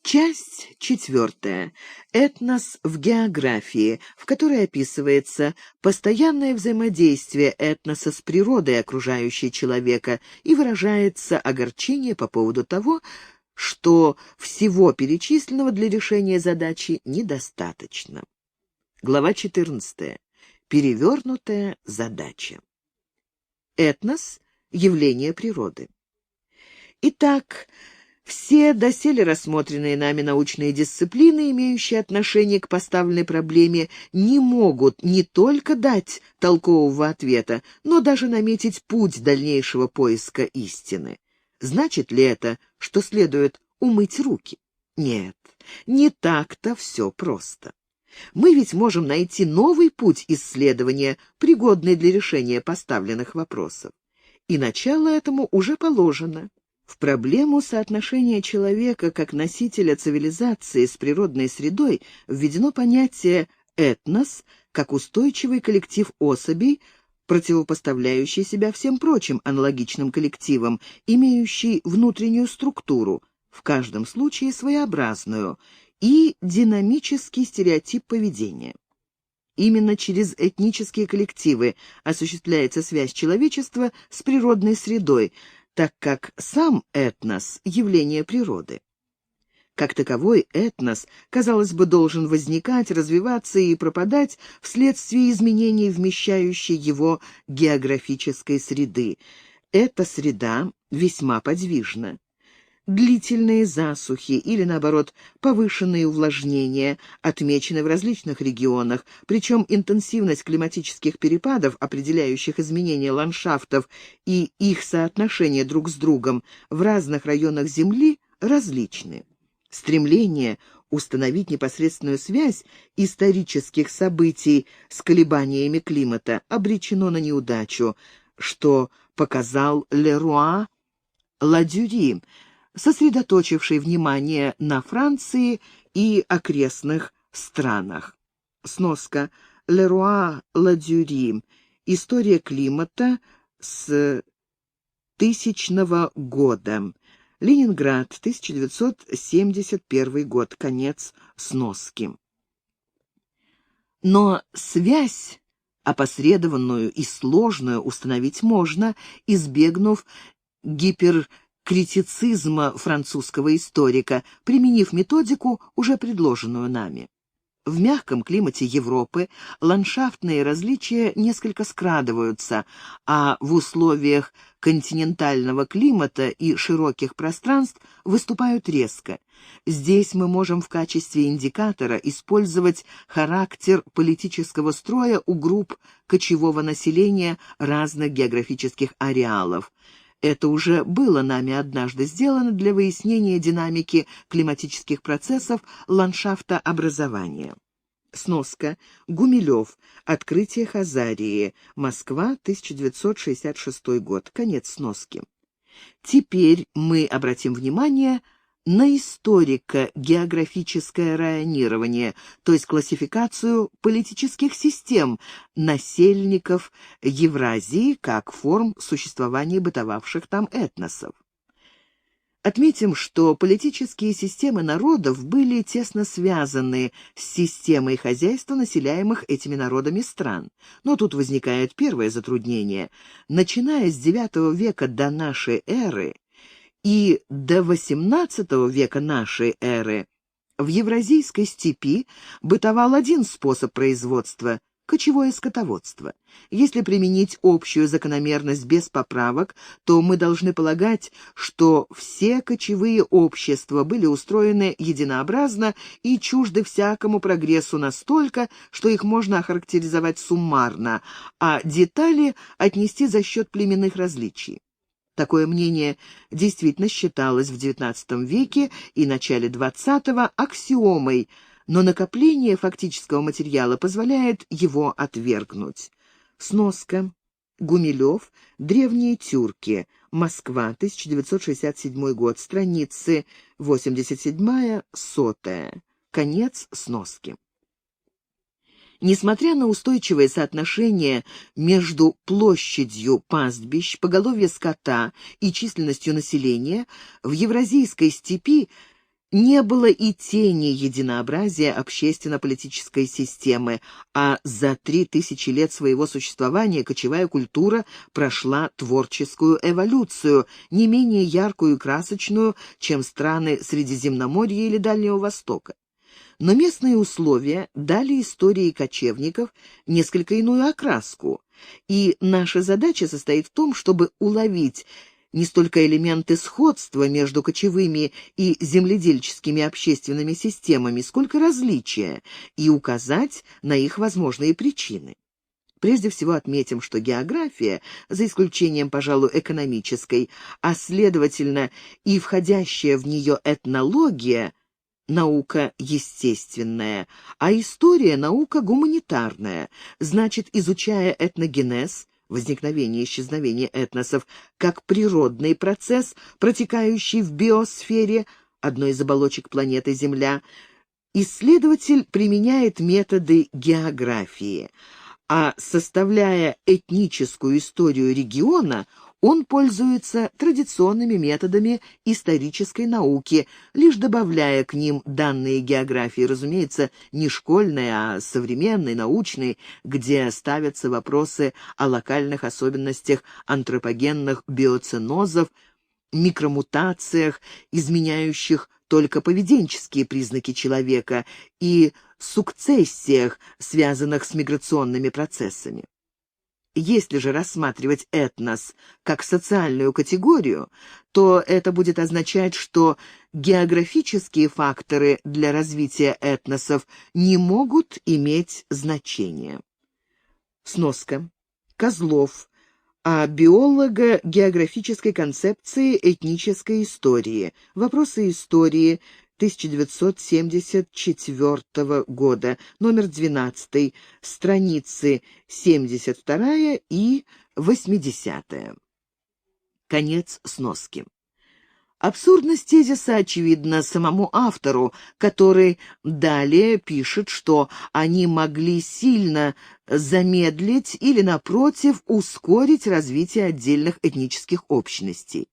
Часть четвертая. Этнос в географии, в которой описывается постоянное взаимодействие этноса с природой, окружающей человека, и выражается огорчение по поводу того, что всего перечисленного для решения задачи недостаточно. Глава 14. Перевернутая задача. Этнос – явление природы. Итак, все доселе рассмотренные нами научные дисциплины, имеющие отношение к поставленной проблеме, не могут не только дать толкового ответа, но даже наметить путь дальнейшего поиска истины. Значит ли это, что следует умыть руки? Нет, не так-то все просто. Мы ведь можем найти новый путь исследования, пригодный для решения поставленных вопросов. И начало этому уже положено. В проблему соотношения человека как носителя цивилизации с природной средой введено понятие «этнос» как устойчивый коллектив особей, противопоставляющий себя всем прочим аналогичным коллективам, имеющий внутреннюю структуру, в каждом случае своеобразную, и динамический стереотип поведения. Именно через этнические коллективы осуществляется связь человечества с природной средой, так как сам этнос – явление природы. Как таковой этнос, казалось бы, должен возникать, развиваться и пропадать вследствие изменений вмещающей его географической среды. Эта среда весьма подвижна. Длительные засухи или, наоборот, повышенные увлажнения отмечены в различных регионах, причем интенсивность климатических перепадов, определяющих изменения ландшафтов и их соотношение друг с другом в разных районах Земли, различны. Стремление установить непосредственную связь исторических событий с колебаниями климата обречено на неудачу, что показал Леруа Ладюри, сосредоточивший внимание на Франции и окрестных странах. Сноска. Леруа Ладюри. История климата с 1000 года. Ленинград, 1971 год. Конец сноски. Но связь, опосредованную и сложную, установить можно, избегнув гиперкритицизма французского историка, применив методику, уже предложенную нами. В мягком климате Европы ландшафтные различия несколько скрадываются, а в условиях континентального климата и широких пространств выступают резко. Здесь мы можем в качестве индикатора использовать характер политического строя у групп кочевого населения разных географических ареалов. Это уже было нами однажды сделано для выяснения динамики климатических процессов ландшафтообразования. Сноска. Гумилев. Открытие Хазарии. Москва, 1966 год. Конец сноски. Теперь мы обратим внимание на историко-географическое районирование, то есть классификацию политических систем насельников Евразии как форм существования бытовавших там этносов. Отметим, что политические системы народов были тесно связаны с системой хозяйства населяемых этими народами стран. Но тут возникает первое затруднение. Начиная с IX века до нашей эры и до XVIII века нашей эры в Евразийской степи бытовал один способ производства – кочевое скотоводство. Если применить общую закономерность без поправок, то мы должны полагать, что все кочевые общества были устроены единообразно и чужды всякому прогрессу настолько, что их можно охарактеризовать суммарно, а детали отнести за счет племенных различий. Такое мнение действительно считалось в XIX веке и начале XX аксиомой, но накопление фактического материала позволяет его отвергнуть. Сноска. Гумилев. Древние тюрки. Москва, 1967 год. Страницы 87-100. Конец сноски. Несмотря на устойчивое соотношение между площадью пастбищ, поголовья скота и численностью населения, в Евразийской степи Не было и тени единообразия общественно-политической системы, а за 3000 лет своего существования кочевая культура прошла творческую эволюцию, не менее яркую и красочную, чем страны Средиземноморья или Дальнего Востока. Но местные условия дали истории кочевников несколько иную окраску, и наша задача состоит в том, чтобы уловить не столько элементы сходства между кочевыми и земледельческими общественными системами, сколько различия, и указать на их возможные причины. Прежде всего отметим, что география, за исключением, пожалуй, экономической, а следовательно и входящая в нее этнология, наука естественная, а история — наука гуманитарная. Значит, изучая этногенез, возникновение и исчезновение этносов, как природный процесс, протекающий в биосфере, одной из оболочек планеты Земля, исследователь применяет методы географии, а составляя этническую историю региона, он пользуется традиционными методами исторической науки, лишь добавляя к ним данные географии, разумеется, не школьной, а современной, научной, где ставятся вопросы о локальных особенностях антропогенных биоценозов, микромутациях, изменяющих только поведенческие признаки человека, и сукцессиях, связанных с миграционными процессами. Если же рассматривать этнос как социальную категорию, то это будет означать, что географические факторы для развития этносов не могут иметь значения. Сноска. Козлов. О биолого-географической концепции этнической истории. Вопросы истории. 1974 года, номер 12, страницы 72 и 80. Конец сноски. Абсурдность тезиса очевидна самому автору, который далее пишет, что они могли сильно замедлить или, напротив, ускорить развитие отдельных этнических общностей.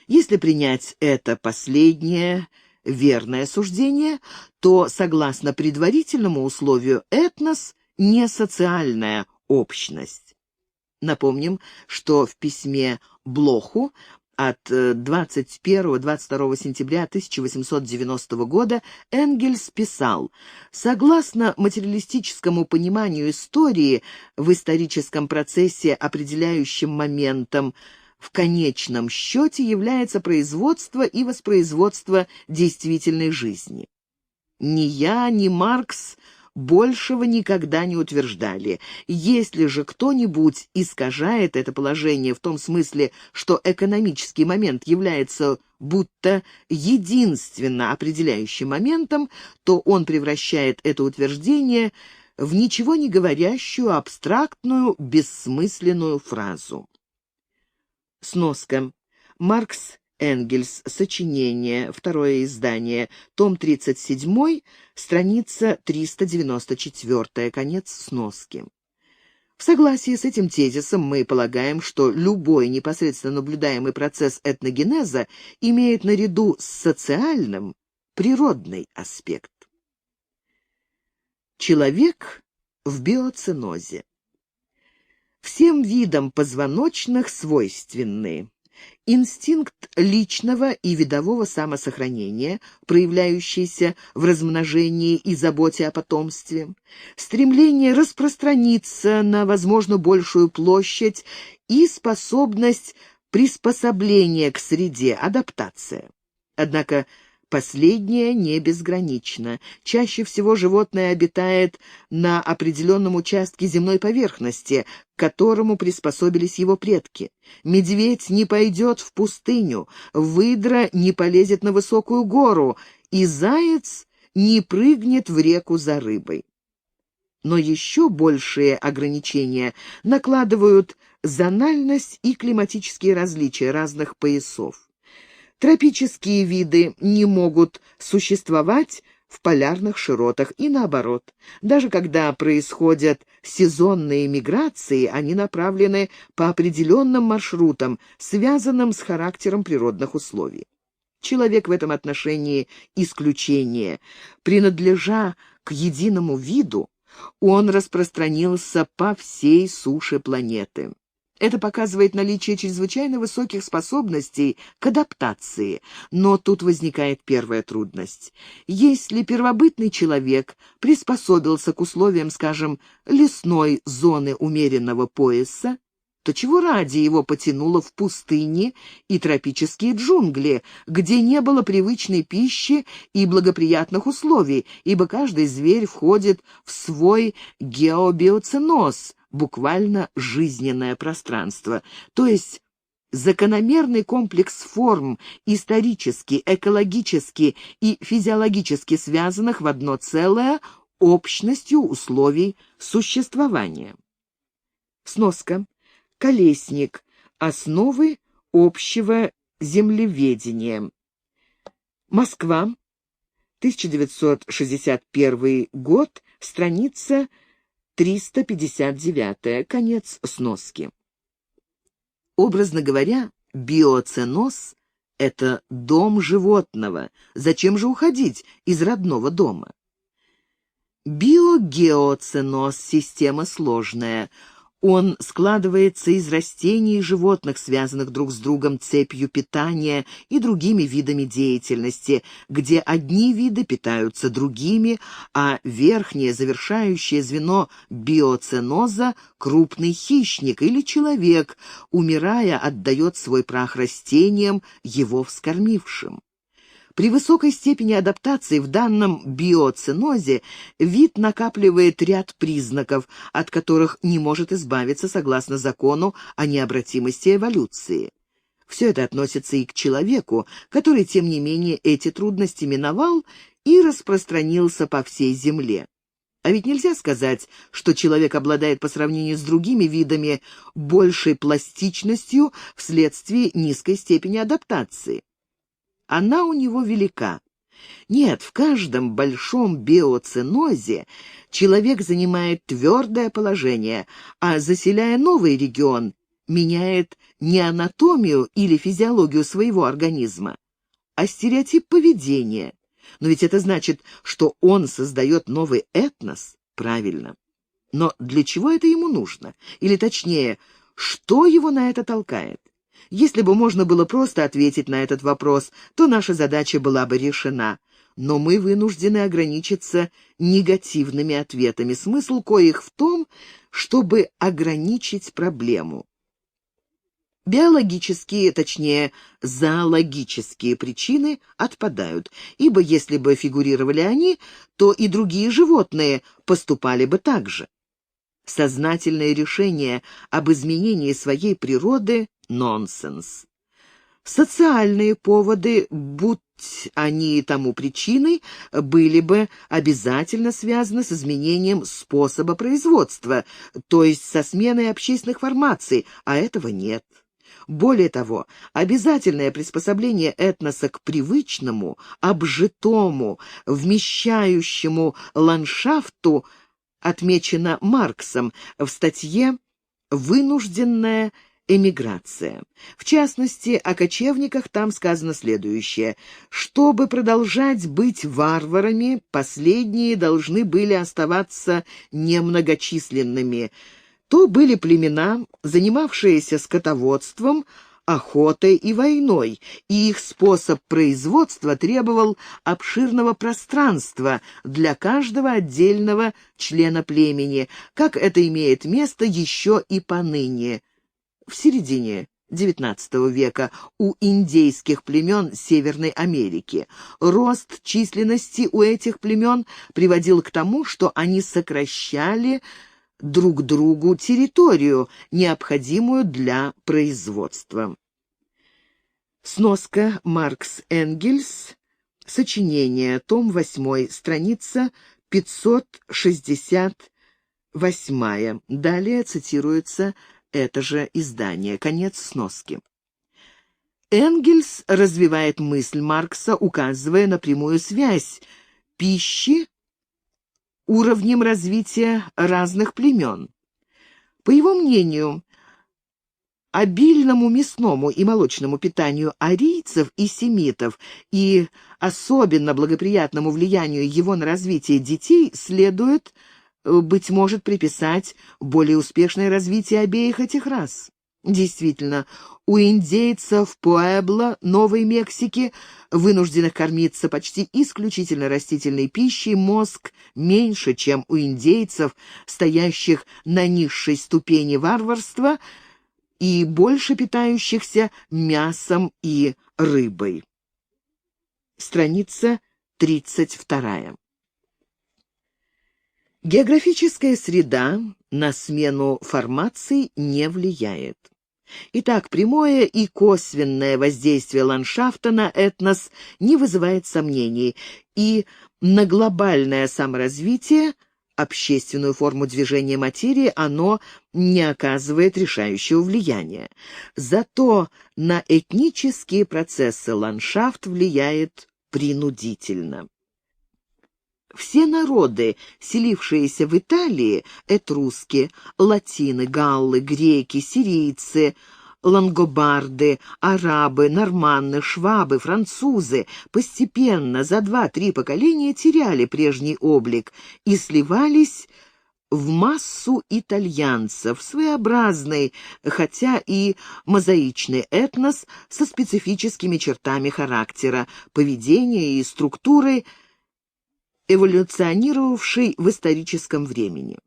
Если принять это последнее верное суждение, то, согласно предварительному условию, этнос — не социальная общность. Напомним, что в письме Блоху от 21-22 сентября 1890 года Энгельс писал: «Согласно материалистическому пониманию истории, в историческом процессе определяющим моментом в конечном счете является производство и воспроизводство действительной жизни. Ни я, ни Маркс большего никогда не утверждали. Если же кто-нибудь искажает это положение в том смысле, что экономический момент является будто единственно определяющим моментом, то он превращает это утверждение в ничего не говорящую, абстрактную, бессмысленную фразу». Сноска. Маркс, Энгельс. Сочинение. Второе издание. Том 37, страница 394. Конец сноски. В согласии с этим тезисом мы полагаем, что любой непосредственно наблюдаемый процесс этногенеза имеет наряду с социальным природный аспект. Человек в биоценозе. Всем видам позвоночных свойственны инстинкт личного и видового самосохранения, проявляющийся в размножении и заботе о потомстве, стремление распространиться на, возможно, большую площадь и способность приспособления к среде, адаптация. Однако последнее не безгранично. Чаще всего животное обитает на определенном участке земной поверхности, к которому приспособились его предки. Медведь не пойдет в пустыню, выдра не полезет на высокую гору, и заяц не прыгнет в реку за рыбой. Но еще большие ограничения накладывают зональность и климатические различия разных поясов. Тропические виды не могут существовать в полярных широтах и наоборот. Даже когда происходят сезонные миграции, они направлены по определенным маршрутам, связанным с характером природных условий. Человек в этом отношении исключение. Принадлежа к единому виду, он распространился по всей суше планеты. Это показывает наличие чрезвычайно высоких способностей к адаптации, но тут возникает первая трудность. Если первобытный человек приспособился к условиям, скажем, лесной зоны умеренного пояса, то чего ради его потянуло в пустыни и тропические джунгли, где не было привычной пищи и благоприятных условий, ибо каждый зверь входит в свой геобиоценоз, буквально жизненное пространство, то есть закономерный комплекс форм, исторически, экологически и физиологически связанных в одно целое общностью условий существования. Сноска. Колесник. Основы общего землеведения. Москва. 1961 год. Страница 359. Конец сноски. Образно говоря, биоценоз — это дом животного. Зачем же уходить из родного дома? Биогеоценоз — система сложная. Он складывается из растений и животных, связанных друг с другом цепью питания и другими видами деятельности, где одни виды питаются другими, а верхнее завершающее звено биоценоза — крупный хищник или человек, умирая, отдает свой прах растениям, его вскормившим. При высокой степени адаптации в данном биоценозе вид накапливает ряд признаков, от которых не может избавиться согласно закону о необратимости эволюции. Все это относится и к человеку, который, тем не менее, эти трудности миновал и распространился по всей Земле. А ведь нельзя сказать, что человек обладает по сравнению с другими видами большей пластичностью вследствие низкой степени адаптации. Она у него велика. Нет, в каждом большом биоценозе человек занимает твердое положение, а заселяя новый регион, меняет не анатомию или физиологию своего организма, а стереотип поведения. Но ведь это значит, что он создает новый этнос, правильно. Но для чего это ему нужно? Или точнее, что его на это толкает? Если бы можно было просто ответить на этот вопрос, то наша задача была бы решена. Но мы вынуждены ограничиться негативными ответами, смысл коих в том, чтобы ограничить проблему. Биологические, точнее, зоологические причины отпадают, ибо если бы фигурировали они, то и другие животные поступали бы так же. Сознательное решение об изменении своей природы — нонсенс. Социальные поводы, будь они тому причиной, были бы обязательно связаны с изменением способа производства, то есть со сменой общественных формаций, а этого нет. Более того, обязательное приспособление этноса к привычному, обжитому, вмещающему ландшафту отмечено Марксом в статье «Вынужденная эмиграция». В частности, о кочевниках там сказано следующее. Чтобы продолжать быть варварами, последние должны были оставаться немногочисленными. То были племена, занимавшиеся скотоводством, охотой и войной, и их способ производства требовал обширного пространства для каждого отдельного члена племени, как это имеет место еще и поныне. В середине XIX века у индейских племен Северной Америки рост численности у этих племен приводил к тому, что они сокращали друг другу территорию, необходимую для производства. Сноска. Маркс Энгельс. Сочинение. Том 8. Страница 568. Далее цитируется это же издание. Конец сноски. Энгельс развивает мысль Маркса, указывая на прямую связь пищи уровнем развития разных племен. По его мнению, обильному мясному и молочному питанию арийцев и семитов и особенно благоприятному влиянию его на развитие детей следует, быть может, приписать более успешное развитие обеих этих рас. Действительно, у индейцев Пуэбло, Новой Мексики, вынужденных кормиться почти исключительно растительной пищей, мозг меньше, чем у индейцев, стоящих на низшей ступени варварства, и больше питающихся мясом и рыбой. Страница 32. Географическая среда на смену формаций не влияет. Итак, прямое и косвенное воздействие ландшафта на этнос не вызывает сомнений, и на глобальное саморазвитие, общественную форму движения материи, оно не оказывает решающего влияния. Зато на этнические процессы ландшафт влияет принудительно. Все народы, селившиеся в Италии, этруски, латины, галлы, греки, сирийцы, лангобарды, арабы, норманны, швабы, французы, постепенно за 2-3 поколения теряли прежний облик и сливались в массу итальянцев, своеобразный, хотя и мозаичный этнос со специфическими чертами характера, поведения и структуры, эволюционировавший в историческом времени.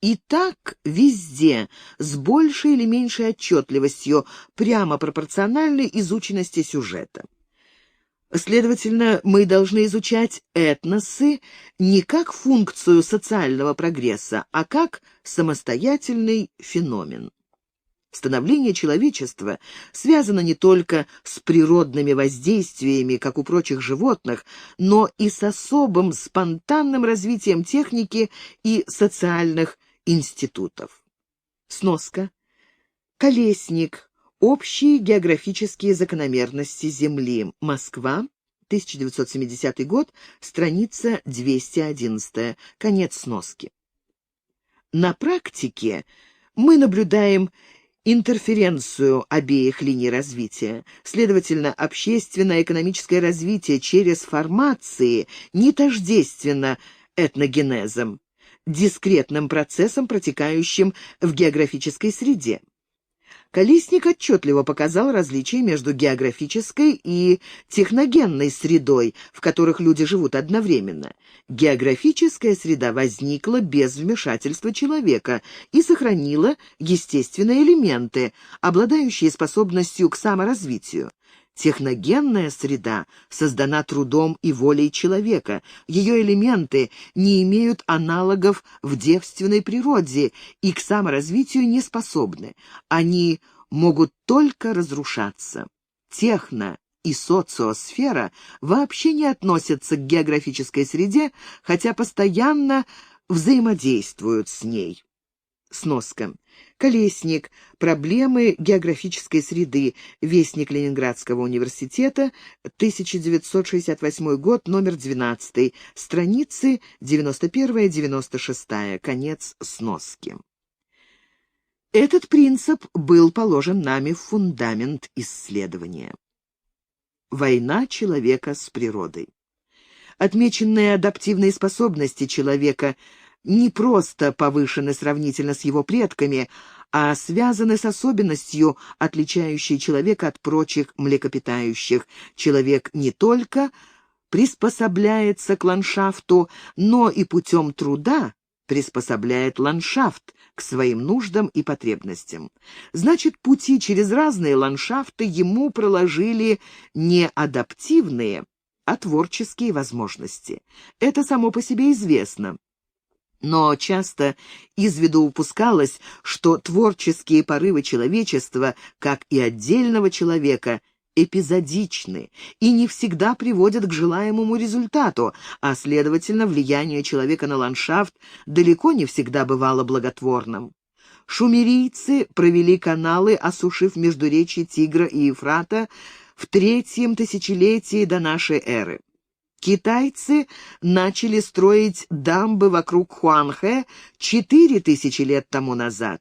И так везде, с большей или меньшей отчетливостью, прямо пропорциональной изученности сюжета. Следовательно, мы должны изучать этносы не как функцию социального прогресса, а как самостоятельный феномен. Становление человечества связано не только с природными воздействиями, как у прочих животных, но и с особым спонтанным развитием техники и социальных институтов. Сноска. Колесник. Общие географические закономерности Земли. Москва. 1970 год. Страница 211. Конец сноски. На практике мы наблюдаем интерференцию обеих линий развития. Следовательно, общественно-экономическое развитие через формации не тождественно этногенезом, дискретным процессом, протекающим в географической среде. Колесник отчетливо показал различия между географической и техногенной средой, в которых люди живут одновременно. Географическая среда возникла без вмешательства человека и сохранила естественные элементы, обладающие способностью к саморазвитию. Техногенная среда создана трудом и волей человека. Ее элементы не имеют аналогов в девственной природе и к саморазвитию не способны. Они могут только разрушаться. Техно- и социосфера вообще не относятся к географической среде, хотя постоянно взаимодействуют с ней. Сноска. Колесник. Проблемы географической среды. Вестник Ленинградского университета. 1968 год. Номер 12. Страницы 91-96. Конец сноски. Этот принцип был положен нами в фундамент исследования. Война человека с природой. Отмеченные адаптивные способности человека не просто повышены сравнительно с его предками, а связаны с особенностью, отличающей человека от прочих млекопитающих. Человек не только приспособляется к ландшафту, но и путем труда приспособляет ландшафт к своим нуждам и потребностям. Значит, пути через разные ландшафты ему проложили не адаптивные, а творческие возможности. Это само по себе известно. Но часто из виду упускалось, что творческие порывы человечества, как и отдельного человека, эпизодичны и не всегда приводят к желаемому результату, а, следовательно, влияние человека на ландшафт далеко не всегда бывало благотворным. Шумерийцы провели каналы, осушив междуречье Тигра и Ефрата в 3-м тысячелетии до нашей эры. Китайцы начали строить дамбы вокруг Хуанхэ 4000 лет тому назад.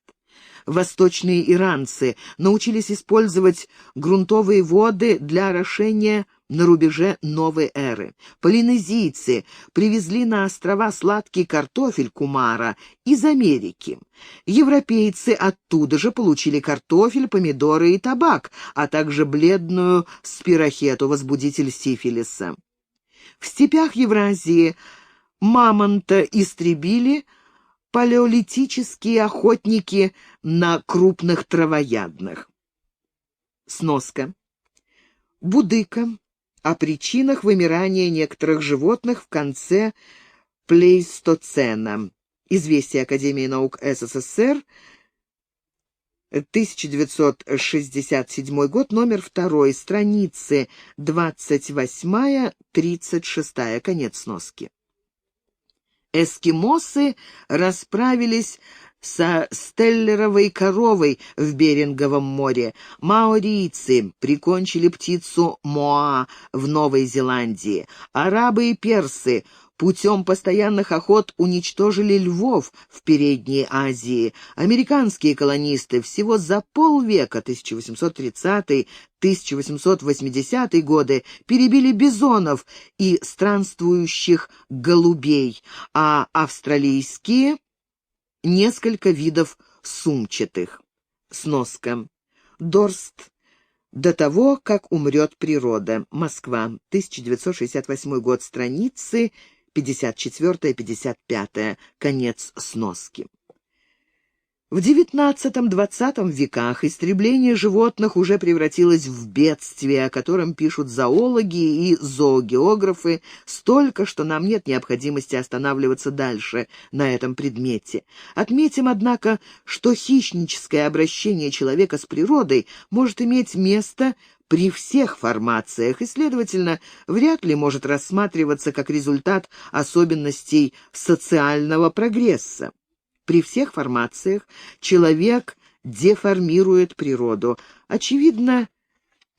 Восточные иранцы научились использовать грунтовые воды для орошения на рубеже новой эры. Полинезийцы привезли на острова сладкий картофель кумара из Америки. Европейцы оттуда же получили картофель, помидоры и табак, а также бледную спирохету, возбудитель сифилиса. В степях Евразии мамонта истребили палеолитические охотники на крупных травоядных. Сноска. Будыка. О причинах вымирания некоторых животных в конце плейстоцена. Известие Академии наук СССР, 1967 год, номер 2, страницы 28-36, конец сноски. Эскимосы расправились со стеллеровой коровой в Беринговом море. Маорийцы прикончили птицу моа в Новой Зеландии. Арабы и персы путем постоянных охот уничтожили львов в Передней Азии. Американские колонисты всего за полвека, 1830-1880 годы, перебили бизонов и странствующих голубей, а австралийские — несколько видов сумчатых. Сноска. Дорст. До того, как умрет природа. Москва. 1968 год. Страницы 54-55. Конец сноски. В XIX-XX веках истребление животных уже превратилось в бедствие, о котором пишут зоологи и зоогеографы столько, что нам нет необходимости останавливаться дальше на этом предмете. Отметим, однако, что хищническое обращение человека с природой может иметь место при всех формациях и, следовательно, вряд ли может рассматриваться как результат особенностей социального прогресса. При всех формациях человек деформирует природу. Очевидно,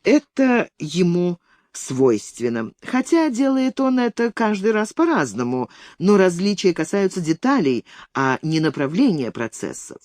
это ему свойственно. Хотя делает он это каждый раз по-разному, но различия касаются деталей, а не направления процессов.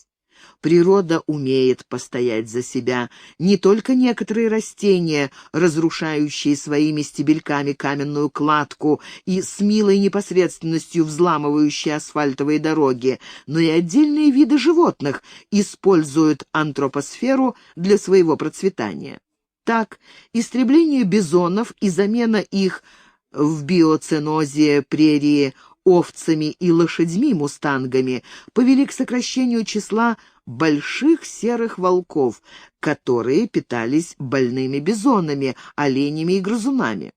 Природа умеет постоять за себя. Не только некоторые растения, разрушающие своими стебельками каменную кладку и с милой непосредственностью взламывающие асфальтовые дороги, но и отдельные виды животных используют антропосферу для своего процветания. Так, истребление бизонов и замена их в биоценозе прерии овцами и лошадьми-мустангами повели к сокращению числа больших серых волков, которые питались больными бизонами, оленями и грызунами.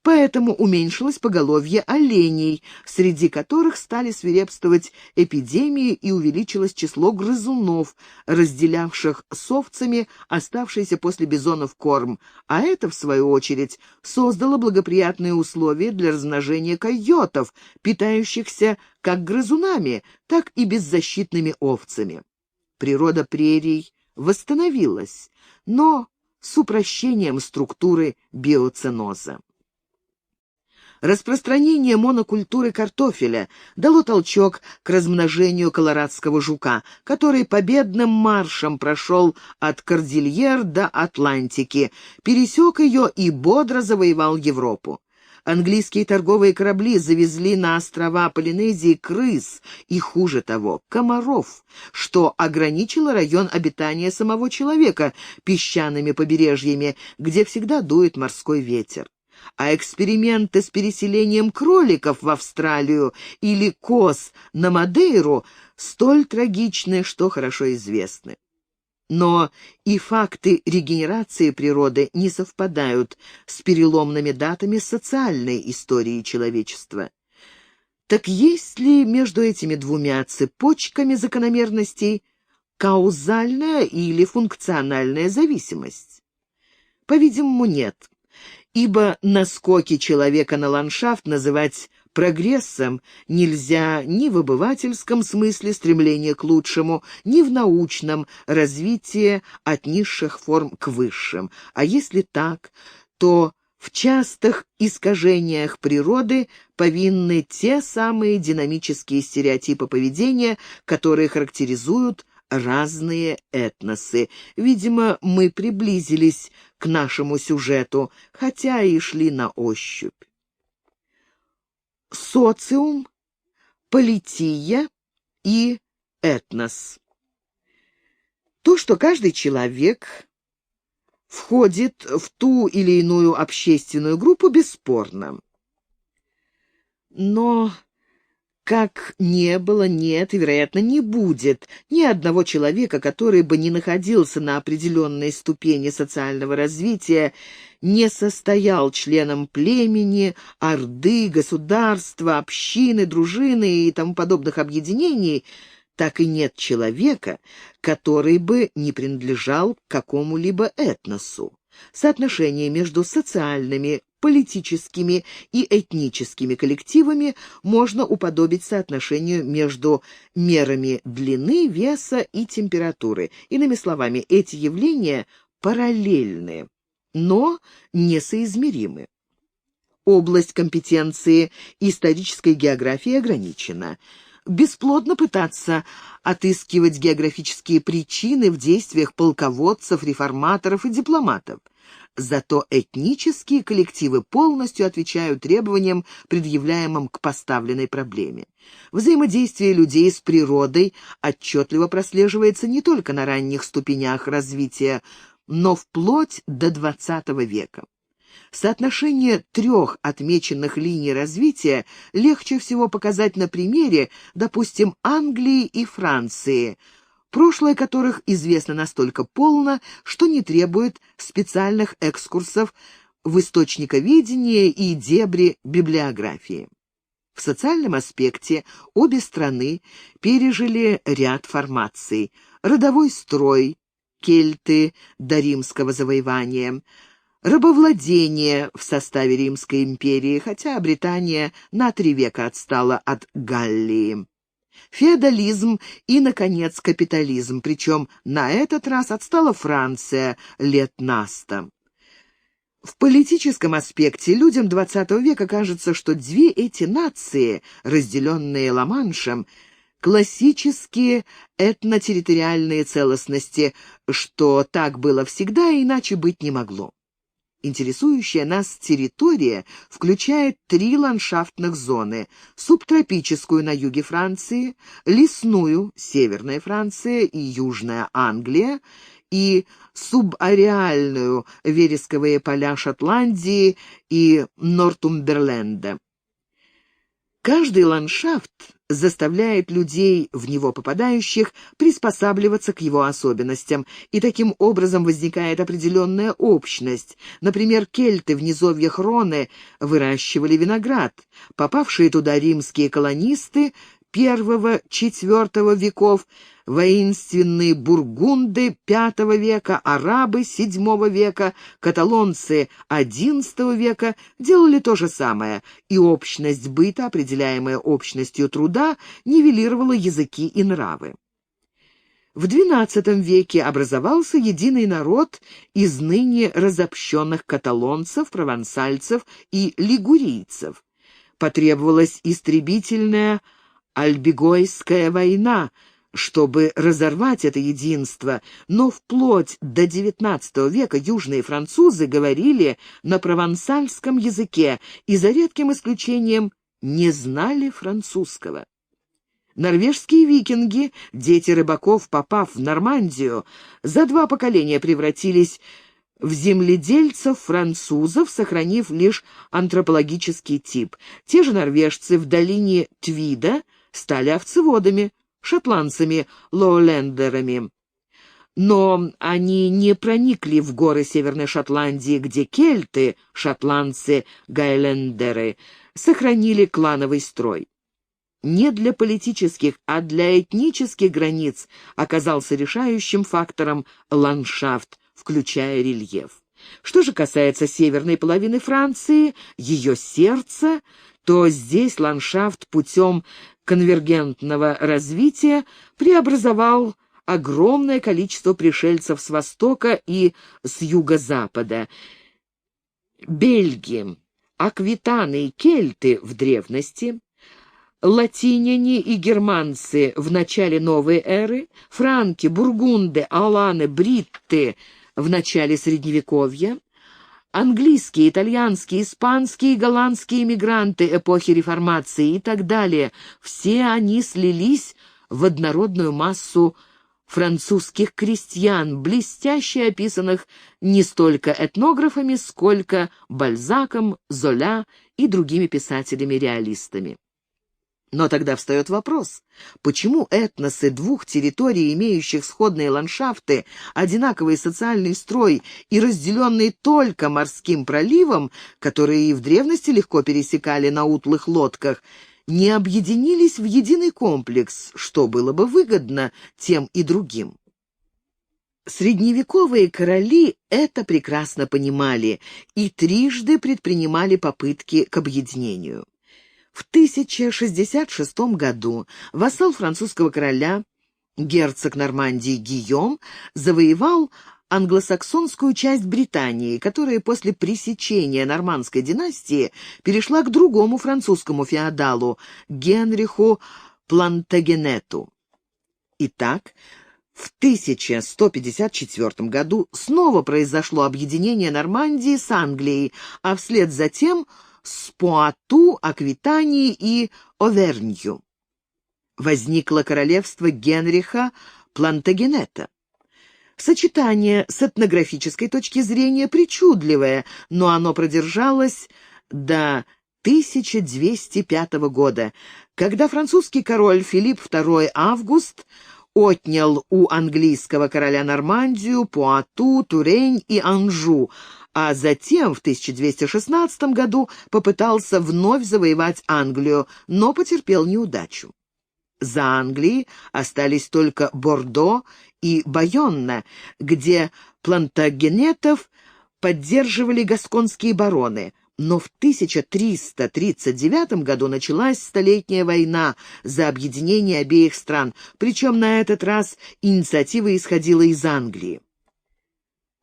Поэтому уменьшилось поголовье оленей, среди которых стали свирепствовать эпидемии, и увеличилось число грызунов, разделявших с овцами оставшийся после бизонов корм, а это, в свою очередь, создало благоприятные условия для размножения койотов, питающихся как грызунами, так и беззащитными овцами. Природа прерий восстановилась, но с упрощением структуры биоценоза. Распространение монокультуры картофеля дало толчок к размножению колорадского жука, который победным маршем прошел от Кордильер до Атлантики, пересек ее и бодро завоевал Европу. Английские торговые корабли завезли на острова Полинезии крыс и, хуже того, комаров, что ограничило район обитания самого человека песчаными побережьями, где всегда дует морской ветер. А эксперименты с переселением кроликов в Австралию или коз на Мадейру столь трагичны, что хорошо известны. Но и факты регенерации природы не совпадают с переломными датами социальной истории человечества. Так есть ли между этими двумя цепочками закономерностей каузальная или функциональная зависимость? По-видимому, нет. Ибо наскоки человека на ландшафт называть прогрессом нельзя ни в обывательском смысле стремления к лучшему, ни в научном развитии от низших форм к высшим. А если так, то в частых искажениях природы повинны те самые динамические стереотипы поведения, которые характеризуют разные этносы. Видимо, мы приблизились к нашему сюжету, хотя и шли на ощупь. Социум, полития и этнос. То, что каждый человек входит в ту или иную общественную группу, бесспорно. Но как не было, нет и, вероятно, не будет ни одного человека, который бы не находился на определенной ступени социального развития, не состоял членом племени, орды, государства, общины, дружины и тому подобных объединений, так и нет человека, который бы не принадлежал к какому-либо этносу. Соотношение между социальными, политическими и этническими коллективами можно уподобить соотношению между мерами длины, веса и температуры. Иными словами, эти явления параллельны, но несоизмеримы. Область компетенции исторической географии ограничена. Бесплодно пытаться отыскивать географические причины в действиях полководцев, реформаторов и дипломатов. Зато этнические коллективы полностью отвечают требованиям, предъявляемым к поставленной проблеме. Взаимодействие людей с природой отчетливо прослеживается не только на ранних ступенях развития, но вплоть до XX века. Соотношение трех отмеченных линий развития легче всего показать на примере, допустим, Англии и Франции, прошлое которых известно настолько полно, что не требует специальных экскурсов в источниковедение и дебри библиографии. В социальном аспекте обе страны пережили ряд формаций. Родовой строй, кельты до римского завоевания, рабовладение в составе Римской империи, хотя Британия на 3 века отстала от Галлии, феодализм и, наконец, капитализм, причем на этот раз отстала Франция лет на 100. В политическом аспекте людям XX века кажется, что две эти нации, разделенные Ла-Маншем, классические этнотерриториальные целостности, что так было всегда и иначе быть не могло. Интересующая нас территория включает 3 ландшафтных зоны: субтропическую на юге Франции, лесную — Северная Франция и Южная Англия, и субареальную — вересковые поля Шотландии и Нортумберленда. Каждый ландшафт заставляет людей, в него попадающих, приспосабливаться к его особенностям, и таким образом возникает определенная общность. Например, кельты в низовьях Роны выращивали виноград. Попавшие туда римские колонисты I-IV веков, воинственные бургунды V века, арабы VII века, каталонцы XI века делали то же самое, и общность быта, определяемая общностью труда, нивелировала языки и нравы. В XII веке образовался единый народ из ныне разобщенных каталонцев, провансальцев и лигурийцев. Потребовалась истребительная Альбигойская война, чтобы разорвать это единство, но вплоть до XIX века южные французы говорили на провансальском языке и, за редким исключением, не знали французского. Норвежские викинги, дети рыбаков, попав в Нормандию, за 2 поколения превратились в земледельцев-французов, сохранив лишь антропологический тип. Те же норвежцы в долине Твида стали овцеводами, шотландцами, лоулендерами. Но они не проникли в горы Северной Шотландии, где кельты, шотландцы, гайлендеры, сохранили клановый строй. Не для политических, а для этнических границ оказался решающим фактором ландшафт, включая рельеф. Что же касается северной половины Франции, ее сердца, то здесь ландшафт путем конвергентного развития преобразовал огромное количество пришельцев с востока и с юго-запада. Бельги, аквитаны и кельты в древности, латиняне и германцы в начале новой эры, франки, бургунды, аланы, бритты в начале Средневековья, английские, итальянские, испанские и голландские эмигранты эпохи Реформации и так далее, все они слились в однородную массу французских крестьян, блестяще описанных не столько этнографами, сколько Бальзаком, Золя и другими писателями-реалистами. Но тогда встает вопрос, почему этносы двух территорий, имеющих сходные ландшафты, одинаковый социальный строй и разделенные только морским проливом, которые и в древности легко пересекали на утлых лодках, не объединились в единый комплекс, что было бы выгодно тем и другим? Средневековые короли это прекрасно понимали и трижды предпринимали попытки к объединению. В 1066 году вассал французского короля, герцог Нормандии Гийом, завоевал англосаксонскую часть Британии, которая после пресечения нормандской династии перешла к другому французскому феодалу, Генриху Плантагенету. Итак, в 1154 году снова произошло объединение Нормандии с Англией, а вслед за тем с Пуату, Аквитанией и Овернью. Возникло королевство Генриха Плантагенета. Сочетание с этнографической точки зрения причудливое, но оно продержалось до 1205 года, когда французский король Филипп II Август отнял у английского короля Нормандию, Пуату, Турень и Анжу, а затем в 1216 году попытался вновь завоевать Англию, но потерпел неудачу. За Англией остались только Бордо и Байонна, где плантагенетов поддерживали гасконские бароны, но в 1339 году началась Столетняя война за объединение обеих стран, причем на этот раз инициатива исходила из Англии.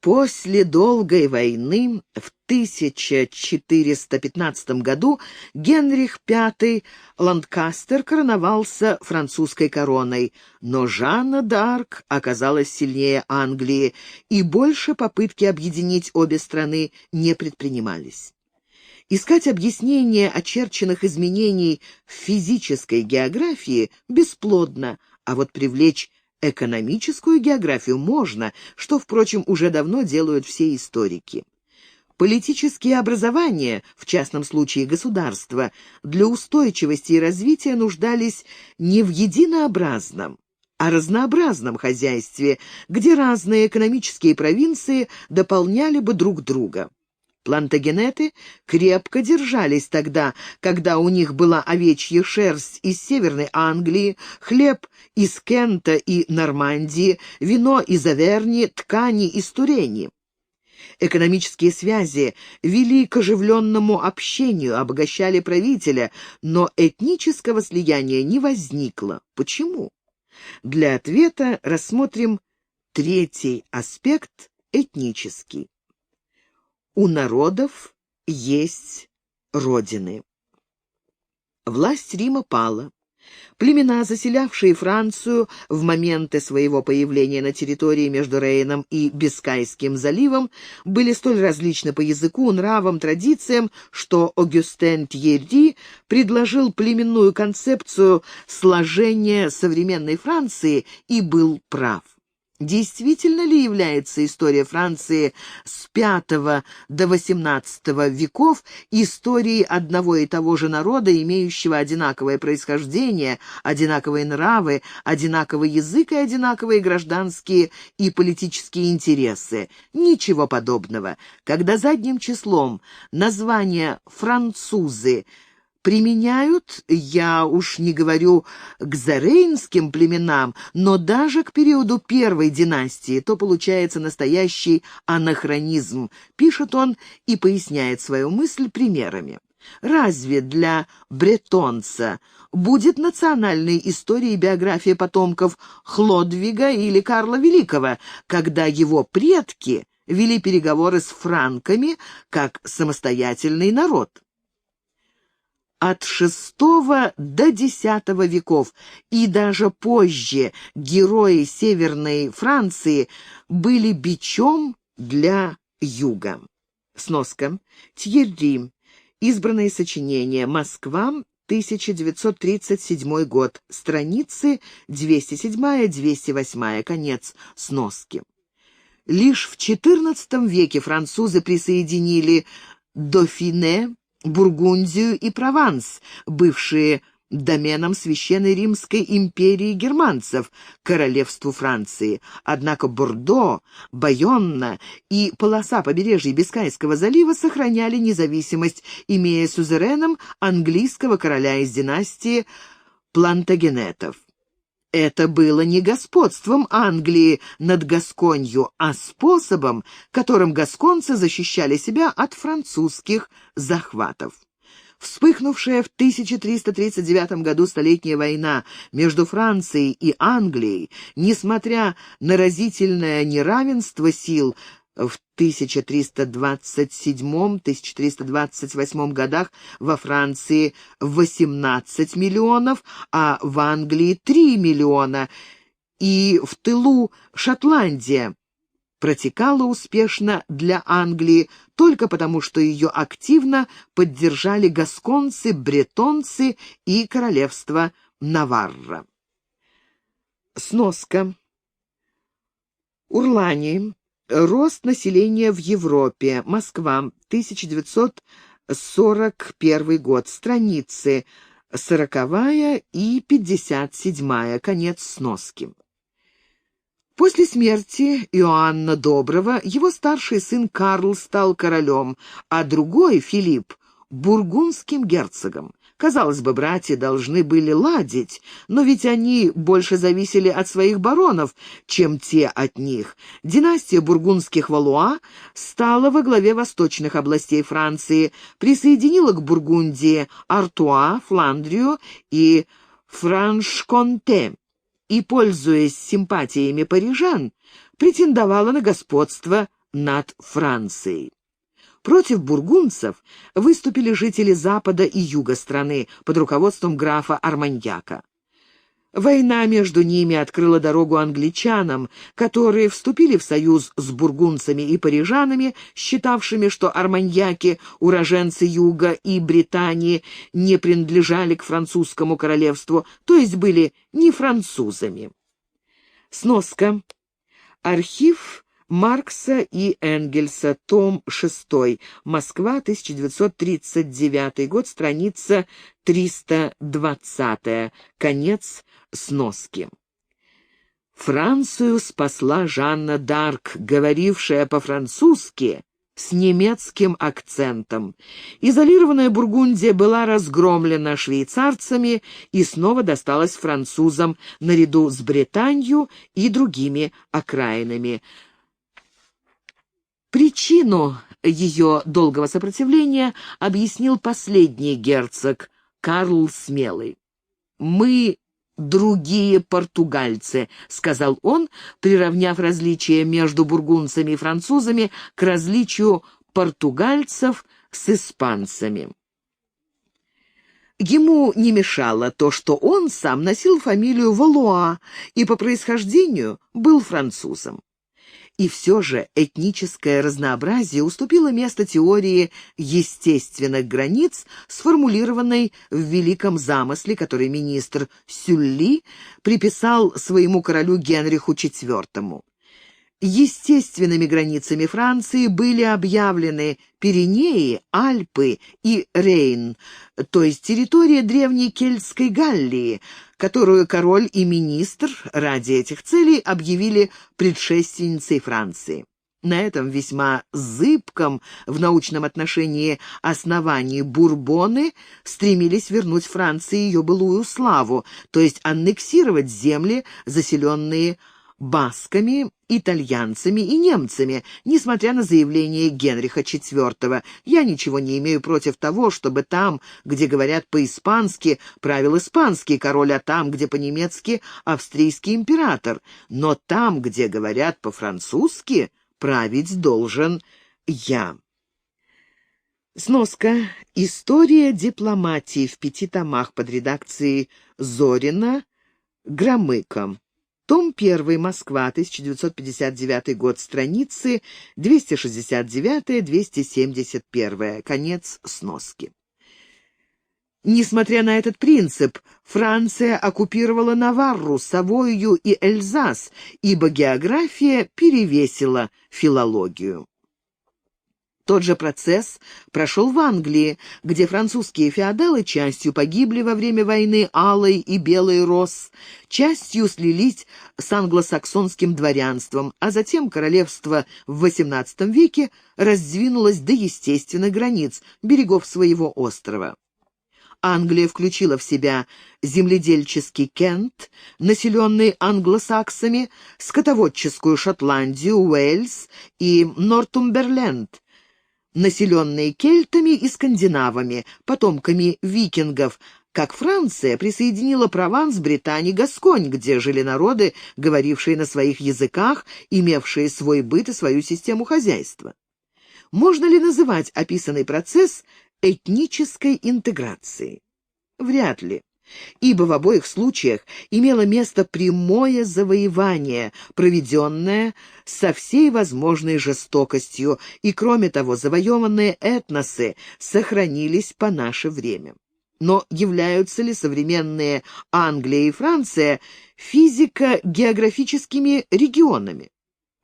После долгой войны в 1415 году Генрих V Ланкастер короновался французской короной, но Жанна д'Арк оказалась сильнее Англии, и больше попытки объединить обе страны не предпринимались. Искать объяснение очерченных изменений в физической географии бесплодно, а вот привлечь экономическую географию можно, что, впрочем, уже давно делают все историки. Политические образования, в частном случае государства, для устойчивости и развития нуждались не в единообразном, а разнообразном хозяйстве, где разные экономические провинции дополняли бы друг друга. Плантагенеты крепко держались тогда, когда у них была овечья шерсть из Северной Англии, хлеб из Кента и Нормандии, вино из Аверни, ткани из Турени. Экономические связи вели к оживленному общению, обогащали правителя, но этнического слияния не возникло. Почему? Для ответа рассмотрим третий аспект – этнический. У народов есть родины. Власть Рима пала. Племена, заселявшие Францию в моменты своего появления на территории между Рейном и Бискайским заливом, были столь различны по языку, нравам, традициям, что Огюстен Тьерри предложил племенную концепцию сложения современной Франции и был прав. Действительно ли является история Франции с V до XVIII веков историей одного и того же народа, имеющего одинаковое происхождение, одинаковые нравы, одинаковый язык и одинаковые гражданские и политические интересы? Ничего подобного. Когда задним числом название «французы» применяют, я уж не говорю к зарейнским племенам, но даже к периоду первой династии, то получается настоящий анахронизм, пишет он и поясняет свою мысль примерами. Разве для бретонца будет национальной историей биография потомков Хлодвига или Карла Великого, когда его предки вели переговоры с франками как самостоятельный народ? от VI до X веков и даже позже герои Северной Франции были бичом для Юга. Сноска. Тьерри. Избранные сочинения. Москва. 1937 год. Страницы 207-208. Конец сноски. Лишь в XIV веке французы присоединили Дофине, Бургундию и Прованс, бывшие доменом Священной Римской империи германцев, королевству Франции. Однако Бордо, Байонна и полоса побережья Бискайского залива сохраняли независимость, имея сюзереном английского короля из династии Плантагенетов. Это было не господством Англии над Гасконью, а способом, которым гасконцы защищали себя от французских захватов. Вспыхнувшая в 1339 году Столетняя война между Францией и Англией, несмотря на разительное неравенство сил, в 1327-1328 годах во Франции 18 миллионов, а в Англии 3 миллиона, и в тылу Шотландия протекала успешно для Англии только потому, что ее активно поддержали гасконцы, бретонцы и королевство Наварра. Сноска. Урлани. Рост населения в Европе. Москва. 1941 год. Страницы 40 и 57. Конец сноски. После смерти Иоанна Доброго его старший сын Карл стал королем, а другой, Филипп, бургундским герцогом. Казалось бы, братья должны были ладить, но ведь они больше зависели от своих баронов, чем те от них. Династия бургундских Валуа стала во главе восточных областей Франции, присоединила к Бургундии Артуа, Фландрию и Франш-Конте и, пользуясь симпатиями парижан, претендовала на господство над Францией. Против бургундцев выступили жители запада и юга страны под руководством графа Арманьяка. Война между ними открыла дорогу англичанам, которые вступили в союз с бургундцами и парижанами, считавшими, что арманьяки, уроженцы юга и Британии, не принадлежали к французскому королевству, то есть были не французами. Сноска. Архив Маркса и Энгельса, том 6, Москва, 1939 год, страница 320, конец сноски. Францию спасла Жанна д'Арк, говорившая по-французски с немецким акцентом. Изолированная Бургундия была разгромлена швейцарцами и снова досталась французам наряду с Британью и другими окраинами. Причину ее долгого сопротивления объяснил последний герцог Карл Смелый. «Мы другие португальцы», — сказал он, приравняв различия между бургундцами и французами к различию португальцев с испанцами. Ему не мешало то, что он сам носил фамилию Валуа и по происхождению был французом. И все же этническое разнообразие уступило место теории естественных границ, сформулированной в великом замысле, который министр Сюлли приписал своему королю Генриху IV. Естественными границами Франции были объявлены Пиренеи, Альпы и Рейн, то есть территория древней кельтской Галлии, которую король и министр ради этих целей объявили предшественницей Франции. На этом весьма зыбком в научном отношении основании Бурбоны стремились вернуть Франции ее былую славу, то есть аннексировать земли, заселенные басками, итальянцами и немцами, несмотря на заявление Генриха IV. Я ничего не имею против того, чтобы там, где говорят по-испански, правил испанский король, а там, где по-немецки, австрийский император. Но там, где говорят по-французски, править должен я. Сноска. История дипломатии в 5 томах под редакцией Зорина, Громыко. Том 1, Москва, 1959 год, страницы 269-271. Конец сноски. Несмотря на этот принцип, Франция оккупировала Наварру, Савойю и Эльзас, ибо география перевесила филологию. Тот же процесс прошел в Англии, где французские феодалы частью погибли во время войны Алой и Белой Роз, частью слились с англосаксонским дворянством, а затем королевство в XVIII веке раздвинулось до естественных границ берегов своего острова. Англия включила в себя земледельческий Кент, населенный англосаксами, скотоводческую Шотландию, Уэльс и Нортумберленд, населенные кельтами и скандинавами, потомками викингов, как Франция присоединила Прованс, Британь и Гасконь, где жили народы, говорившие на своих языках, имевшие свой быт и свою систему хозяйства. Можно ли называть описанный процесс этнической интеграцией? Вряд ли, ибо в обоих случаях имело место прямое завоевание, проведенное со всей возможной жестокостью, и, кроме того, завоеванные этносы сохранились по наше время. Но являются ли современные Англия и Франция физико-географическими регионами?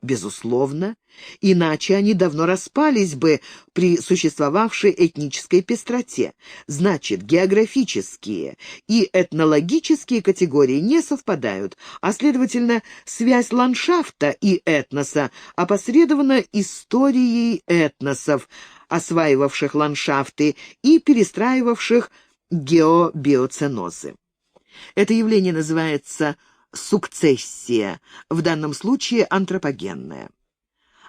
Безусловно, иначе они давно распались бы при существовавшей этнической пестроте. Значит, географические и этнологические категории не совпадают, а, следовательно, связь ландшафта и этноса опосредована историей этносов, осваивавших ландшафты и перестраивавших геобиоценозы. Это явление называется сукцессия, в данном случае антропогенная.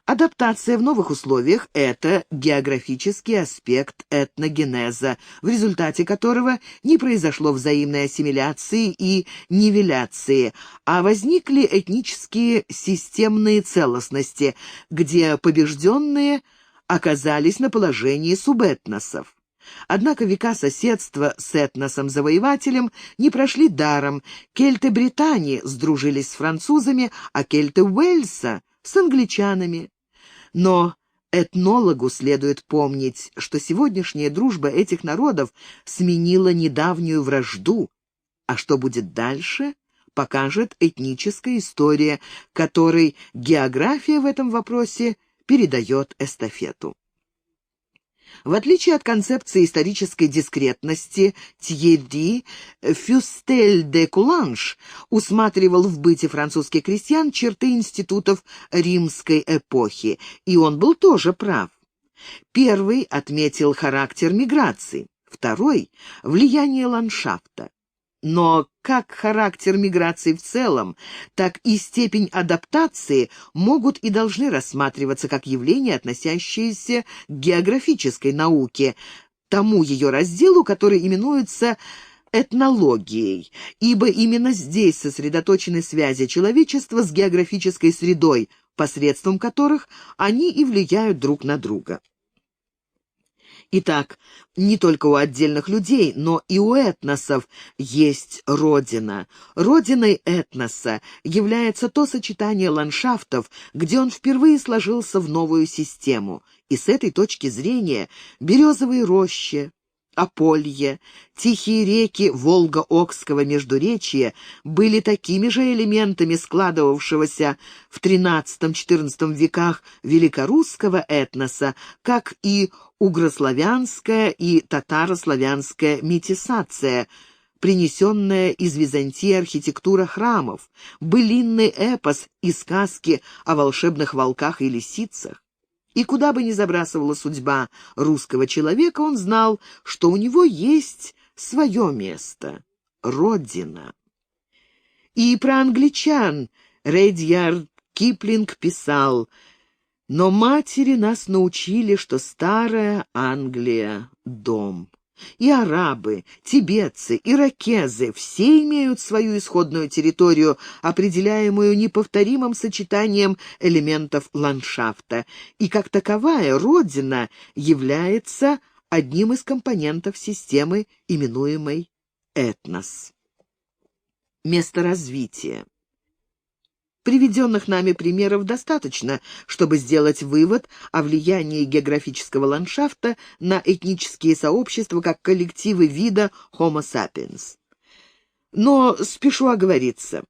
Адаптация в новых условиях – это географический аспект этногенеза, в результате которого не произошло взаимной ассимиляции и нивеляции, а возникли этнические системные целостности, где побежденные оказались на положении субэтносов. Однако века соседства с этносом-завоевателем не прошли даром. Кельты Британии сдружились с французами, а кельты Уэльса — с англичанами. Но этнологу следует помнить, что сегодняшняя дружба этих народов сменила недавнюю вражду. А что будет дальше, покажет этническая история, которой география в этом вопросе передает эстафету. В отличие от концепции исторической дискретности, Тьерри Фюстель де Куланж усматривал в быте французских крестьян черты институтов римской эпохи, и он был тоже прав. Первый отметил характер миграций, второй — влияние ландшафта. Но как характер миграции в целом, так и степень адаптации могут и должны рассматриваться как явления, относящиеся к географической науке, тому ее разделу, который именуется этнологией, ибо именно здесь сосредоточены связи человечества с географической средой, посредством которых они и влияют друг на друга. Итак, не только у отдельных людей, но и у этносов есть родина. Родиной этноса является то сочетание ландшафтов, где он впервые сложился в новую систему. И с этой точки зрения березовые рощи, Аполье, тихие реки Волго-Окского междуречья были такими же элементами складывавшегося в XIII-XIV веках великорусского этноса, как и угрославянская и татарославянская метисация, принесенная из Византии архитектура храмов, былинный эпос и сказки о волшебных волках и лисицах. И куда бы ни забрасывала судьба русского человека, он знал, что у него есть свое место — родина. И про англичан Редьярд Киплинг писал: «Но матери нас научили, что старая Англия — дом». И арабы, тибетцы, иракезы все имеют свою исходную территорию, определяемую неповторимым сочетанием элементов ландшафта, и как таковая родина является одним из компонентов системы, именуемой этнос. Место развития. Приведенных нами примеров достаточно, чтобы сделать вывод о влиянии географического ландшафта на этнические сообщества как коллективы вида Homo sapiens. Но спешу оговориться.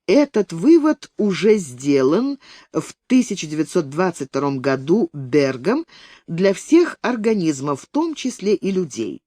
Этот вывод уже сделан в 1922 году Бергом для всех организмов, в том числе и людей.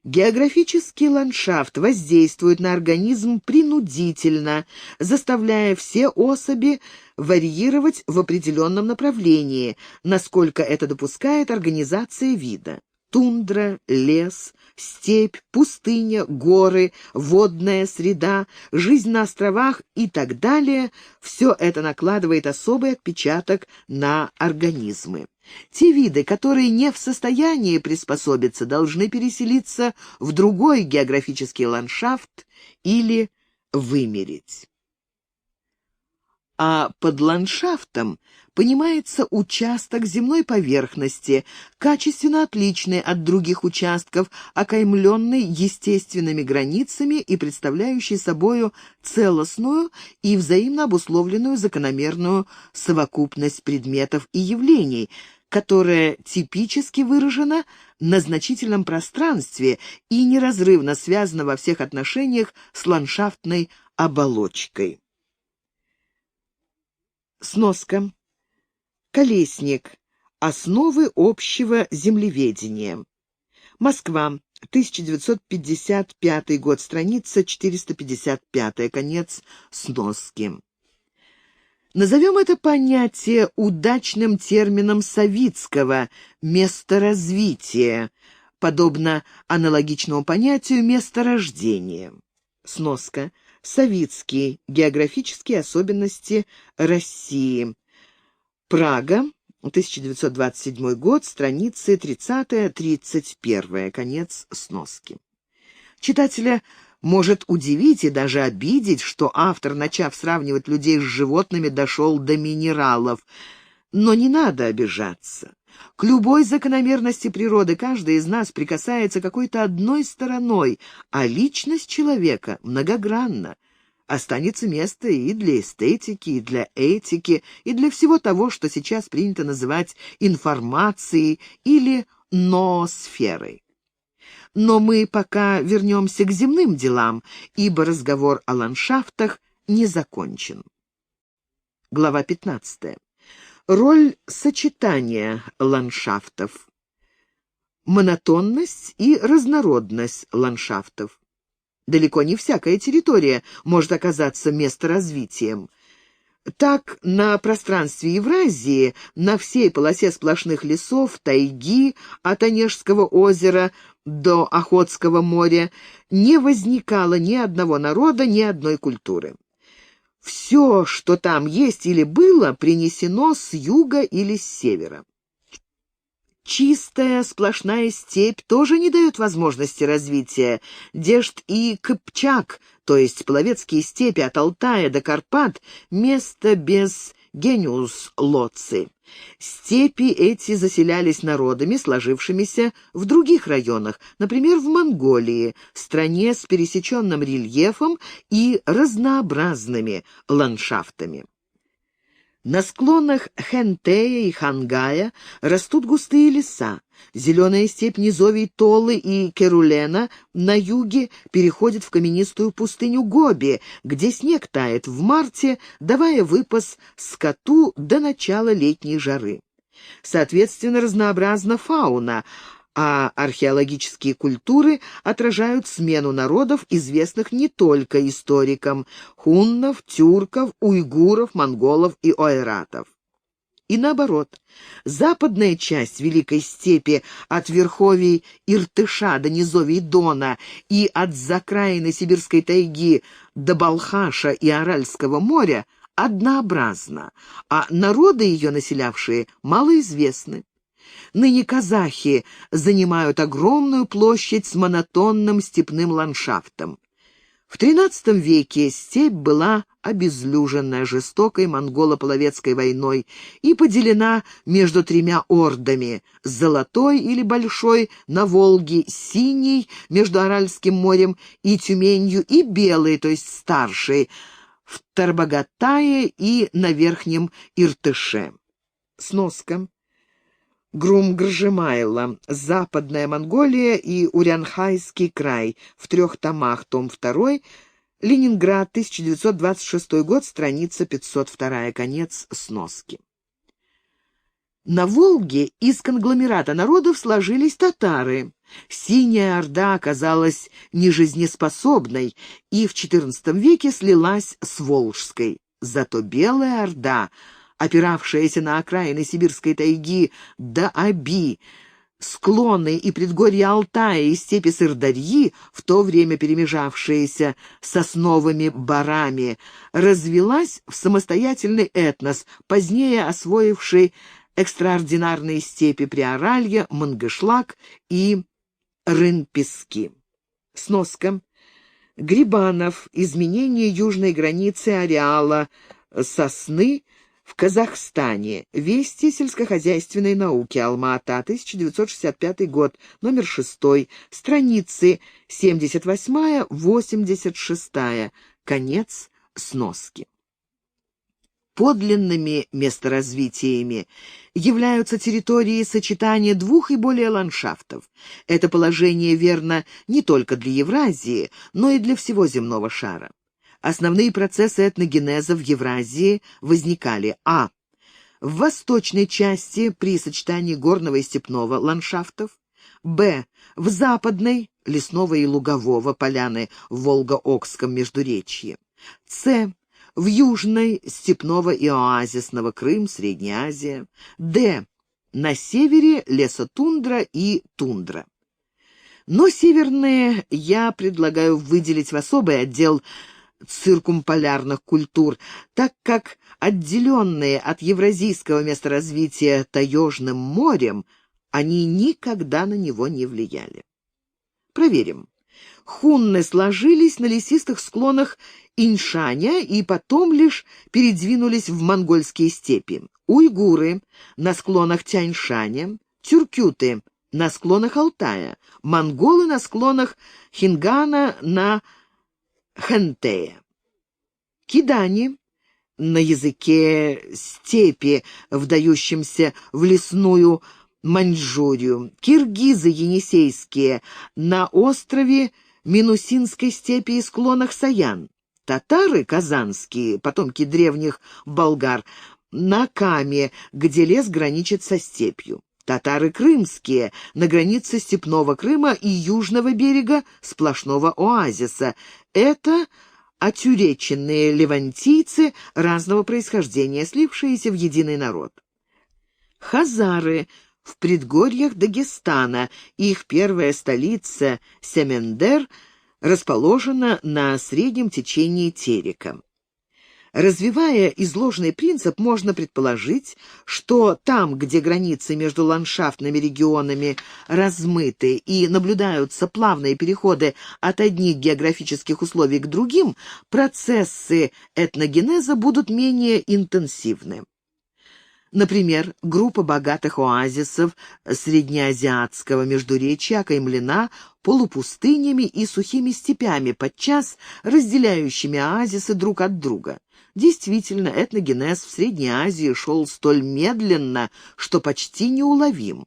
Географический ландшафт воздействует на организм принудительно, заставляя все особи варьировать в определенном направлении, насколько это допускает организация вида. Тундра, лес, степь, пустыня, горы, водная среда, жизнь на островах и так далее – все это накладывает особый отпечаток на организмы. Те виды, которые не в состоянии приспособиться, должны переселиться в другой географический ландшафт или вымереть. А под ландшафтом понимается участок земной поверхности, качественно отличный от других участков, окаймленный естественными границами и представляющий собою целостную и взаимно обусловленную закономерную совокупность предметов и явлений, которая типически выражена на значительном пространстве и неразрывно связана во всех отношениях с ландшафтной оболочкой. Сноска. Колесник. Основы общего землеведения. Москва. 1955 год. Страница 455. Конец сноски. Назовем это понятие удачным термином Савицкого «месторазвитие», подобно аналогичному понятию «месторождение». Сноска. Савицкий. Географические особенности России. Прага. 1927 год. Страницы 30-31. Конец сноски. Читателя может удивить и даже обидеть, что автор, начав сравнивать людей с животными, дошел до минералов. Но не надо обижаться. К любой закономерности природы каждый из нас прикасается какой-то одной стороной, а личность человека многогранна. Останется место и для эстетики, и для этики, и для всего того, что сейчас принято называть информацией или ноосферой. Но мы пока вернемся к земным делам, ибо разговор о ландшафтах не закончен. Глава 15. Роль сочетания ландшафтов. Монотонность и разнородность ландшафтов. Далеко не всякая территория может оказаться месторазвитием. Так, на пространстве Евразии, на всей полосе сплошных лесов, тайги от Онежского озера до Охотского моря не возникало ни одного народа, ни одной культуры. Все, что там есть или было, принесено с юга или с севера. Чистая сплошная степь тоже не дает возможности развития. Дешт и Кыпчак, то есть половецкие степи от Алтая до Карпат, место без гениус лоци. Степи эти заселялись народами, сложившимися в других районах, например, в Монголии, стране с пересеченным рельефом и разнообразными ландшафтами. На склонах Хэнтэя и Хангая растут густые леса. Зеленая степь низовий Толы и Керулена на юге переходит в каменистую пустыню Гоби, где снег тает в марте, давая выпас скоту до начала летней жары. Соответственно, разнообразна фауна, а археологические культуры отражают смену народов, известных не только историкам – хуннов, тюрков, уйгуров, монголов и ойратов. И наоборот, западная часть Великой степи от верховий Иртыша до низовий Дона и от закраины Сибирской тайги до Балхаша и Аральского моря однообразна, а народы, ее населявшие, малоизвестны. Ныне казахи занимают огромную площадь с монотонным степным ландшафтом. В XIII веке степь была обезлюжена жестокой монголо-половецкой войной и поделена между тремя ордами: Золотой или Большой на Волге, Синий между Аральским морем и Тюменью и Белый, то есть Старший, в Тарбагатае и на Верхнем Иртыше. Сноска. Грумгржимайло. Западная Монголия и Урянхайский край. В 3 томах. Том 2. Ленинград, 1926 год, страница 502. Конец сноски. На Волге из конгломерата народов сложились татары. Синяя Орда оказалась нежизнеспособной и в XIV веке слилась с Волжской. Зато Белая Орда, опиравшаяся на окраины сибирской тайги до Аби, склоны и предгорья Алтая и степи Сырдарьи, в то время перемежавшиеся сосновыми барами, развилась в самостоятельный этнос, позднее освоивший экстраординарные степи Приоралья, Мангышлак и Рын-Пески. Сноска. Грибанов. Изменение южной границы ареала сосны в Казахстане. Вести сельскохозяйственной науки. Алма-Ата, 1965 год, номер 6, страницы 78-86. Конец сноски. Подлинными месторазвитиями являются территории сочетания двух и более ландшафтов. Это положение верно не только для Евразии, но и для всего земного шара. Основные процессы этногенеза в Евразии возникали: в восточной части при сочетании горного и степного ландшафтов, в западной, лесного и лугового, поляны в Волго-Окском междуречье, в южной, степного и оазисного, Крым, Средняя Азия, на севере лесотундра и тундра. Но северные я предлагаю выделить в особый отдел циркумполярных культур, так как отделенные от евразийского месторазвития Таежным морем, они никогда на него не влияли. Проверим. Хунны сложились на лесистых склонах Иньшаня и потом лишь передвинулись в монгольские степи. Уйгуры на склонах Тяньшаня, тюркюты на склонах Алтая, монголы на склонах Хингана на Хэнтея. Кидани на языке степи, вдающемся в лесную Маньчжурию, киргизы енисейские на острове Минусинской степи и склонах Саян, татары казанские, потомки древних болгар, на Каме, где лес граничит со степью, татары крымские на границе степного Крыма и южного берега сплошного оазиса. Это отюреченные левантийцы разного происхождения, слившиеся в единый народ. Хазары в предгорьях Дагестана, их первая столица Семендер расположена на среднем течении Терека. Развивая изложенный принцип, можно предположить, что там, где границы между ландшафтными регионами размыты и наблюдаются плавные переходы от одних географических условий к другим, процессы этногенеза будут менее интенсивны. Например, группа богатых оазисов среднеазиатского междуречья окаймлена полупустынями и сухими степями, подчас разделяющими оазисы друг от друга. Действительно, этногенез в Средней Азии шел столь медленно, что почти неуловим.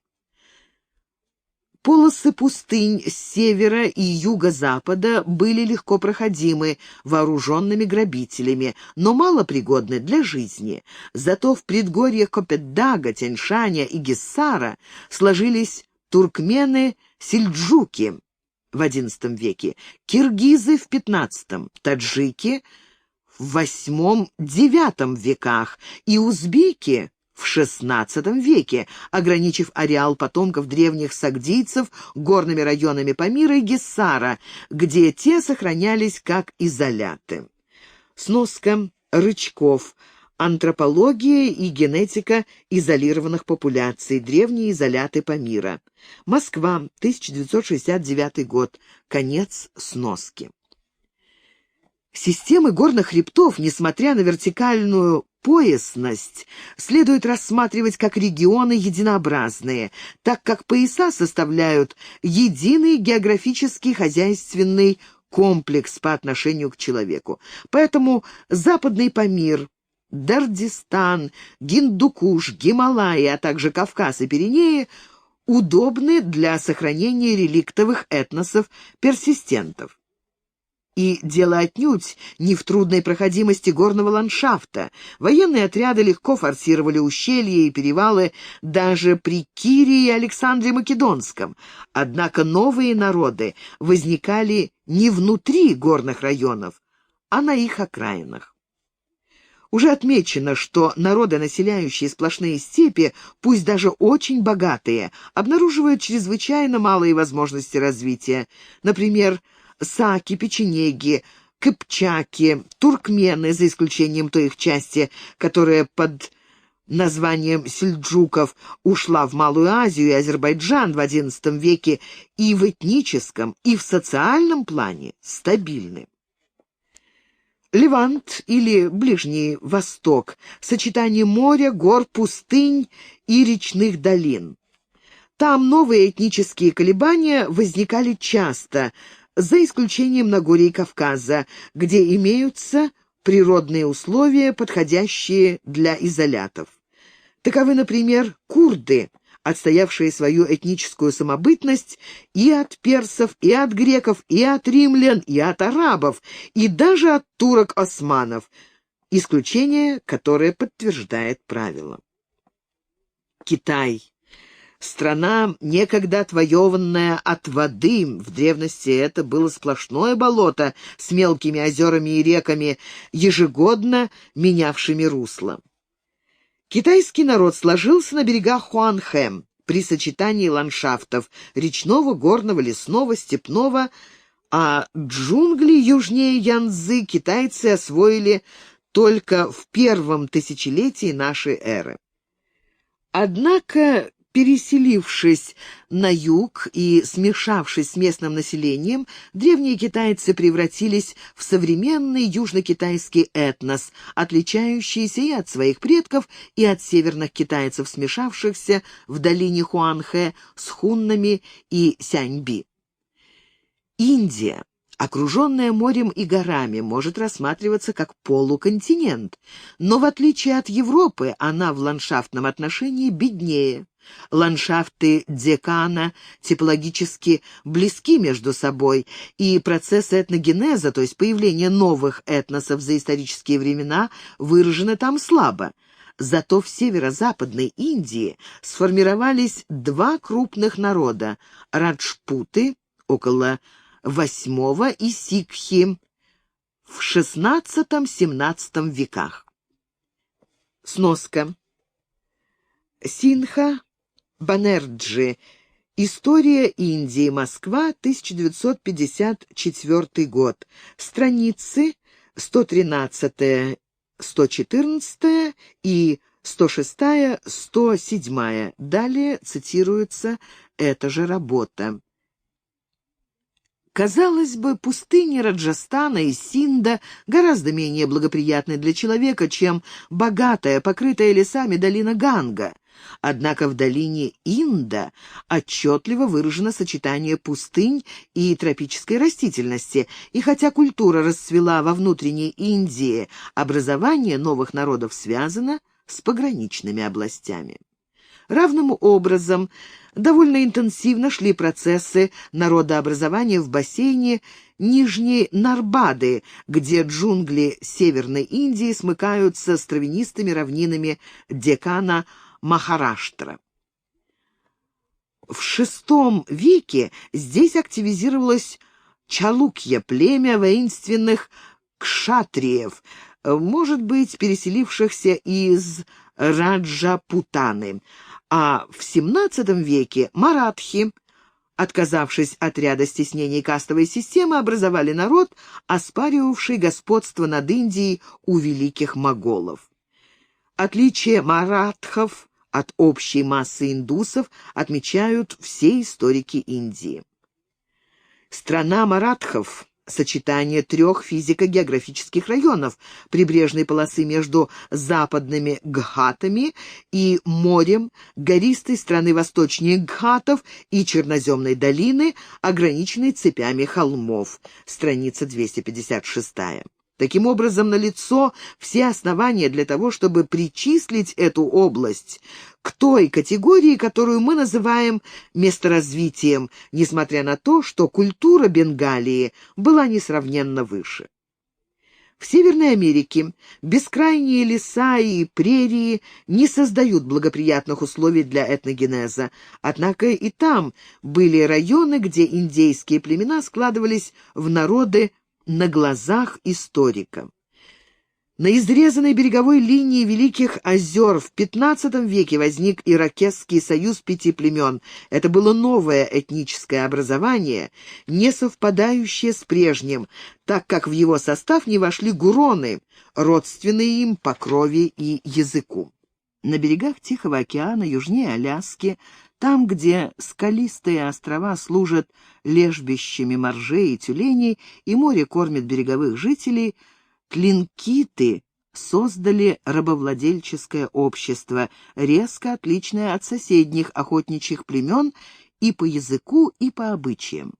Полосы пустынь с севера и юго-запада были легко проходимы вооруженными грабителями, но малопригодны для жизни. Зато в предгорьях Копетдага, Тяньшаня и Гиссара сложились туркмены-сельджуки в XI веке, киргизы в XV, таджики в VIII-IX веках и узбеки в XVI веке, ограничив ареал потомков древних сагдийцев горными районами Памира и Гиссара, где те сохранялись как изоляты. Сноска. Рычков. Антропология и генетика изолированных популяций. Древние изоляты Памира. Москва, 1969 год. Конец сноски. Системы горных хребтов, несмотря на вертикальную поясность, следует рассматривать как регионы единообразные, так как пояса составляют единый географический хозяйственный комплекс по отношению к человеку. Поэтому Западный Памир, Дардистан, Гиндукуш, Гималаи, а также Кавказ и Пиренеи удобны для сохранения реликтовых этносов-персистентов. И дело отнюдь не в трудной проходимости горного ландшафта. Военные отряды легко форсировали ущелья и перевалы даже при Кире и Александре Македонском. Однако новые народы возникали не внутри горных районов, а на их окраинах. Уже отмечено, что народы, населяющие сплошные степи, пусть даже очень богатые, обнаруживают чрезвычайно малые возможности развития. Например, саки, печенеги, кыпчаки, туркмены, за исключением той их части, которая под названием сельджуков ушла в Малую Азию и Азербайджан в XI веке, и в этническом, и в социальном плане стабильны. Левант или Ближний Восток – сочетание моря, гор, пустынь и речных долин. Там новые этнические колебания возникали часто, за исключением Нагорья и Кавказа, где имеются природные условия, подходящие для изолятов. Таковы, например, курды, отстоявшие свою этническую самобытность и от персов, и от греков, и от римлян, и от арабов, и даже от турок-османов, исключение, которое подтверждает правило. Китай. Страна, некогда отвоеванная от воды, в древности это было сплошное болото с мелкими озерами и реками, ежегодно менявшими русло. Китайский народ сложился на берегах Хуанхэ при сочетании ландшафтов речного, горного, лесного, степного, а джунгли южнее Янцзы китайцы освоили только в первом тысячелетии нашей эры. Однако, переселившись на юг и смешавшись с местным населением, древние китайцы превратились в современный южно-китайский этнос, отличающийся и от своих предков, и от северных китайцев, смешавшихся в долине Хуанхэ с хуннами и сяньби. Индия, окруженная морем и горами, может рассматриваться как полуконтинент, но в отличие от Европы она в ландшафтном отношении беднее. Ландшафты Декана типологически близки между собой, и процесс этногенеза, то есть появления новых этносов за исторические времена, выражены там слабо. Зато в северо-западной Индии сформировались два крупных народа – раджпуты около VIII и сикхи в XVI-XVII веках. Сноска. Синха Банерджи. История Индии. Москва, 1954 год. Страницы 113-114 и 106-107. Далее цитируется эта же работа. Казалось бы, пустыни Раджастана и Синда гораздо менее благоприятны для человека, чем богатая, покрытая лесами долина Ганга. Однако в долине Инда отчетливо выражено сочетание пустынь и тропической растительности, и хотя культура расцвела во внутренней Индии, образование новых народов связано с пограничными областями. Равным образом довольно интенсивно шли процессы народообразования в бассейне Нижней Нарбады, где джунгли Северной Индии смыкаются с травянистыми равнинами Декана Махараштра. В VI веке здесь активизировалось Чалукья, племя воинственных кшатриев, может быть, переселившихся из Раджапутаны, а в XVII веке маратхи, отказавшись от ряда стеснений кастовой системы, образовали народ, оспаривавший господство над Индией у великих моголов. Отличие маратхов от общей массы индусов отмечают все историки Индии. Страна маратхов сочетание трех физико-географических районов: прибрежной полосы между западными Гхатами и морем, гористой страны восточнее Гхатов и черноземной долины, ограниченной цепями холмов. Страница 256. Таким образом, налицо все основания для того, чтобы причислить эту область к той категории, которую мы называем месторазвитием, несмотря на то, что культура Бенгалии была несравненно выше. В Северной Америке бескрайние леса и прерии не создают благоприятных условий для этногенеза, однако и там были районы, где индейские племена складывались в народы на глазах историка. На изрезанной береговой линии Великих озер в XV веке возник Иракесский союз 5 племен. Это было новое этническое образование, не совпадающее с прежним, так как в его состав не вошли гуроны, родственные им по крови и языку. На берегах Тихого океана, южнее Аляски, там, где скалистые острова служат лежбищами моржей и тюленей, и море кормит береговых жителей, тлинкиты создали рабовладельческое общество, резко отличное от соседних охотничьих племен и по языку, и по обычаям.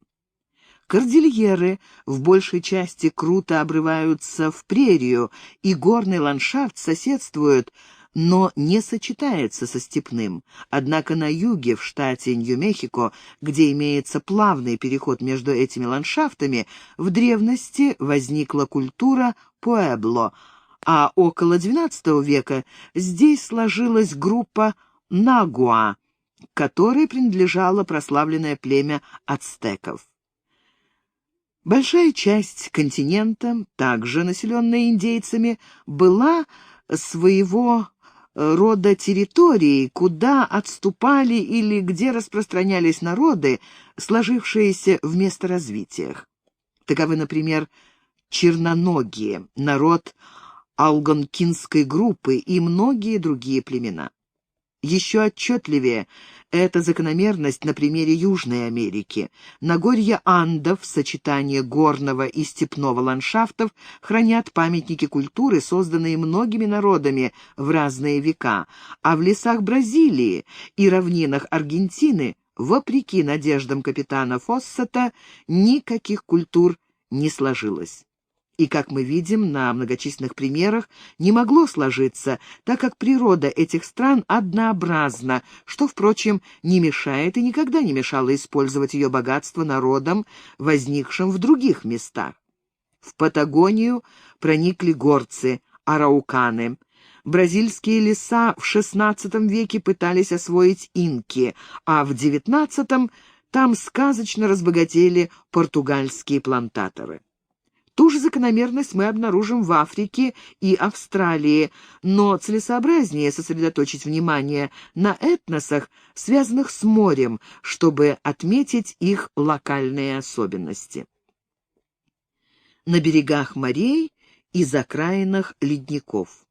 Кордильеры в большей части круто обрываются в прерию, и горный ландшафт соседствует, но не сочетается со степным. Однако на юге, в штате Нью-Мехико, где имеется плавный переход между этими ландшафтами, в древности возникла культура пуэбло, а около XII века здесь сложилась группа нагуа, которой принадлежало прославленное племя ацтеков. Большая часть континента, также населенная индейцами, была своего рода территорией, куда отступали или где распространялись народы, сложившиеся в месторазвитиях. Таковы, например, черноногие, народ алгонкинской группы и многие другие племена. Еще отчетливее эта закономерность на примере Южной Америки. Нагорья Андов, сочетание горного и степного ландшафтов, хранят памятники культуры, созданные многими народами в разные века, а в лесах Бразилии и равнинах Аргентины, вопреки надеждам капитана Фоссета, никаких культур не сложилось. И, как мы видим на многочисленных примерах, не могло сложиться, так как природа этих стран однообразна, что, впрочем, не мешает и никогда не мешало использовать ее богатство народам, возникшим в других местах. В Патагонию проникли горцы, арауканы. Бразильские леса в XVI веке пытались освоить инки, а в XIX там сказочно разбогатели португальские плантаторы. Ту же закономерность мы обнаружим в Африке и Австралии, но целесообразнее сосредоточить внимание на этносах, связанных с морем, чтобы отметить их локальные особенности. На берегах морей и закраинах ледников.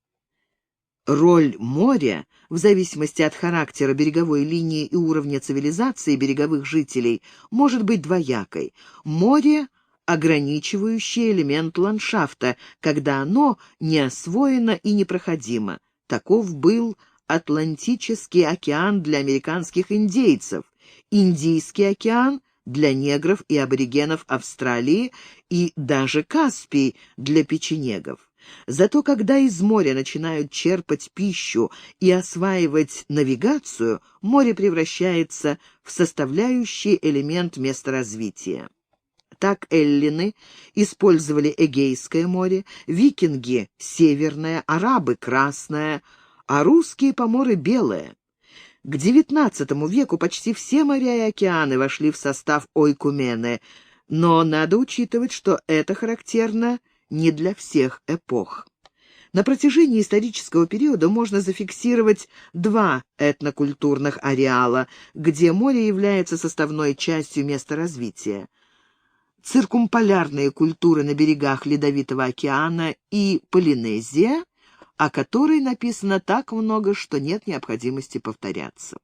Роль моря, в зависимости от характера береговой линии и уровня цивилизации береговых жителей, может быть двоякой. Море – ограничивающий элемент ландшафта, когда оно не освоено и непроходимо. Таков был Атлантический океан для американских индейцев, Индийский океан для негров и аборигенов Австралии и даже Каспий для печенегов. Зато когда из моря начинают черпать пищу и осваивать навигацию, море превращается в составляющий элемент месторазвития. Так эллины использовали Эгейское море, викинги — Северное, арабы — Красное, а русские поморы — Белое. К XIX веку почти все моря и океаны вошли в состав ойкумены, но надо учитывать, что это характерно не для всех эпох. На протяжении исторического периода можно зафиксировать два этнокультурных ареала, где море является составной частью месторазвития. Циркумполярные культуры на берегах Ледовитого океана и Полинезия, о которой написано так много, что нет необходимости повторяться.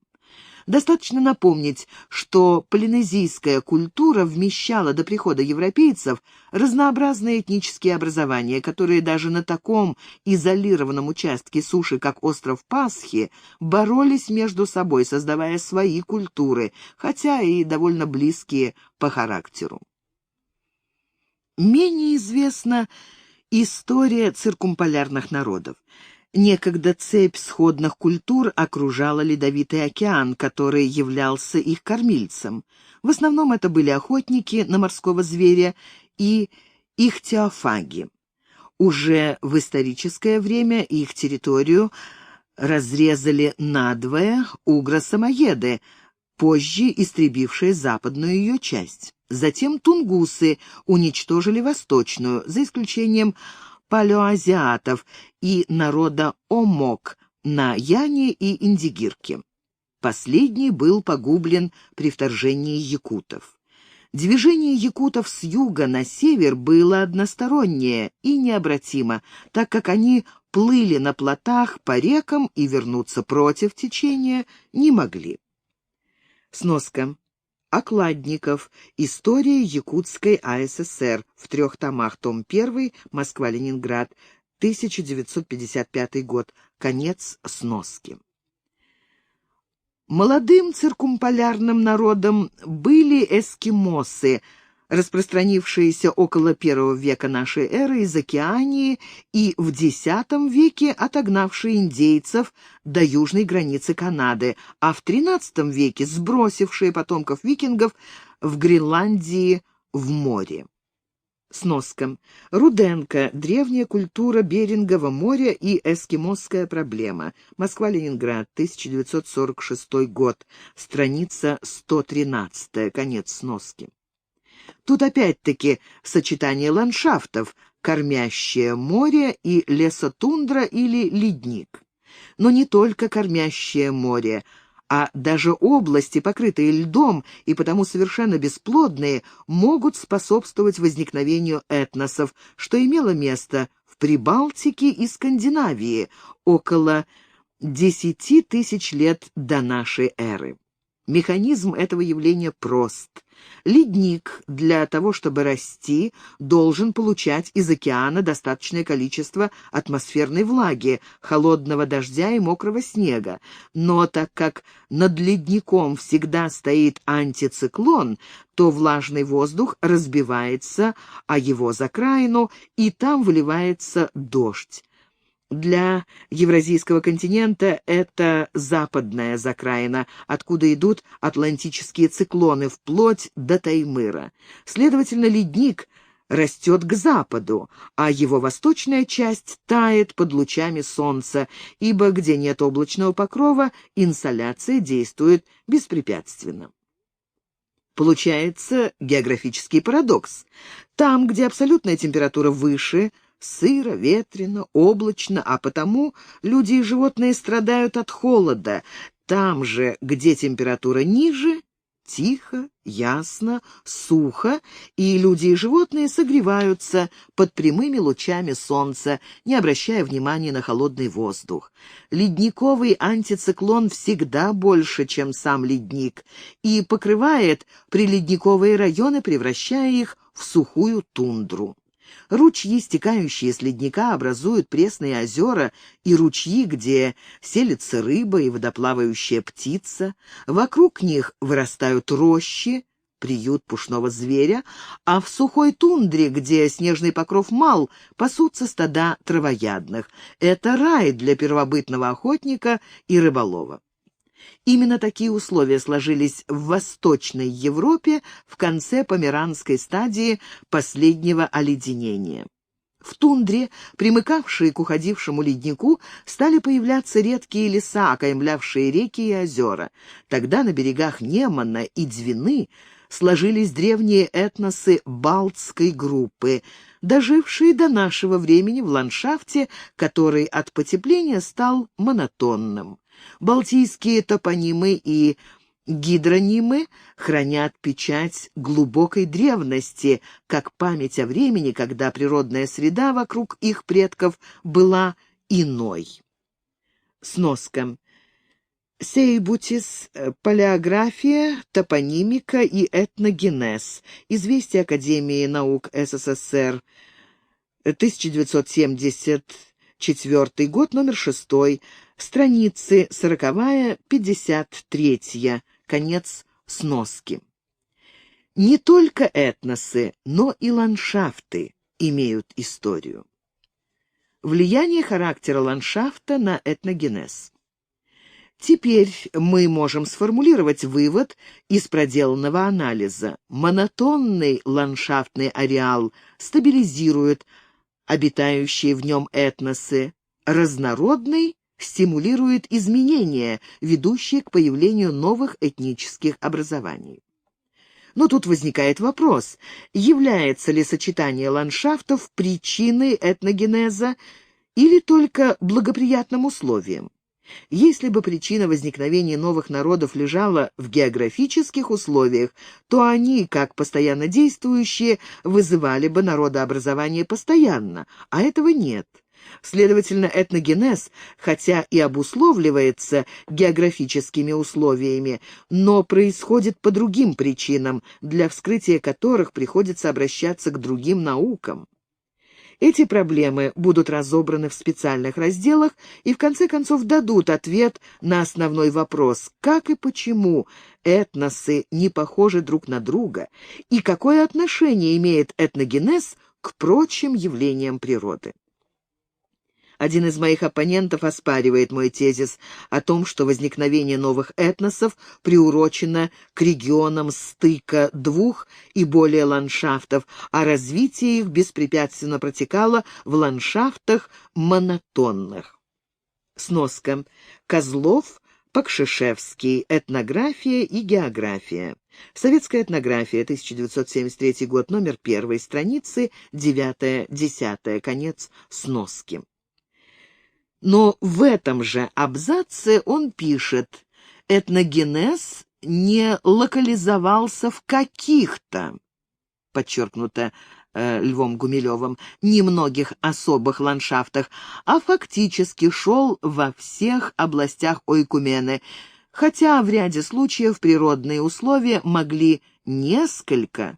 Достаточно напомнить, что полинезийская культура вмещала до прихода европейцев разнообразные этнические образования, которые даже на таком изолированном участке суши, как остров Пасхи, боролись между собой, создавая свои культуры, хотя и довольно близкие по характеру. Менее известна история циркумполярных народов. Некогда цепь сходных культур окружала Ледовитый океан, который являлся их кормильцем. В основном это были охотники на морского зверя и ихтиофаги. Уже в историческое время их территорию разрезали надвое угры-самоеды, позже истребившие западную ее часть. Затем тунгусы уничтожили восточную, за исключением палеоазиатов и народа Омок на Яне и Индигирке. Последний был погублен при вторжении якутов. Движение якутов с юга на север было одностороннее и необратимо, так как они плыли на плотах по рекам и вернуться против течения не могли. Сноска. Окладников. История Якутской АССР. В 3 томах. Том 1. Москва-Ленинград. 1955 год. Конец сноски. Молодым циркумполярным народом были эскимосы, распространившиеся около I века нашей эры из Океании и в X веке отогнавшие индейцев до южной границы Канады, а в XIII веке сбросившие потомков викингов в Гренландии в море. Сноска. Руденко. Древняя культура Берингового моря и эскимосская проблема. Москва-Ленинград. 1946 год. Страница 113. Конец сноски. Тут опять-таки сочетание ландшафтов, кормящее море и лесотундра или ледник. Но не только кормящее море, а даже области, покрытые льдом и потому совершенно бесплодные, могут способствовать возникновению этносов, что имело место в Прибалтике и Скандинавии около 10 тысяч лет до нашей эры. Механизм этого явления прост. Ледник для того, чтобы расти, должен получать из океана достаточное количество атмосферной влаги, холодного дождя и мокрого снега. Но так как над ледником всегда стоит антициклон, то влажный воздух разбивается о его закраину, и там выливается дождь. Для Евразийского континента это западная закраина, откуда идут атлантические циклоны вплоть до Таймыра. Следовательно, ледник растет к западу, а его восточная часть тает под лучами солнца, ибо где нет облачного покрова, инсоляция действует беспрепятственно. Получается географический парадокс. Там, где абсолютная температура выше, сыро, ветрено, облачно, а потому люди и животные страдают от холода. Там же, где температура ниже, тихо, ясно, сухо, и люди и животные согреваются под прямыми лучами солнца, не обращая внимания на холодный воздух. Ледниковый антициклон всегда больше, чем сам ледник, и покрывает приледниковые районы, превращая их в сухую тундру. Ручьи, стекающие с ледника, образуют пресные озера и ручьи, где селится рыба и водоплавающая птица. Вокруг них вырастают рощи, приют пушного зверя, а в сухой тундре, где снежный покров мал, пасутся стада травоядных. Это рай для первобытного охотника и рыболова. Именно такие условия сложились в Восточной Европе в конце померанской стадии последнего оледенения. В тундре, примыкавшей к уходившему леднику, стали появляться редкие леса, окаймлявшие реки и озера. Тогда на берегах Немана и Двины сложились древние этносы Балтской группы, дожившие до нашего времени в ландшафте, который от потепления стал монотонным. Балтийские топонимы и гидронимы хранят печать глубокой древности, как память о времени, когда природная среда вокруг их предков была иной. Сноска. Сейбутис, палеография, топонимика и этногенез. Известие Академии наук СССР, 1974 год, номер 6, страницы 40-53, конец сноски. Не только этносы, но и ландшафты имеют историю. Влияние характера ландшафта на этногенез. Теперь мы можем сформулировать вывод из проделанного анализа. Монотонный ландшафтный ареал стабилизирует обитающие в нем этносы, разнородный стимулирует изменения, ведущие к появлению новых этнических образований. Но тут возникает вопрос, является ли сочетание ландшафтов причиной этногенеза или только благоприятным условием? Если бы причина возникновения новых народов лежала в географических условиях, то они, как постоянно действующие, вызывали бы народообразование постоянно, а этого нет. Следовательно, этногенез, хотя и обусловливается географическими условиями, но происходит по другим причинам, для вскрытия которых приходится обращаться к другим наукам. Эти проблемы будут разобраны в специальных разделах и в конце концов дадут ответ на основной вопрос, как и почему этносы не похожи друг на друга и какое отношение имеет этногенез к прочим явлениям природы. Один из моих оппонентов оспаривает мой тезис о том, что возникновение новых этносов приурочено к регионам стыка двух и более ландшафтов, а развитие их беспрепятственно протекало в ландшафтах монотонных. Сноска. Козлов, Покшишевский. Этнография и география. Советская этнография, 1973 год, номер 1, страницы 9-10, конец сноски. Но в этом же абзаце он пишет: этногенез не локализовался в каких-то, подчеркнуто Львом Гумилевым, немногих особых ландшафтах, а фактически шел во всех областях ойкумены, хотя в ряде случаев природные условия могли несколько,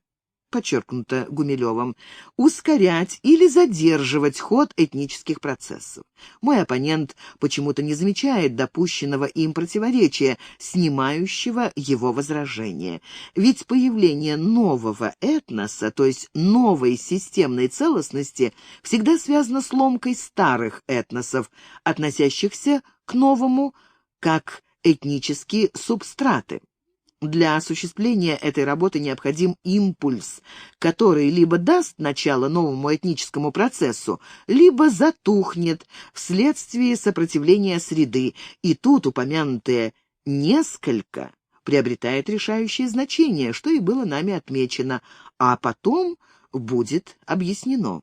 подчеркнуто Гумилевым, ускорять или задерживать ход этнических процессов. Мой оппонент почему-то не замечает допущенного им противоречия, снимающего его возражение. Ведь появление нового этноса, то есть новой системной целостности, всегда связано с ломкой старых этносов, относящихся к новому как этнические субстраты. Для осуществления этой работы необходим импульс, который либо даст начало новому этническому процессу, либо затухнет вследствие сопротивления среды, и тут упомянутое «несколько» приобретает решающее значение, что и было нами отмечено, а потом будет объяснено.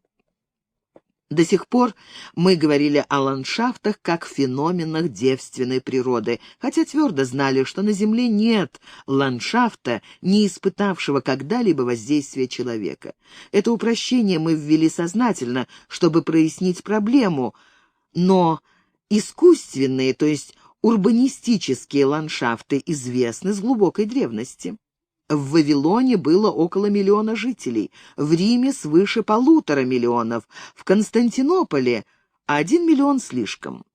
До сих пор мы говорили о ландшафтах как феноменах девственной природы, хотя твердо знали, что на Земле нет ландшафта, не испытавшего когда-либо воздействия человека. Это упрощение мы ввели сознательно, чтобы прояснить проблему, но искусственные, то есть урбанистические ландшафты известны с глубокой древности. В Вавилоне было около 1 миллиона жителей, в Риме свыше 1,5 миллиона, в Константинополе 1 миллион слишком.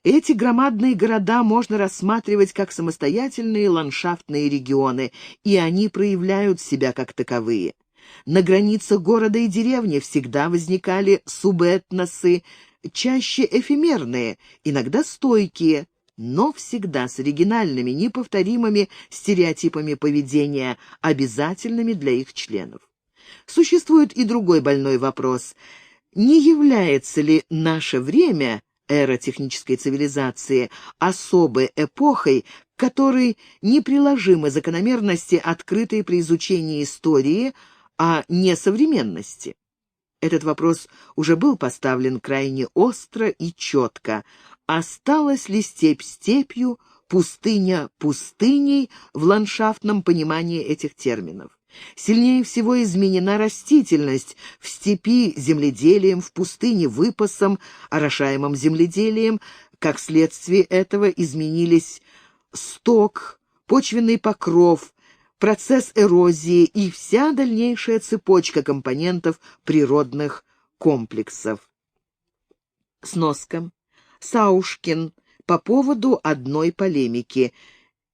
Эти громадные города можно рассматривать как самостоятельные ландшафтные регионы, и они проявляют себя как таковые. На границах города и деревни всегда возникали субэтносы, чаще эфемерные, иногда стойкие, но всегда с оригинальными, неповторимыми стереотипами поведения, обязательными для их членов. Существует и другой больной вопрос. Не является ли наше время, эра технической цивилизации, особой эпохой, к которой неприложимы закономерности, открытые при изучении истории, а не современности? Этот вопрос уже был поставлен крайне остро и четко. Осталась ли степь степью, пустыня пустыней в ландшафтном понимании этих терминов? Сильнее всего изменена растительность в степи земледелием, в пустыне выпасом, орошаемым земледелием. Как следствие этого изменились сток, почвенный покров, процесс эрозии и вся дальнейшая цепочка компонентов природных комплексов. Сноска. Саушкин. По поводу одной полемики.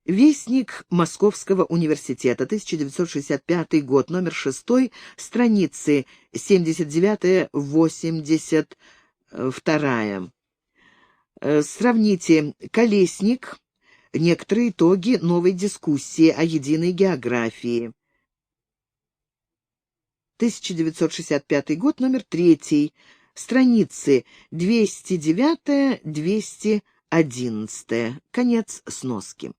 Вестник Московского университета, 1965 год, номер 6, страницы 79-82. Сравните Колесник. Некоторые итоги новой дискуссии о единой географии. 1965 год, номер 3, страницы 209-211. Конец сноски.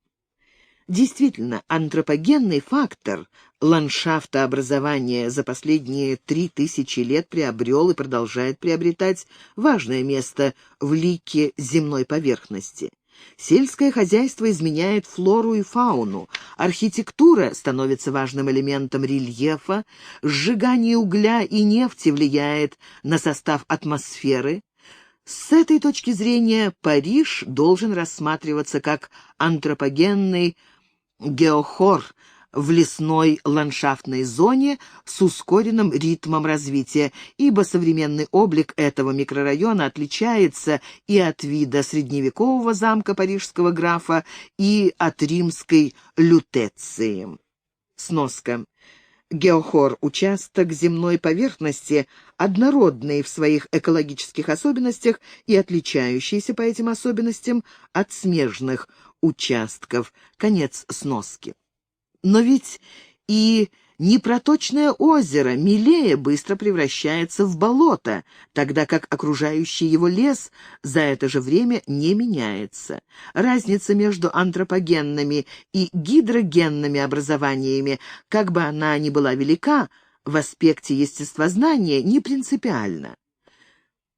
Действительно, антропогенный фактор ландшафтообразования за последние 3000 лет приобрел и продолжает приобретать важное место в лике земной поверхности. Сельское хозяйство изменяет флору и фауну, архитектура становится важным элементом рельефа, сжигание угля и нефти влияет на состав атмосферы. С этой точки зрения Париж должен рассматриваться как антропогенный геохор в лесной ландшафтной зоне с ускоренным ритмом развития, ибо современный облик этого микрорайона отличается и от вида средневекового замка парижского графа, и от римской Лютеции. Сноска. Геохор – участок земной поверхности, однородный в своих экологических особенностях и отличающийся по этим особенностям от смежных участков. Конец сноски. Но ведь и непроточное озеро Милея быстро превращается в болото, тогда как окружающий его лес за это же время не меняется. Разница между антропогенными и гидрогенными образованиями, как бы она ни была велика, в аспекте естествознания не принципиальна.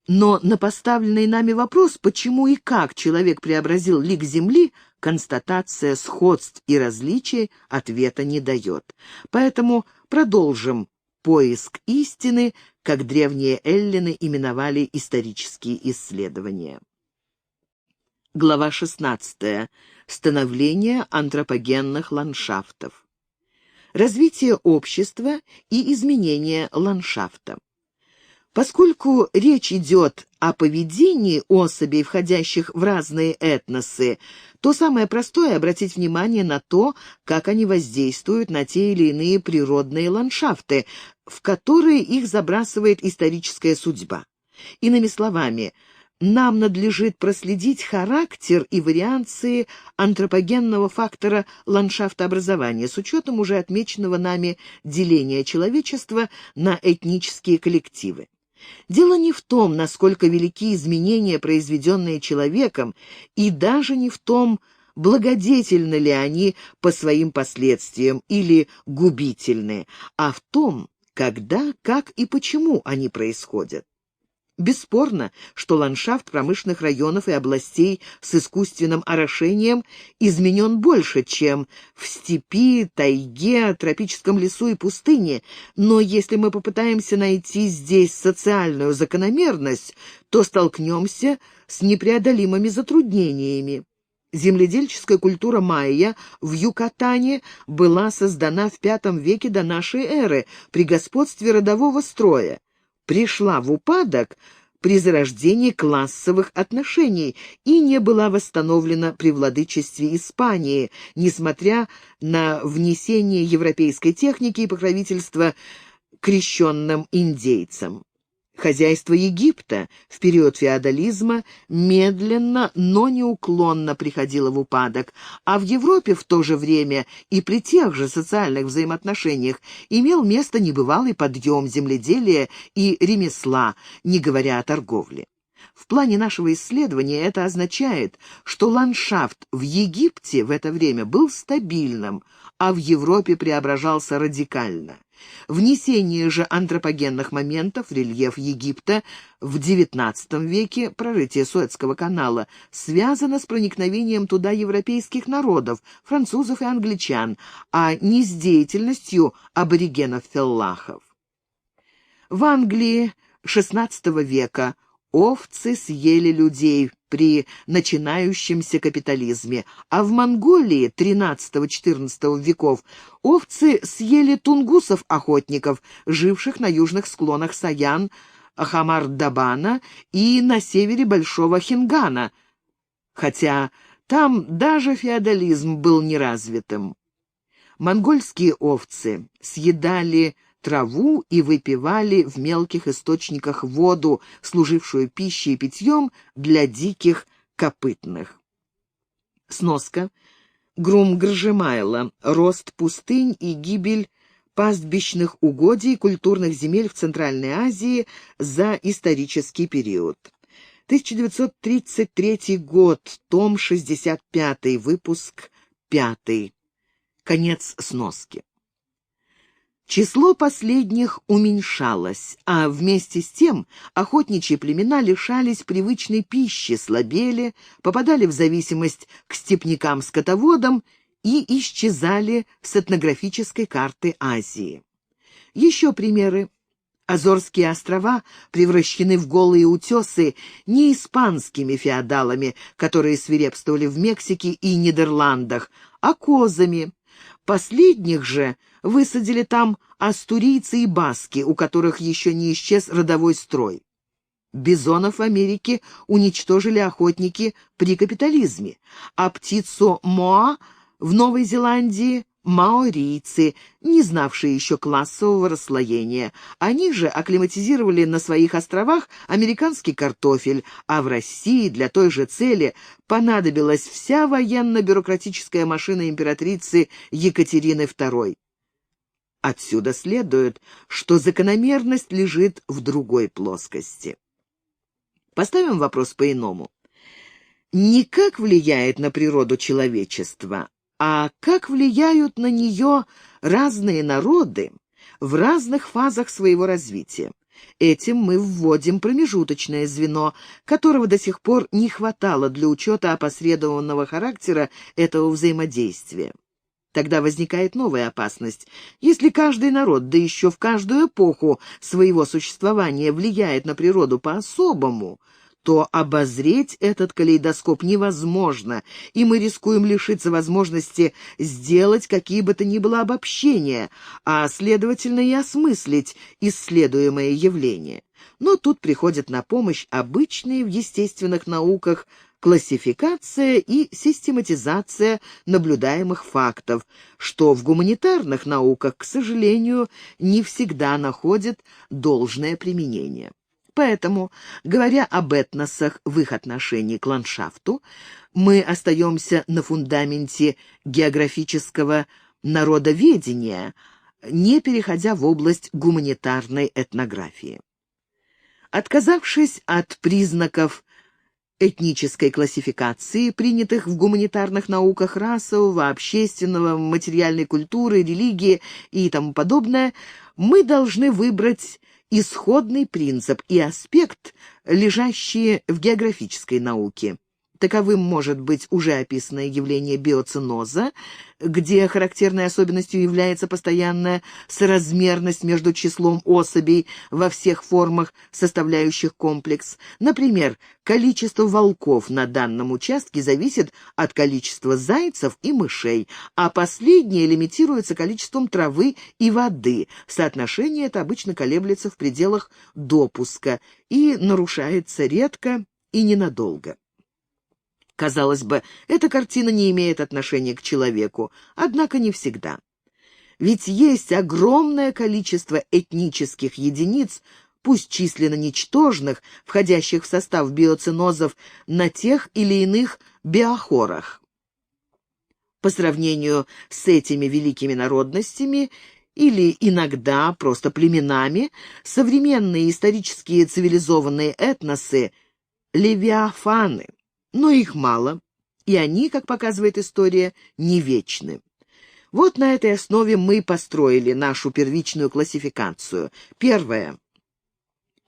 Но на поставленный нами вопрос, почему и как человек преобразил лик Земли, констатация сходств и различий ответа не дает. Поэтому продолжим поиск истины, как древние эллины именовали исторические исследования. Глава 16. Становление антропогенных ландшафтов. Развитие общества и изменение ландшафта. Поскольку речь идет о поведении особей, входящих в разные этносы, то самое простое — обратить внимание на то, как они воздействуют на те или иные природные ландшафты, в которые их забрасывает историческая судьба. Иными словами, нам надлежит проследить характер и вариации антропогенного фактора ландшафтообразования с учетом уже отмеченного нами деления человечества на этнические коллективы. Дело не в том, насколько велики изменения, произведенные человеком, и даже не в том, благодетельны ли они по своим последствиям или губительны, а в том, когда, как и почему они происходят. Бесспорно, что ландшафт промышленных районов и областей с искусственным орошением изменен больше, чем в степи, тайге, тропическом лесу и пустыне, но если мы попытаемся найти здесь социальную закономерность, то столкнемся с непреодолимыми затруднениями. Земледельческая культура майя в Юкатане была создана в V веке до нашей эры при господстве родового строя. Пришла в упадок при зарождении классовых отношений и не была восстановлена при владычестве Испании, несмотря на внесение европейской техники и покровительство крещенным индейцам. Хозяйство Египта в период феодализма медленно, но неуклонно приходило в упадок, а в Европе в то же время и при тех же социальных взаимоотношениях имел место небывалый подъем земледелия и ремесла, не говоря о торговле. В плане нашего исследования это означает, что ландшафт в Египте в это время был стабильным, а в Европе преображался радикально. Внесение же антропогенных моментов в рельеф Египта в XIX веке, прорытие Суэцкого канала, связано с проникновением туда европейских народов, французов и англичан, а не с деятельностью аборигенов-феллахов. В Англии XVI века овцы съели людей при начинающемся капитализме, а в Монголии XIII-XIV веков овцы съели тунгусов-охотников, живших на южных склонах Саян, Хамар-Дабана и на севере Большого Хингана, хотя там даже феодализм был неразвитым. Монгольские овцы съедали траву и выпивали в мелких источниках воду, служившую пищей и питьем для диких копытных. Сноска. Грум Гржемайло. Рост пустынь и гибель пастбищных угодий культурных земель в Центральной Азии за исторический период. 1933 год, том 65, выпуск 5. Конец сноски. Число последних уменьшалось, а вместе с тем охотничьи племена лишались привычной пищи, слабели, попадали в зависимость к степнякам-скотоводам и исчезали с этнографической карты Азии. Еще примеры. Азорские острова превращены в голые утесы не испанскими феодалами, которые свирепствовали в Мексике и Нидерландах, а козами. Последних же высадили там астурийцы и баски, у которых еще не исчез родовой строй. Бизонов в Америке уничтожили охотники при капитализме, а птицу моа в Новой Зеландии – маорийцы, не знавшие еще классового расслоения. Они же акклиматизировали на своих островах американский картофель, а в России для той же цели понадобилась вся военно-бюрократическая машина императрицы Екатерины II. Отсюда следует, что закономерность лежит в другой плоскости. Поставим вопрос по-иному. Не как влияет на природу человечества, а как влияют на нее разные народы в разных фазах своего развития. Этим мы вводим промежуточное звено, которого до сих пор не хватало для учета опосредованного характера этого взаимодействия. Тогда возникает новая опасность. Если каждый народ, да еще в каждую эпоху своего существования, влияет на природу по-особому, то обозреть этот калейдоскоп невозможно, и мы рискуем лишиться возможности сделать какие бы то ни было обобщения, а, следовательно, и осмыслить исследуемое явление. Но тут приходят на помощь обычные в естественных науках классификация и систематизация наблюдаемых фактов, что в гуманитарных науках, к сожалению, не всегда находит должное применение. Поэтому, говоря об этносах в их отношении к ландшафту, мы остаемся на фундаменте географического народоведения, не переходя в область гуманитарной этнографии. Отказавшись от признаков этнической классификации, принятых в гуманитарных науках расового, общественного, материальной культуры, религии и тому подобное, мы должны выбрать исходный принцип и аспект, лежащие в географической науке. Таковым может быть уже описанное явление биоценоза, где характерной особенностью является постоянная соразмерность между числом особей во всех формах, составляющих комплекс. Например, количество волков на данном участке зависит от количества зайцев и мышей, а последнее лимитируется количеством травы и воды. Соотношение это обычно колеблется в пределах допуска и нарушается редко и ненадолго. Казалось бы, эта картина не имеет отношения к человеку, однако не всегда. Ведь есть огромное количество этнических единиц, пусть численно ничтожных, входящих в состав биоценозов на тех или иных биохорах. По сравнению с этими великими народностями или иногда просто племенами, современные исторические цивилизованные этносы – левиафаны. Но их мало, и они, как показывает история, не вечны. Вот на этой основе мы построили нашу первичную классификацию. Первое.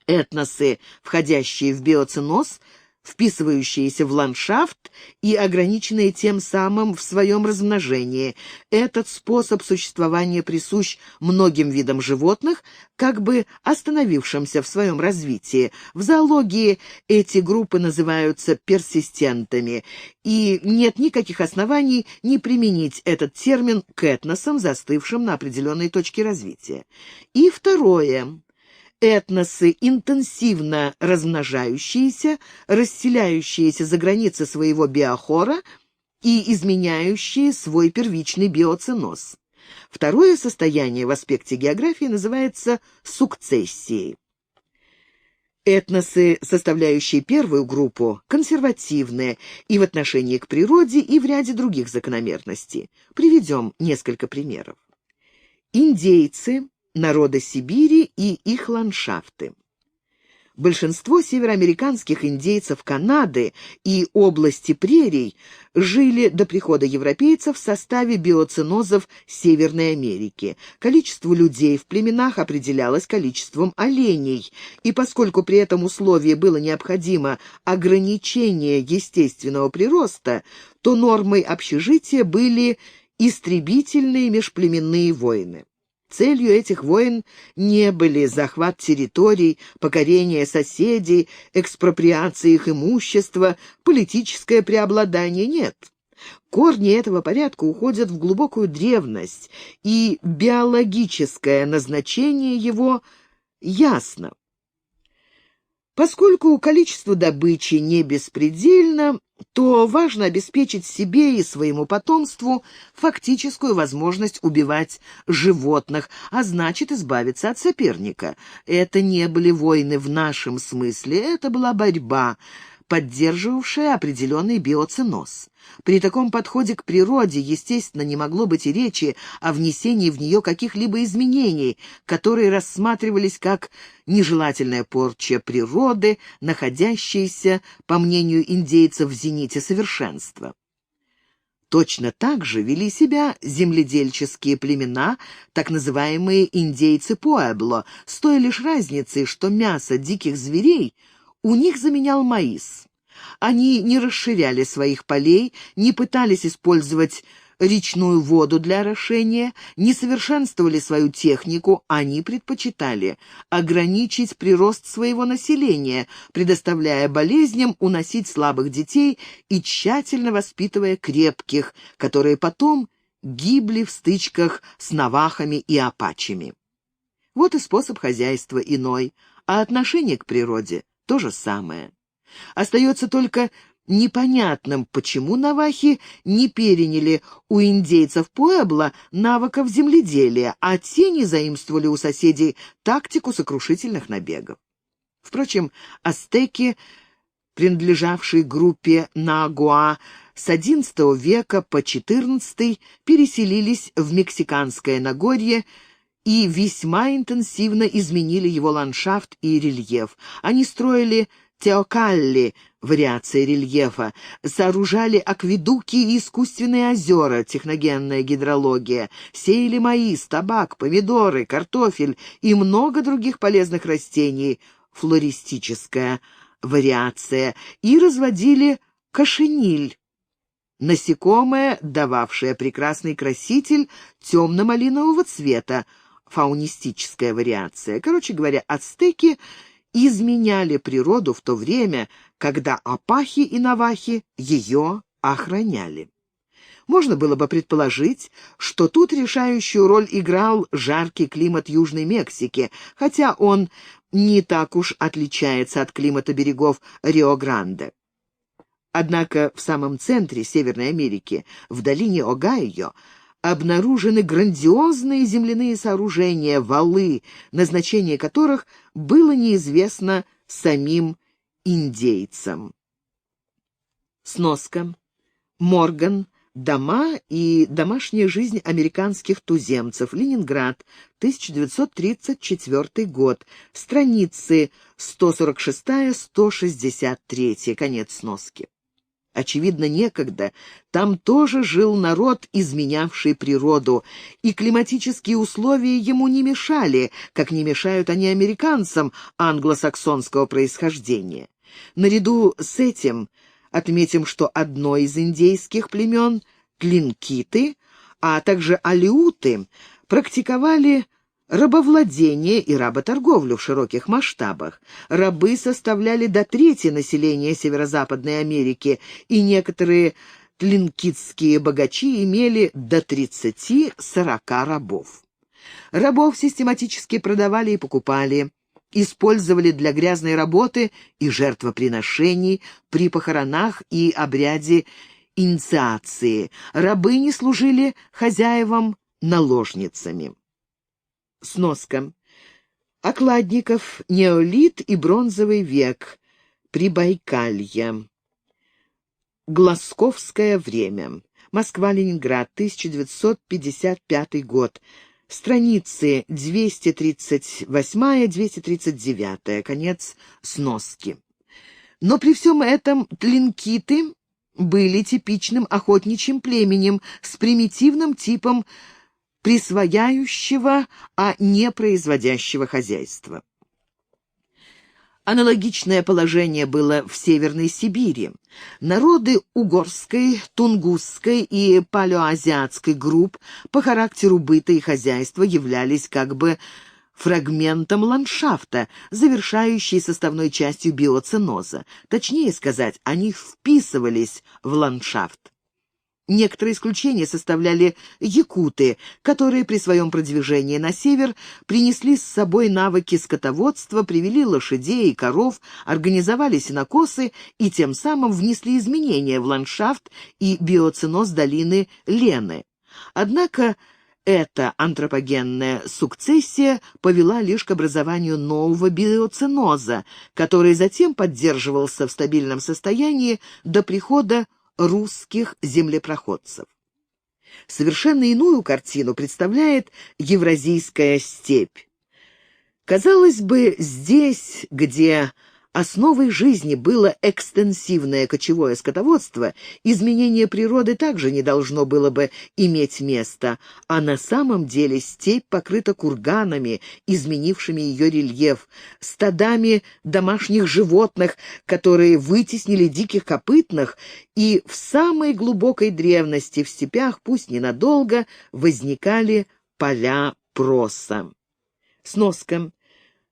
Этносы, входящие в биоценоз, вписывающиеся в ландшафт и ограниченные тем самым в своем размножении. Этот способ существования присущ многим видам животных, как бы остановившимся в своем развитии. В зоологии эти группы называются персистентами, и нет никаких оснований не применить этот термин к этносам, застывшим на определенной точке развития. И второе. Этносы, интенсивно размножающиеся, расселяющиеся за границы своего биохора и изменяющие свой первичный биоценоз. Второе состояние в аспекте географии называется сукцессией. Этносы, составляющие первую группу, консервативные и в отношении к природе, и в ряде других закономерностей. Приведем несколько примеров. Индейцы, народы Сибири и их ландшафты. Большинство североамериканских индейцев Канады и области прерий жили до прихода европейцев в составе биоценозов Северной Америки. Количество людей в племенах определялось количеством оленей, и поскольку при этом условии было необходимо ограничение естественного прироста, то нормой общежития были истребительные межплеменные войны. Целью этих войн не были захват территорий, покорение соседей, экспроприация их имущества, политическое преобладание, нет. Корни этого порядка уходят в глубокую древность, и биологическое назначение его ясно. Поскольку количество добычи не беспредельно, то важно обеспечить себе и своему потомству фактическую возможность убивать животных, а значит избавиться от соперника. Это не были войны в нашем смысле, это была борьба, поддерживавшая определенный биоценоз. При таком подходе к природе, естественно, не могло быть и речи о внесении в нее каких-либо изменений, которые рассматривались как нежелательная порча природы, находящейся, по мнению индейцев, в зените совершенства. Точно так же вели себя земледельческие племена, так называемые индейцы Пуэбло, с той лишь разницей, что мясо диких зверей у них заменял маис. Они не расширяли своих полей, не пытались использовать речную воду для орошения, не совершенствовали свою технику, они предпочитали ограничить прирост своего населения, предоставляя болезням уносить слабых детей и тщательно воспитывая крепких, которые потом гибли в стычках с навахами и апачами. Вот и способ хозяйства иной, а отношение к природе то же самое. Остается только непонятным, почему навахи не переняли у индейцев Пуэбло навыков земледелия, а те не заимствовали у соседей тактику сокрушительных набегов. Впрочем, ацтеки, принадлежавшие группе Наагуа, с XI века по XIV переселились в Мексиканское Нагорье и весьма интенсивно изменили его ландшафт и рельеф. Они строили теокалли, вариации рельефа, сооружали акведуки и искусственные озера, техногенная гидрология, сеяли маис, табак, помидоры, картофель и много других полезных растений, флористическая вариация, и разводили кошениль, насекомое, дававшее прекрасный краситель темно-малинового цвета, фаунистическая вариация. Короче говоря, ацтеки изменяли природу в то время, когда апахи и навахи ее охраняли. Можно было бы предположить, что тут решающую роль играл жаркий климат Южной Мексики, хотя он не так уж отличается от климата берегов Рио-Гранде. Однако в самом центре Северной Америки, в долине Огайо, обнаружены грандиозные земляные сооружения, валы, назначение которых было неизвестно самим индейцам. Сноска. Морган. Дома и домашняя жизнь американских туземцев. Ленинград. 1934 год. Страницы 146-163. Конец сноски. Очевидно, некогда там тоже жил народ, изменявший природу, и климатические условия ему не мешали, как не мешают они американцам англосаксонского происхождения. Наряду с этим отметим, что одно из индейских племен, тлинкиты, а также алеуты, практиковали рабовладение и работорговлю в широких масштабах. Рабы составляли до трети населения Северо-Западной Америки, и некоторые тлинкитские богачи имели до 30-40 рабов. Рабов систематически продавали и покупали, использовали для грязной работы и жертвоприношений при похоронах и обряде инициации. Рабыни служили хозяевам наложницами. Сноска. Окладников, неолит и бронзовый век, Прибайкалье. Глазковское время. Москва-Ленинград, 1955 год. Страницы 238-239, конец сноски. Но при всем этом тлинкиты были типичным охотничьим племенем с примитивным типом присвояющего, а не производящего хозяйства. Аналогичное положение было в Северной Сибири. Народы угорской, тунгусской и палеоазиатской групп по характеру быта и хозяйства являлись как бы фрагментом ландшафта, завершающей составной частью биоценоза. Точнее сказать, они вписывались в ландшафт. Некоторые исключения составляли якуты, которые при своем продвижении на север принесли с собой навыки скотоводства, привели лошадей и коров, организовали сенокосы и тем самым внесли изменения в ландшафт и биоценоз долины Лены. Однако эта антропогенная сукцессия повела лишь к образованию нового биоценоза, который затем поддерживался в стабильном состоянии до прихода русских землепроходцев. Совершенно иную картину представляет Евразийская степь. Казалось бы, здесь, где основой жизни было экстенсивное кочевое скотоводство, изменение природы также не должно было бы иметь места, а на самом деле степь покрыта курганами, изменившими ее рельеф, стадами домашних животных, которые вытеснили диких копытных, и в самой глубокой древности в степях, пусть ненадолго, возникали поля проса. Сноска.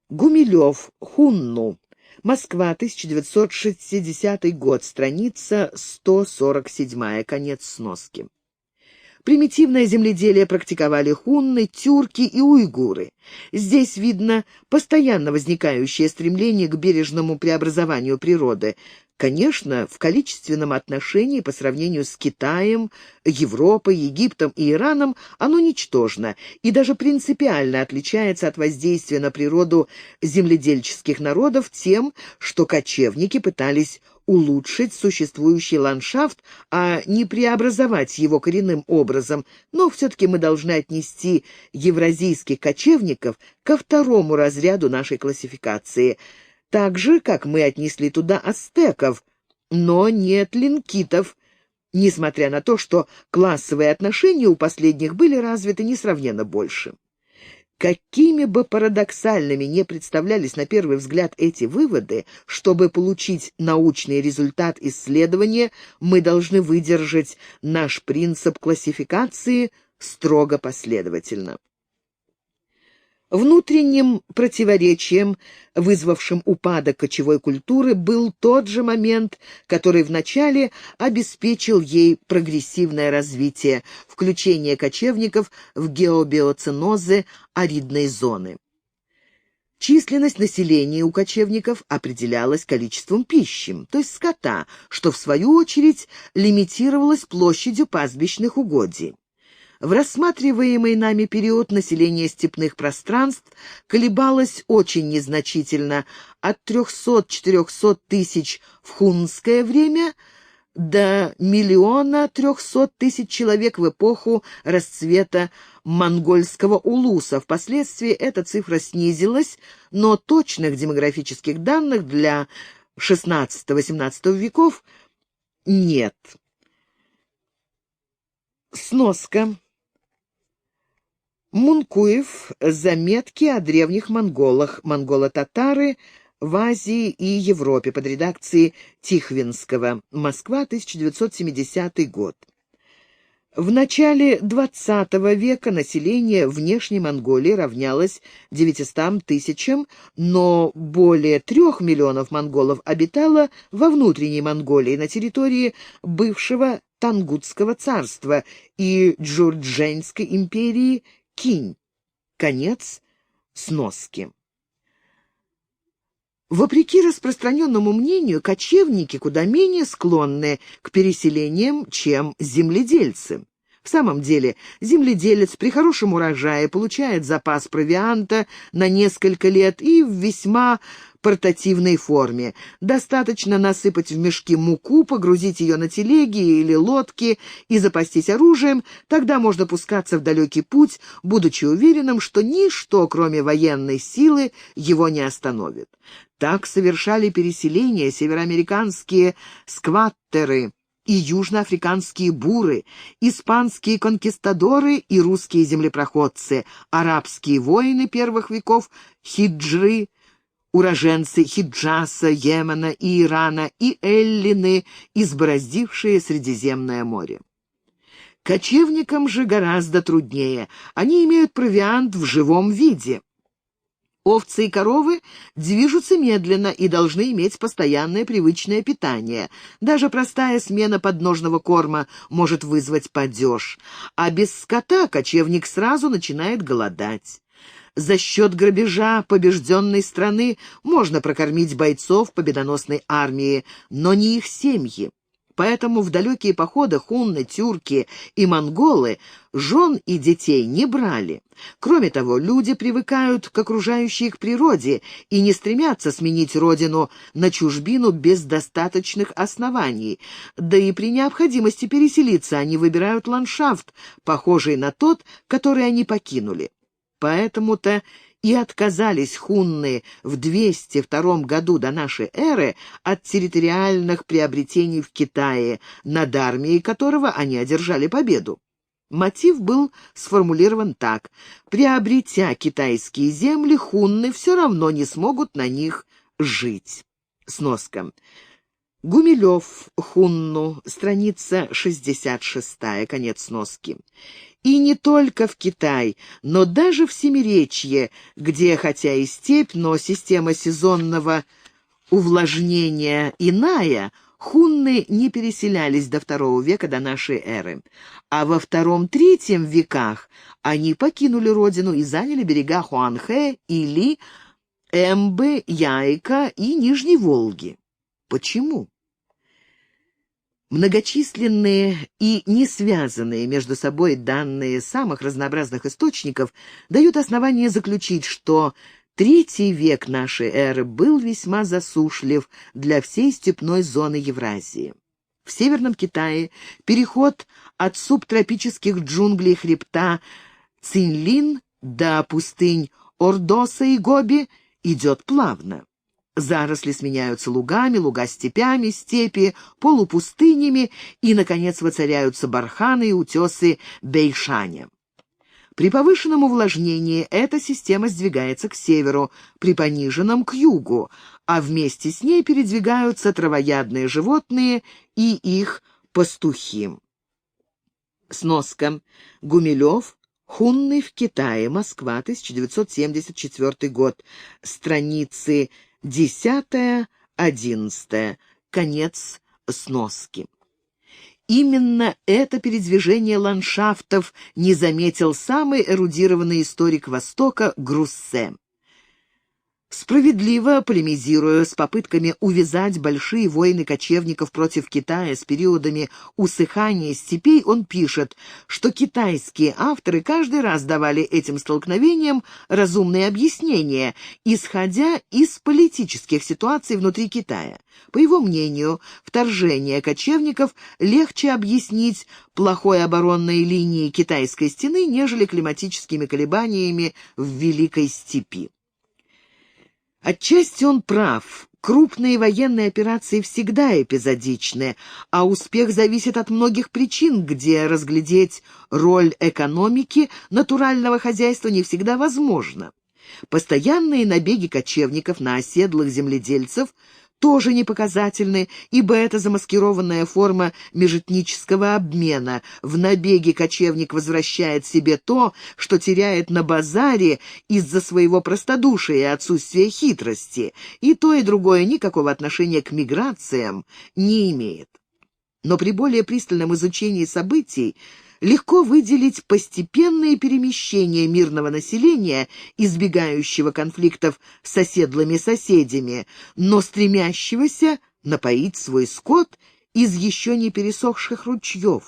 Гумилев, Хунну. Москва, 1960 год, страница 147, конец сноски. Примитивное земледелие практиковали хунны, тюрки и уйгуры. Здесь видно постоянно возникающее стремление к бережному преобразованию природы. Конечно, в количественном отношении по сравнению с Китаем, Европой, Египтом и Ираном оно ничтожно и даже принципиально отличается от воздействия на природу земледельческих народов тем, что кочевники пытались улучшить существующий ландшафт, а не преобразовать его коренным образом, но все-таки мы должны отнести евразийских кочевников ко второму разряду нашей классификации, так же, как мы отнесли туда ацтеков, но не тлинкитов, несмотря на то, что классовые отношения у последних были развиты несравненно больше. Какими бы парадоксальными ни представлялись на первый взгляд эти выводы, чтобы получить научный результат исследования, мы должны выдержать наш принцип классификации строго последовательно. Внутренним противоречием, вызвавшим упадок кочевой культуры, был тот же момент, который вначале обеспечил ей прогрессивное развитие, включение кочевников в геобиоценозы аридной зоны. Численность населения у кочевников определялась количеством пищи, то есть скота, что в свою очередь лимитировалось площадью пастбищных угодий. В рассматриваемый нами период население степных пространств колебалось очень незначительно от 300-400 тысяч в хуннское время до 1 300 000 человек в эпоху расцвета монгольского улуса. Впоследствии эта цифра снизилась, но точных демографических данных для XVI-XVIII веков нет. Сноска. Мункуев. Заметки о древних монголах. Монголо-татары в Азии и Европе под редакцией Тихвинского. Москва, 1970 год. В начале XX века население внешней Монголии равнялось 900 тысячам, но более 3 миллионов монголов обитало во внутренней Монголии, на территории бывшего Тангутского царства и Джурдженской империи Кинь. Конец сноски. Вопреки распространенному мнению, кочевники куда менее склонны к переселениям, чем земледельцы. В самом деле, земледелец при хорошем урожае получает запас провианта на несколько лет и в весьма портативной форме. Достаточно насыпать в мешки муку, погрузить ее на телеги или лодки и запастись оружием, тогда можно пускаться в далекий путь, будучи уверенным, что ничто, кроме военной силы, его не остановит. Так совершали переселение североамериканские скваттеры и южноафриканские буры, испанские конкистадоры и русские землепроходцы, арабские воины первых веков хиджры, уроженцы Хиджаса, Йемена и Ирана и эллины, избороздившие Средиземное море. Кочевникам же гораздо труднее. Они имеют провиант в живом виде. Овцы и коровы движутся медленно и должны иметь постоянное привычное питание. Даже простая смена подножного корма может вызвать падеж. А без скота кочевник сразу начинает голодать. За счет грабежа побежденной страны можно прокормить бойцов победоносной армии, но не их семьи. Поэтому в далекие походы хунны, тюрки и монголы жен и детей не брали. Кроме того, люди привыкают к окружающей их природе и не стремятся сменить родину на чужбину без достаточных оснований. Да и при необходимости переселиться они выбирают ландшафт, похожий на тот, который они покинули. Поэтому-то и отказались хунны в 202 году до нашей эры от территориальных приобретений в Китае, над армией которого они одержали победу. Мотив был сформулирован так: приобретя китайские земли, хунны все равно не смогут на них жить. Сноска. Гумилев, Хунну, страница 66, конец сноски. И не только в Китай, но даже в Семиречье, где хотя и степь, но система сезонного увлажнения иная, хунны не переселялись до II века до нашей эры. А во II-III веках они покинули родину и заняли берега Хуанхэ, Или, Эмбы, Яйка и Нижней Волги. Почему? Многочисленные и не связанные между собой данные самых разнообразных источников дают основание заключить, что III век нашей эры был весьма засушлив для всей степной зоны Евразии. В Северном Китае переход от субтропических джунглей хребта Цинлин до пустынь Ордоса и Гоби идет плавно. Заросли сменяются лугами, луга степями, степи полупустынями и, наконец, воцаряются барханы и утесы Бэйшаня. При повышенном увлажнении эта система сдвигается к северу, при пониженном — к югу, а вместе с ней передвигаются травоядные животные и их пастухи. Сноска. Гумилев. Хунны в Китае. Москва, 1974 год. Страницы 10-11. Конец сноски. Именно это передвижение ландшафтов не заметил самый эрудированный историк Востока Груссе. Справедливо полемизируя с попытками увязать большие войны кочевников против Китая с периодами усыхания степей, он пишет, что китайские авторы каждый раз давали этим столкновениям разумные объяснения, исходя из политических ситуаций внутри Китая. По его мнению, вторжение кочевников легче объяснить плохой оборонной линией китайской стены, нежели климатическими колебаниями в Великой степи. Отчасти он прав. Крупные военные операции всегда эпизодичны, а успех зависит от многих причин, где разглядеть роль экономики натурального хозяйства не всегда возможно. Постоянные набеги кочевников на оседлых земледельцев тоже не показательны, ибо это замаскированная форма межэтнического обмена. В набеге кочевник возвращает себе то, что теряет на базаре из-за своего простодушия и отсутствия хитрости, и то, и другое никакого отношения к миграциям не имеет. Но при более пристальном изучении событий легко выделить постепенные перемещения мирного населения, избегающего конфликтов с оседлыми соседями, но стремящегося напоить свой скот из еще не пересохших ручьев.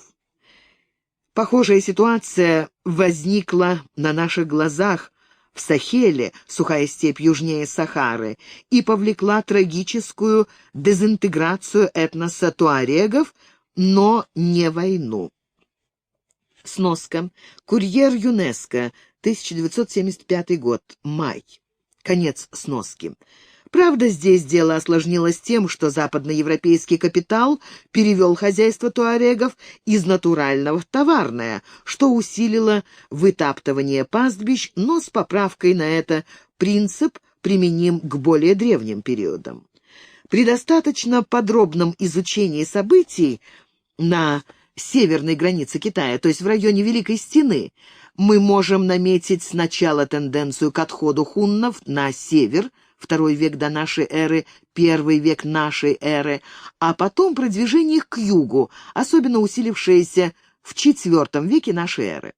Похожая ситуация возникла на наших глазах в Сахеле, сухая степь южнее Сахары, и повлекла трагическую дезинтеграцию этноса туарегов, но не войну. Сноска. Курьер ЮНЕСКО, 1975 год, май. Конец сноски. Правда, здесь дело осложнилось тем, что западноевропейский капитал перевел хозяйство туарегов из натурального в товарное, что усилило вытаптывание пастбищ, но с поправкой на это принцип применим к более древним периодам. При достаточно подробном изучении событий на северной границе Китая, то есть в районе Великой Стены, мы можем наметить сначала тенденцию к отходу хуннов на север, II век до нашей эры, I век нашей эры, а потом продвижение их к югу, особенно усилившееся в IV веке нашей эры.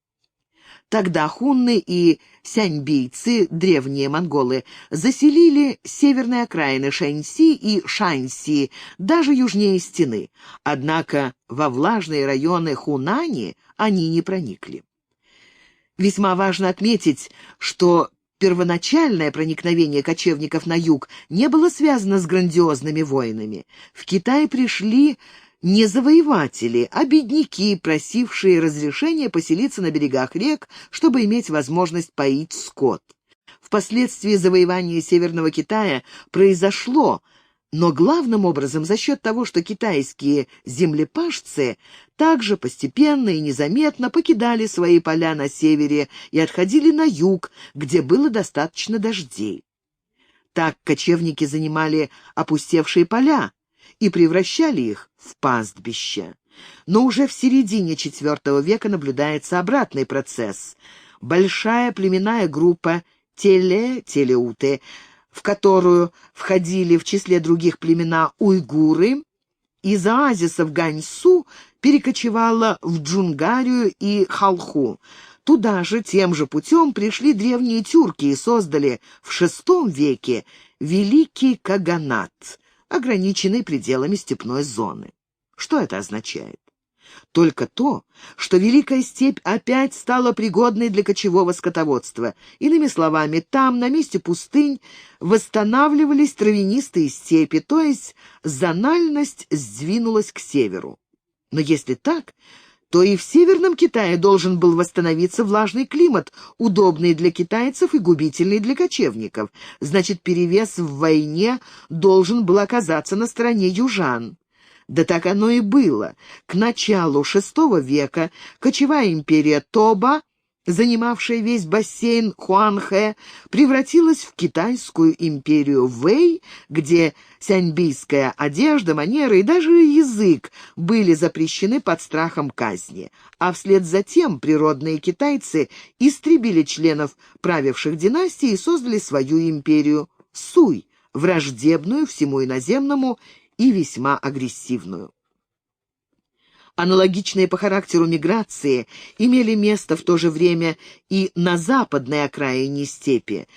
Тогда хунны и сяньбийцы, древние монголы, заселили северные окраины Шэньси и Шаньси, даже южнее стены. Однако во влажные районы Хунани они не проникли. Весьма важно отметить, что первоначальное проникновение кочевников на юг не было связано с грандиозными войнами. В Китай пришли не завоеватели, а бедняки, просившие разрешения поселиться на берегах рек, чтобы иметь возможность поить скот. Впоследствии завоевание Северного Китая произошло, но главным образом за счет того, что китайские землепашцы также постепенно и незаметно покидали свои поля на севере и отходили на юг, где было достаточно дождей. Так кочевники занимали опустевшие поля и превращали их в пастбища. Но уже в середине IV века наблюдается обратный процесс. Большая племенная группа телеуты, в которую входили в числе других племена уйгуры, из оазисов Ганьсу перекочевала в Джунгарию и Халху. Туда же, тем же путем, пришли древние тюрки и создали в VI веке Великий Каганат, ограниченный пределами степной зоны. Что это означает? Только то, что Великая степь опять стала пригодной для кочевого скотоводства. Иными словами, там, на месте пустынь, восстанавливались травянистые степи, то есть зональность сдвинулась к северу. Но если так, то и в Северном Китае должен был восстановиться влажный климат, удобный для китайцев и губительный для кочевников. Значит, перевес в войне должен был оказаться на стороне южан. Да так оно и было. К началу VI века кочевая империя Тоба, занимавшая весь бассейн Хуанхэ, превратилась в китайскую империю Вэй, где сяньбийская одежда, манеры и даже язык были запрещены под страхом казни. А вслед за тем природные китайцы истребили членов правивших династий и создали свою империю Суй, враждебную всему иноземному и весьма агрессивную. Аналогичные по характеру миграции имели место в то же время и на западной окраине степи.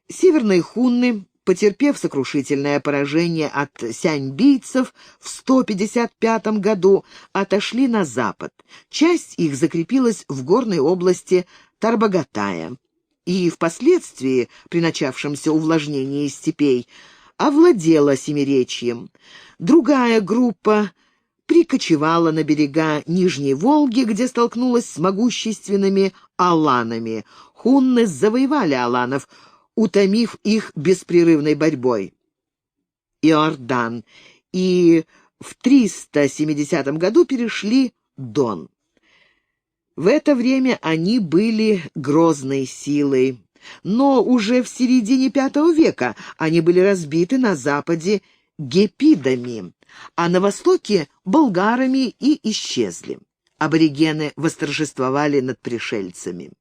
Северные хунны, потерпев сокрушительное поражение от сяньбийцев в 155 году, отошли на запад. Часть их закрепилась в горной области Тарбагатая и впоследствии, при начавшемся увлажнении степей, овладела Семиречьем. Другая группа прикочевала на берега Нижней Волги, где столкнулась с могущественными аланами. Хунны завоевали аланов, утомив их беспрерывной борьбой. Иордан. И в 370 году перешли Дон. В это время они были грозной силой. Но уже в середине V века они были разбиты на западе гепидами, а на востоке — болгарами и исчезли. Аборигены восторжествовали над пришельцами.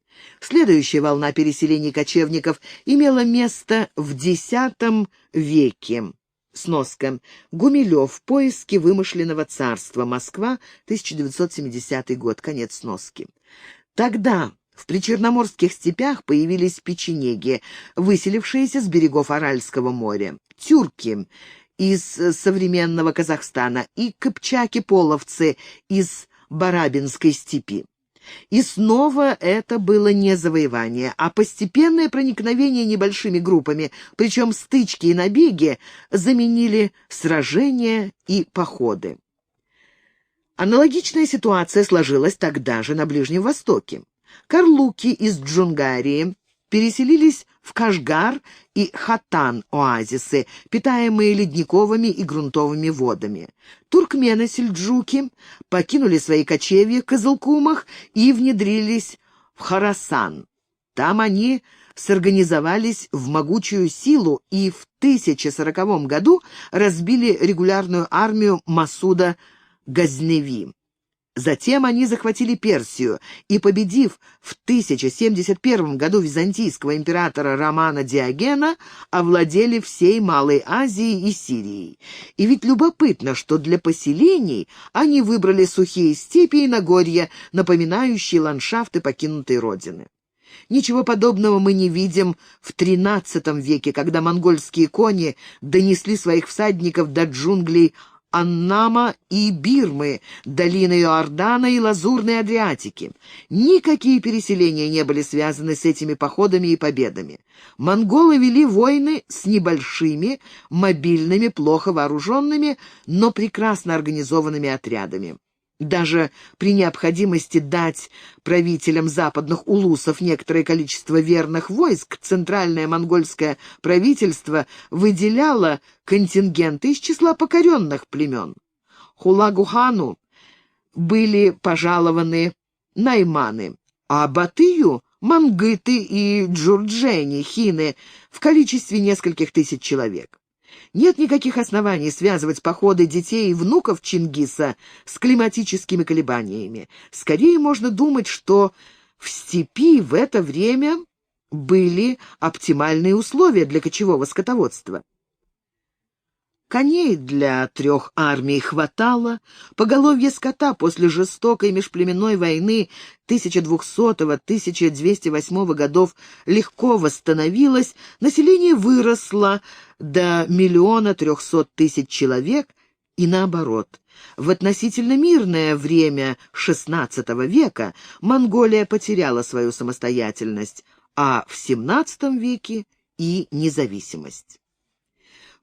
Следующая волна переселений кочевников имела место в X веке. Сноска. Гумилев. Поиски вымышленного царства. Москва, 1970 год. Конец сноски. Тогда в причерноморских степях появились печенеги, выселившиеся с берегов Аральского моря, тюрки из современного Казахстана и кыпчаки-половцы из Барабинской степи. И снова это было не завоевание, а постепенное проникновение небольшими группами, причем стычки и набеги заменили сражения и походы. Аналогичная ситуация сложилась тогда же на Ближнем Востоке. Карлуки из Джунгарии переселились в Кашгар и Хатан-оазисы, питаемые ледниковыми и грунтовыми водами. Туркмены-сельджуки покинули свои кочевья в Кызылкумах и внедрились в Хорасан. Там они сорганизовались в могучую силу и в 1040 году разбили регулярную армию Масуда Газневи. Затем они захватили Персию и, победив в 1071 году византийского императора Романа Диогена, овладели всей Малой Азией и Сирией. И ведь любопытно, что для поселений они выбрали сухие степи и Нагорья, напоминающие ландшафты покинутой родины. Ничего подобного мы не видим в XIII веке, когда монгольские кони донесли своих всадников до джунглей Аннама и Бирмы, долины Иордана и Лазурной Адриатики. Никакие переселения не были связаны с этими походами и победами. Монголы вели войны с небольшими, мобильными, плохо вооруженными, но прекрасно организованными отрядами. Даже при необходимости дать правителям западных улусов некоторое количество верных войск, центральное монгольское правительство выделяло контингенты из числа покоренных племен. Хулагу-хану были пожалованы найманы, а Батыю — мангыты и джурджени, хины, в количестве нескольких тысяч человек. Нет никаких оснований связывать походы детей и внуков Чингиса с климатическими колебаниями. Скорее можно думать, что в степи в это время были оптимальные условия для кочевого скотоводства. Коней для 3 армий хватало, поголовье скота после жестокой межплеменной войны 1200-1208 годов легко восстановилось, население выросло до 1 300 000 человек, и наоборот. В относительно мирное время XVI века Монголия потеряла свою самостоятельность, а в XVII веке и независимость.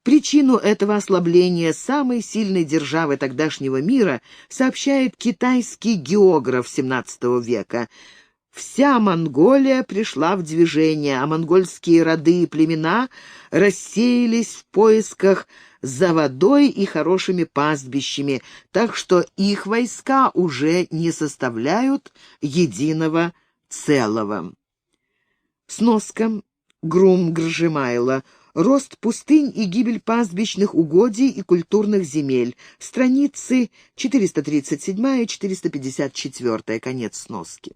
Причину этого ослабления самой сильной державы тогдашнего мира сообщает китайский географ XVII века. Вся Монголия пришла в движение, а монгольские роды и племена рассеялись в поисках за водой и хорошими пастбищами, так что их войска уже не составляют единого целого. Сноска. Грум Гржимайло. Рост пустынь и гибель пастбищных угодий и культурных земель. Страницы 437-454. Конец сноски.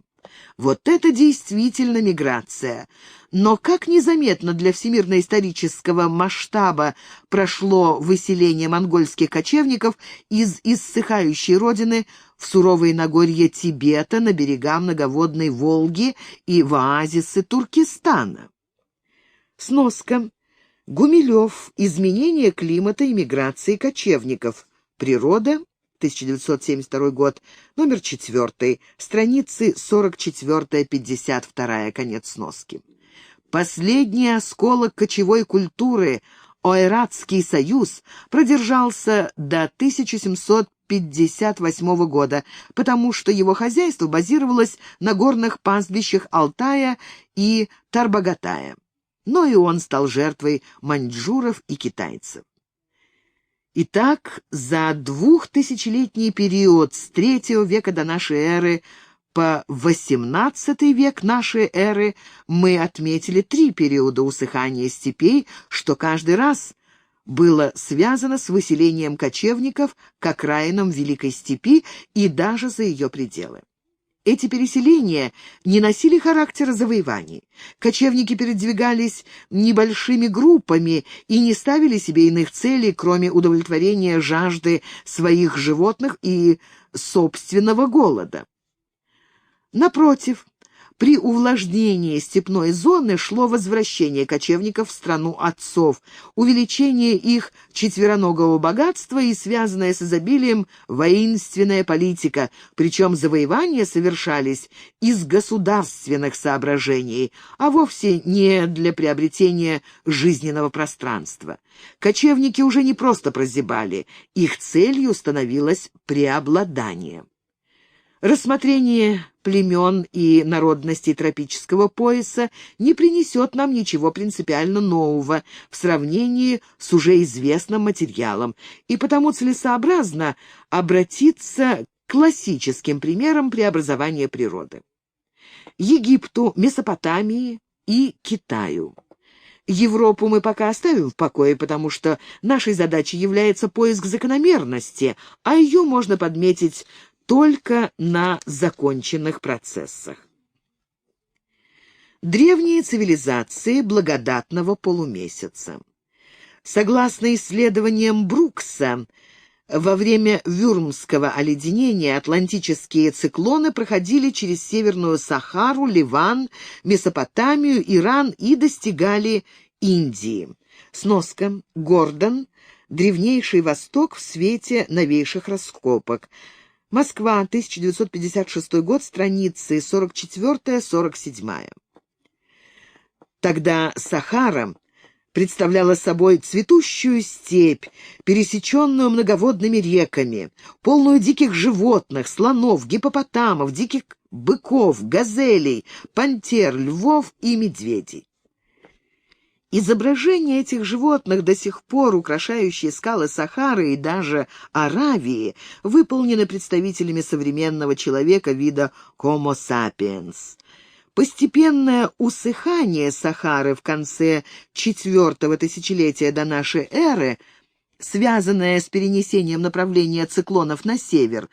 Вот это действительно миграция. Но как незаметно для всемирно-исторического масштаба прошло выселение монгольских кочевников из иссыхающей родины в суровые Нагорья Тибета, на берега многоводной Волги и в оазисы Туркестана. Сноска. Гумилев. Изменение климата и миграции кочевников. Природа. 1972 год. Номер 4. Страницы 44-52. Конец сноски. Последний осколок кочевой культуры, Ойратский союз, продержался до 1758 года, потому что его хозяйство базировалось на горных пастбищах Алтая и Тарбагатая. Но и он стал жертвой маньчжуров и китайцев. Итак, за 2000-летний период с III века до нашей эры по XVIII век нашей эры мы отметили 3 периода усыхания степей, что каждый раз было связано с выселением кочевников к окраинам Великой Степи и даже за ее пределы. Эти переселения не носили характера завоеваний. Кочевники передвигались небольшими группами и не ставили себе иных целей, кроме удовлетворения жажды своих животных и собственного голода. Напротив, при увлажнении степной зоны шло возвращение кочевников в страну отцов, увеличение их четвероногого богатства и связанная с изобилием воинственная политика, причем завоевания совершались из государственных соображений, а вовсе не для приобретения жизненного пространства. Кочевники уже не просто прозябали, их целью становилось преобладание. Рассмотрение племен и народностей тропического пояса не принесет нам ничего принципиально нового в сравнении с уже известным материалом, и потому целесообразно обратиться к классическим примерам преобразования природы. Египту, Месопотамии и Китаю. Европу мы пока оставим в покое, потому что нашей задачей является поиск закономерности, а ее можно подметить только на законченных процессах. Древние цивилизации благодатного полумесяца. Согласно исследованиям Брукса, во время Вюрмского оледенения атлантические циклоны проходили через Северную Сахару, Ливан, Месопотамию, Иран и достигали Индии. Сноска. Гордон. Древнейший Восток в свете новейших раскопок. Москва, 1956 год, страницы 44-47. Тогда Сахара представляла собой цветущую степь, пересеченную многоводными реками, полную диких животных, слонов, гиппопотамов, диких быков, газелей, пантер, львов и медведей. Изображения этих животных, до сих пор украшающие скалы Сахары и даже Аравии, выполнены представителями современного человека вида Homo sapiens. Постепенное усыхание Сахары в конце IV тысячелетия до нашей эры, связанное с перенесением направления циклонов на север,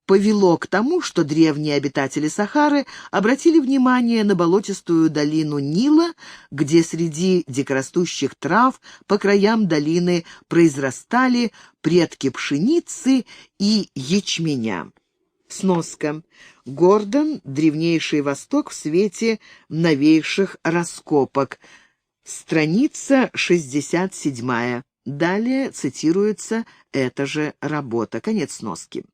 повело к тому, что древние обитатели Сахары обратили внимание на болотистую долину Нила, где среди дикорастущих трав по краям долины произрастали предки пшеницы и ячменя. Сноска. Гордон. Древнейший Восток в свете новейших раскопок. Страница 67. Далее цитируется эта же работа. Конец сноски.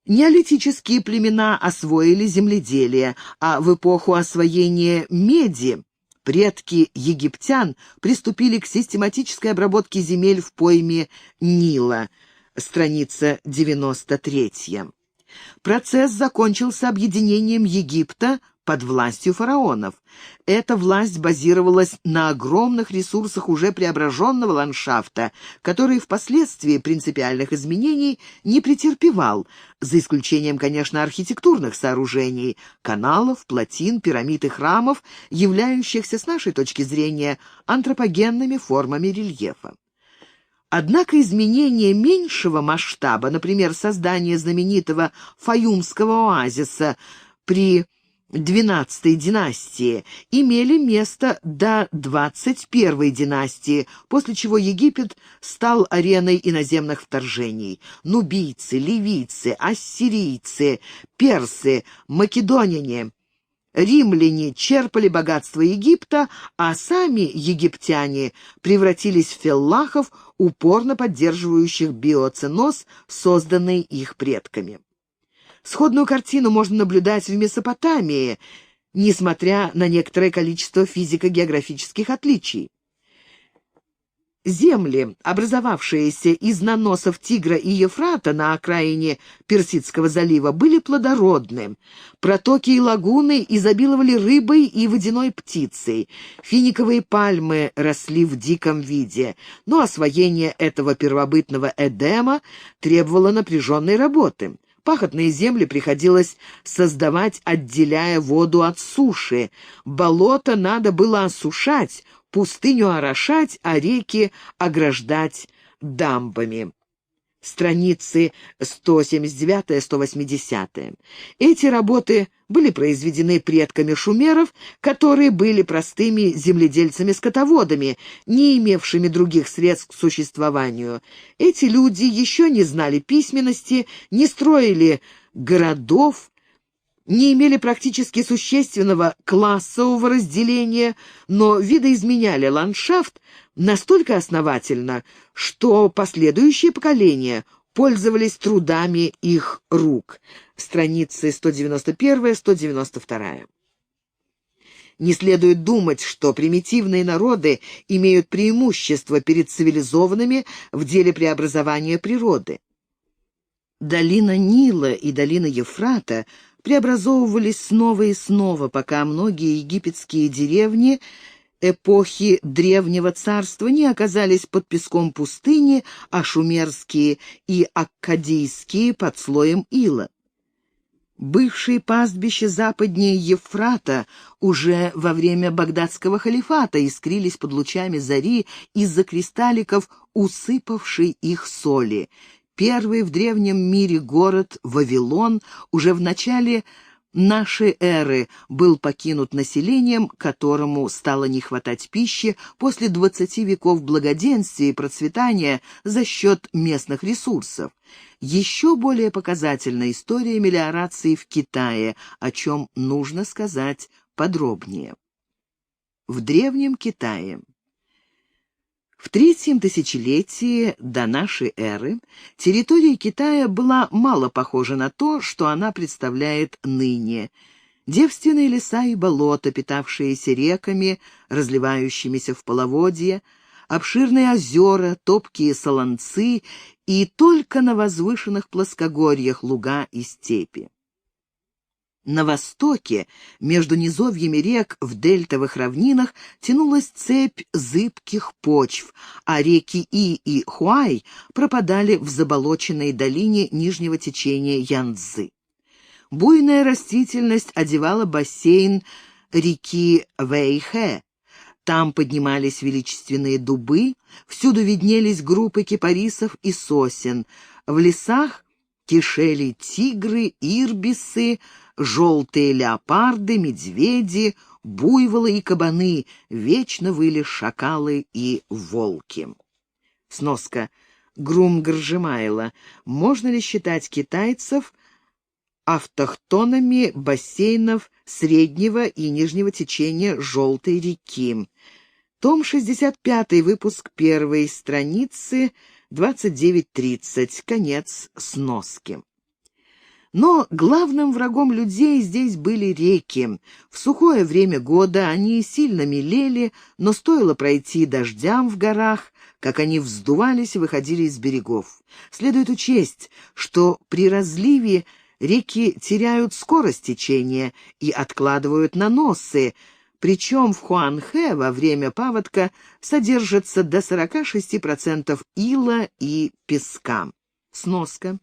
Неолитические племена освоили земледелие, а в эпоху освоения меди предки египтян приступили к систематической обработке земель в пойме Нила. Страница 93. Процесс закончился объединением Египта под властью фараонов. Эта власть базировалась на огромных ресурсах уже преображенного ландшафта, который впоследствии принципиальных изменений не претерпевал, за исключением, конечно, архитектурных сооружений, каналов, плотин, пирамид и храмов, являющихся, с нашей точки зрения, антропогенными формами рельефа. Однако изменения меньшего масштаба, например, создание знаменитого Фаюмского оазиса при XII династии, имели место до XXI династии, после чего Египет стал ареной иноземных вторжений. Нубийцы, ливийцы, ассирийцы, персы, македоняне, римляне черпали богатство Египта, а сами египтяне превратились в феллахов, упорно поддерживающих биоценоз, созданный их предками. Сходную картину можно наблюдать в Месопотамии, несмотря на некоторое количество физико-географических отличий. Земли, образовавшиеся из наносов Тигра и Ефрата на окраине Персидского залива, были плодородны. Протоки и лагуны изобиловали рыбой и водяной птицей. Финиковые пальмы росли в диком виде, но освоение этого первобытного Эдема требовало напряженной работы. Пахотные земли приходилось создавать, отделяя воду от суши. Болото надо было осушать, пустыню орошать, а реки ограждать дамбами. Страницы 179-180. Эти работы были произведены предками шумеров, которые были простыми земледельцами-скотоводами, не имевшими других средств к существованию. Эти люди еще не знали письменности, не строили городов, не имели практически существенного классового разделения, но видоизменяли ландшафт настолько основательно, что последующие поколения пользовались трудами их рук. Страницы 191-192. Не следует думать, что примитивные народы имеют преимущество перед цивилизованными в деле преобразования природы. Долина Нила и долина Ефрата преобразовывались снова и снова, пока многие египетские деревни эпохи Древнего Царства не оказались под песком пустыни, а шумерские и аккадийские под слоем ила. Бывшие пастбища западнее Ефрата уже во время багдадского халифата искрились под лучами зари из-за кристалликов, усыпавшей их соли. Первый в древнем мире город Вавилон уже в начале нашей эры был покинут населением, которому стало не хватать пищи после 20 веков благоденствия и процветания за счет местных ресурсов. Еще более показательна история мелиорации в Китае, о чем нужно сказать подробнее. В Древнем Китае. В третьем тысячелетии до нашей эры территория Китая была мало похожа на то, что она представляет ныне. Девственные леса и болота, питавшиеся реками, разливающимися в половодье, обширные озера, топкие солонцы и только на возвышенных плоскогорьях луга и степи. На востоке, между низовьями рек в дельтовых равнинах, тянулась цепь зыбких почв, а реки И Хуай пропадали в заболоченной долине нижнего течения Янцзы. Буйная растительность одевала бассейн реки Вэйхэ. Там поднимались величественные дубы, всюду виднелись группы кипарисов и сосен. В лесах кишели тигры, ирбисы, желтые леопарды, медведи, буйволы и кабаны, вечно выли шакалы и волки. Сноска. Грум-Горжемайло. Можно ли считать китайцев автохтонами бассейнов среднего и нижнего течения Желтой реки? Том 65, выпуск 1, страницы 29-30, конец сноски. Но главным врагом людей здесь были реки. В сухое время года они сильно мелели, но стоило пройти дождям в горах, как они вздувались и выходили из берегов. Следует учесть, что при разливе реки теряют скорость течения и откладывают наносы, причем в Хуанхэ во время паводка содержится до 46% ила и песка. Сноска.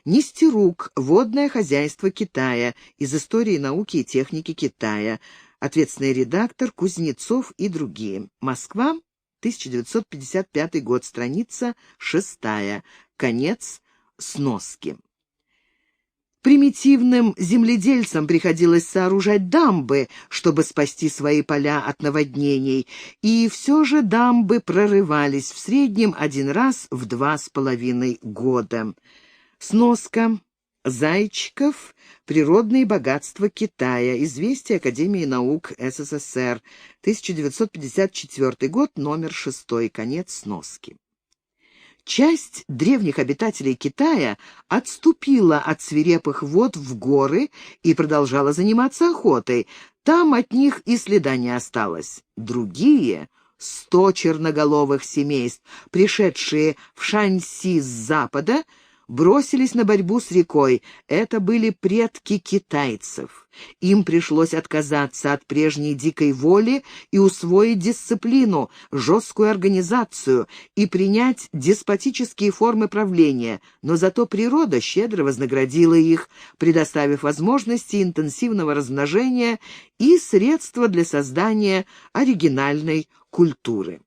Нестерук. Водное хозяйство Китая. Из истории науки и техники Китая. Ответственный редактор Кузнецов и другие. Москва, 1955 год. Страница 6. Конец сноски. Примитивным земледельцам приходилось сооружать дамбы, чтобы спасти свои поля от наводнений, и все же дамбы прорывались в среднем один раз в 2,5 года. Сноска. Зайчиков. Природные богатства Китая. Известие Академии наук СССР. 1954 год, номер 6. Конец сноски. Часть древних обитателей Китая отступила от свирепых вод в горы и продолжала заниматься охотой. Там от них и следа не осталось. Другие, 100 черноголовых семейств, пришедшие в Шаньси с запада, бросились на борьбу с рекой. Это были предки китайцев. Им пришлось отказаться от прежней дикой воли и усвоить дисциплину, жесткую организацию и принять деспотические формы правления, но зато природа щедро вознаградила их, предоставив возможности интенсивного размножения и средства для создания оригинальной культуры.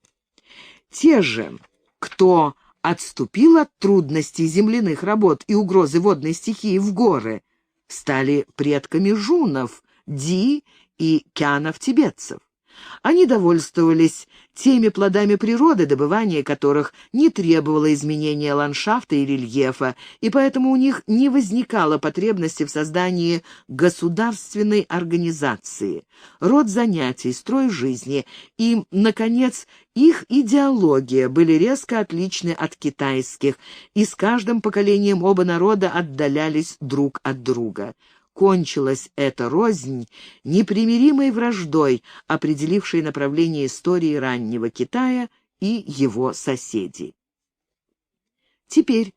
Те же, кто отступил от трудностей земляных работ и угрозы водной стихии в горы, стали предками жунов, ди и кянов-тибетцев. Они довольствовались теми плодами природы, добывание которых не требовало изменения ландшафта и рельефа, и поэтому у них не возникало потребности в создании государственной организации, род занятий, строй жизни и, наконец, их идеология были резко отличны от китайских, и с каждым поколением оба народа отдалялись друг от друга. Кончилась эта рознь непримиримой враждой, определившей направление истории раннего Китая и его соседей. Теперь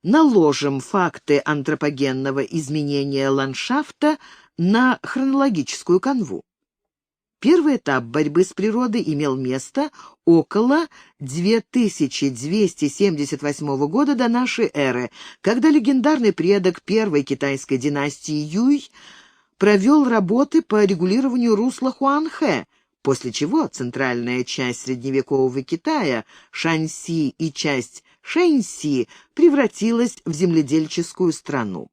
наложим факты антропогенного изменения ландшафта на хронологическую канву. Первый этап борьбы с природой имел место около 2278 года до нашей эры, когда легендарный предок первой китайской династии Юй провел работы по регулированию русла Хуанхэ, после чего центральная часть средневекового Китая, Шаньси и часть Шэньси, превратилась в земледельческую страну.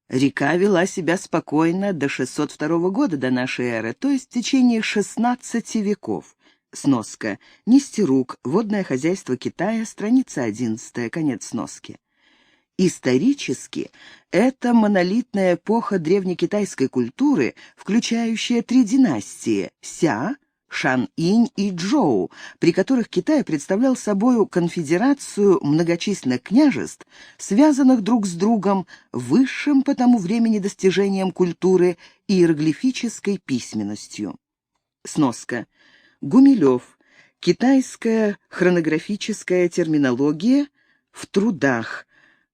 Река вела себя спокойно до 602 года до нашей эры, то есть в течение 16 веков. Сноска. Нестерук. Водное хозяйство Китая. Страница 11. Конец сноски. Исторически, это монолитная эпоха древнекитайской культуры, включающая три династии – Ся, Шан-Инь и Чжоу, при которых Китай представлял собою конфедерацию многочисленных княжеств, связанных друг с другом высшим по тому времени достижением культуры иероглифической письменностью. Сноска. Гумилев. Китайская хронографическая терминология в трудах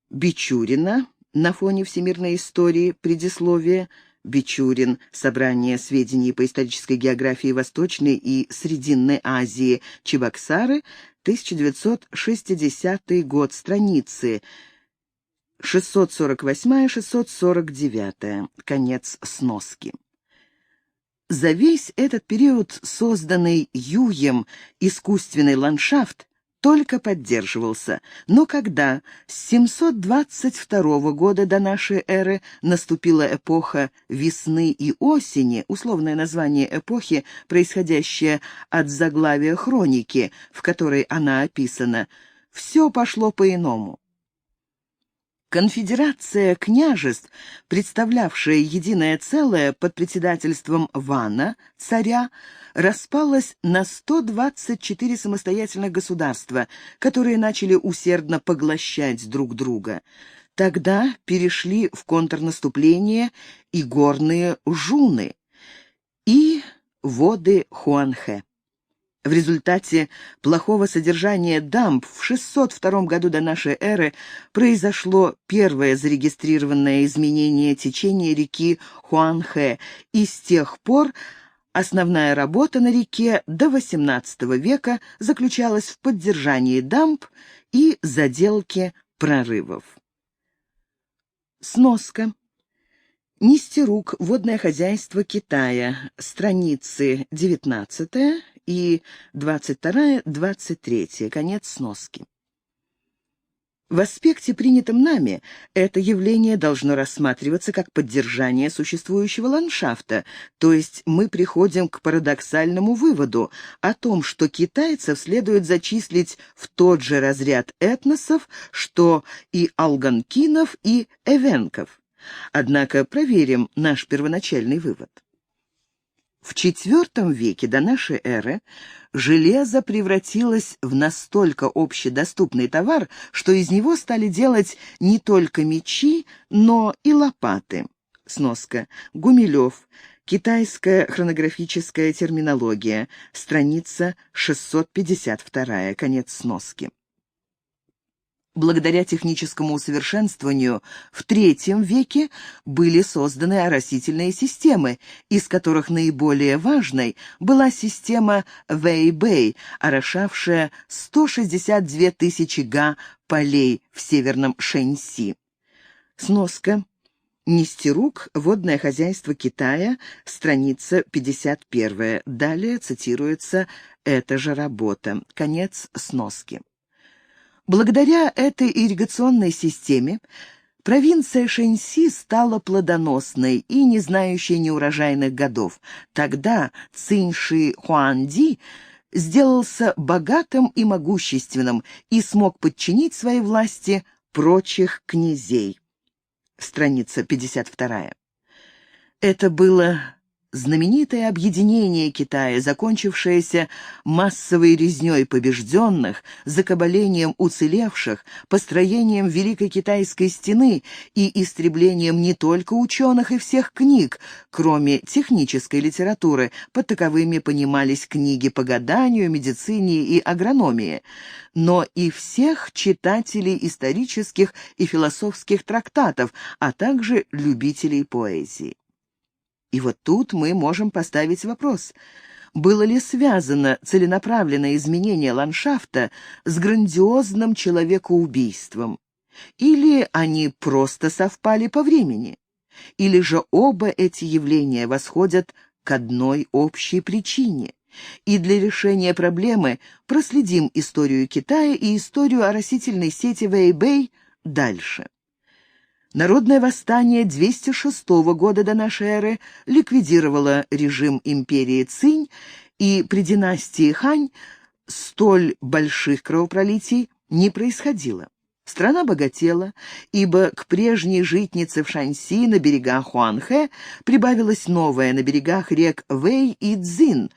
Бичурина на фоне всемирной истории, предисловие, Бичурин. Собрание сведений по исторической географии Восточной и Срединной Азии. Чебоксары. 1960 год. Страницы 648-649. Конец сноски. За весь этот период созданный Юем искусственный ландшафт только поддерживался, но когда с 722 года до нашей эры наступила эпоха весны и осени, условное название эпохи, происходящее от заглавия хроники, в которой она описана, все пошло по-иному. Конфедерация княжеств, представлявшая единое целое под председательством Вана, царя, распалась на 124 самостоятельных государства, которые начали усердно поглощать друг друга. Тогда перешли в контрнаступление и горные жуны, и воды Хуанхэ. В результате плохого содержания дамб в 602 году до нашей эры произошло первое зарегистрированное изменение течения реки Хуанхэ, и с тех пор основная работа на реке до XVIII века заключалась в поддержании дамб и заделке прорывов. Сноска. Нестерук. Водное хозяйство Китая. Страницы 19 и 22-23. Конец сноски. В аспекте, принятом нами, это явление должно рассматриваться как поддержание существующего ландшафта, то есть мы приходим к парадоксальному выводу о том, что китайцев следует зачислить в тот же разряд этносов, что и алганкинов, и эвенков. Однако проверим наш первоначальный вывод. В IV веке до нашей эры железо превратилось в настолько общедоступный товар, что из него стали делать не только мечи, но и лопаты. Сноска. Гумилев. Китайская хронографическая терминология. Страница 652. Конец сноски. Благодаря техническому усовершенствованию в III веке были созданы оросительные системы, из которых наиболее важной была система Вэйбэй, орошавшая 162 тысячи га полей в северном Шэньси. Сноска. Нестерук. Водное хозяйство Китая. Страница 51. Далее цитируется эта же работа. Конец сноски. Благодаря этой ирригационной системе провинция Шэньси стала плодоносной и не знающей неурожайных годов. Тогда Цинь-Ши Хуанди сделался богатым и могущественным и смог подчинить своей власти прочих князей. Страница 52. Это было знаменитое объединение Китая, закончившееся массовой резнёй побежденных, закабалением уцелевших, построением Великой Китайской стены и истреблением не только ученых и всех книг, кроме технической литературы, под таковыми понимались книги по гаданию, медицине и агрономии, но и всех читателей исторических и философских трактатов, а также любителей поэзии. И вот тут мы можем поставить вопрос, было ли связано целенаправленное изменение ландшафта с грандиозным человекоубийством? Или они просто совпали по времени? Или же оба эти явления восходят к одной общей причине? И для решения проблемы проследим историю Китая и историю оросительной сети Вэйбэй дальше. Народное восстание 206 года до нашей эры ликвидировало режим империи Цинь, и при династии Хань столь больших кровопролитий не происходило. Страна богатела, ибо к прежней житнице в Шаньси на берегах Хуанхэ прибавилась новая на берегах рек Вэй и Цзин,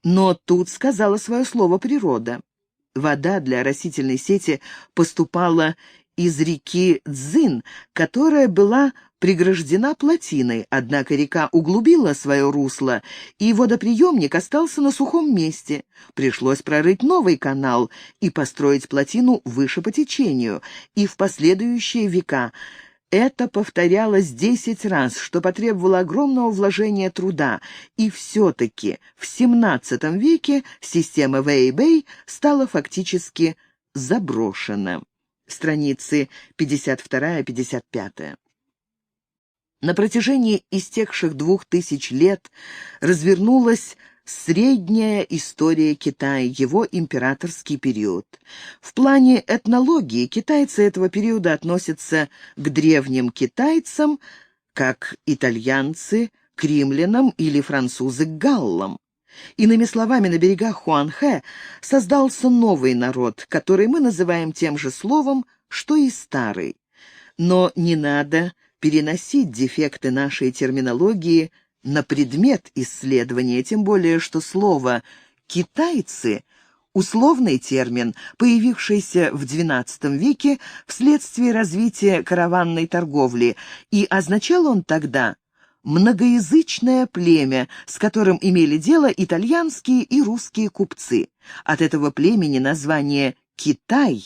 но тут сказала свое слово природа. Вода для оросительной сети поступала из реки Цзин, которая была преграждена плотиной, однако река углубила свое русло, и водоприемник остался на сухом месте. Пришлось прорыть новый канал и построить плотину выше по течению, и в последующие века это повторялось 10 раз, что потребовало огромного вложения труда, и все-таки в XVII веке система Вэйбэй стала фактически заброшена. Страницы 52-55. На протяжении истекших 2000 лет развернулась средняя история Китая, его императорский период. В плане этнологии китайцы этого периода относятся к древним китайцам, как итальянцы к римлянам или французы к галлам. Иными словами, на берегах Хуанхэ создался новый народ, который мы называем тем же словом, что и старый. Но не надо переносить дефекты нашей терминологии на предмет исследования, тем более что слово «китайцы» — условный термин, появившийся в XII веке вследствие развития караванной торговли, и означал он тогда многоязычное племя, с которым имели дело итальянские и русские купцы. От этого племени название «Китай»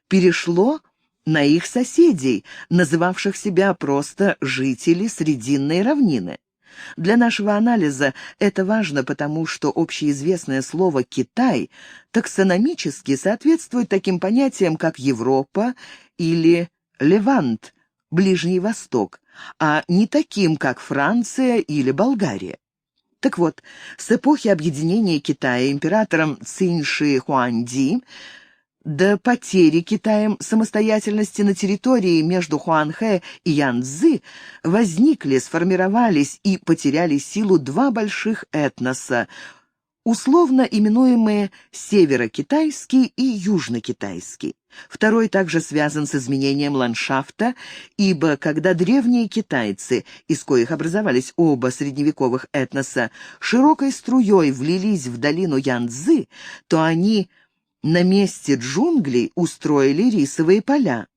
перешло на их соседей, называвших себя просто жители Срединной равнины. Для нашего анализа это важно, потому что общеизвестное слово «Китай» таксономически соответствует таким понятиям, как Европа или Левант, Ближний Восток, а не таким, как Франция или Болгария. Так вот, с эпохи объединения Китая императором Цинь-Ши Хуанди до потери Китаем самостоятельности на территории между Хуанхэ и Янцзы возникли, сформировались и потеряли силу два больших этноса, условно именуемые Северокитайский и Южнокитайский. Второй также связан с изменением ландшафта, ибо когда древние китайцы, из коих образовались оба средневековых этноса, широкой струей влились в долину Янцзы, то они на месте джунглей устроили рисовые поля.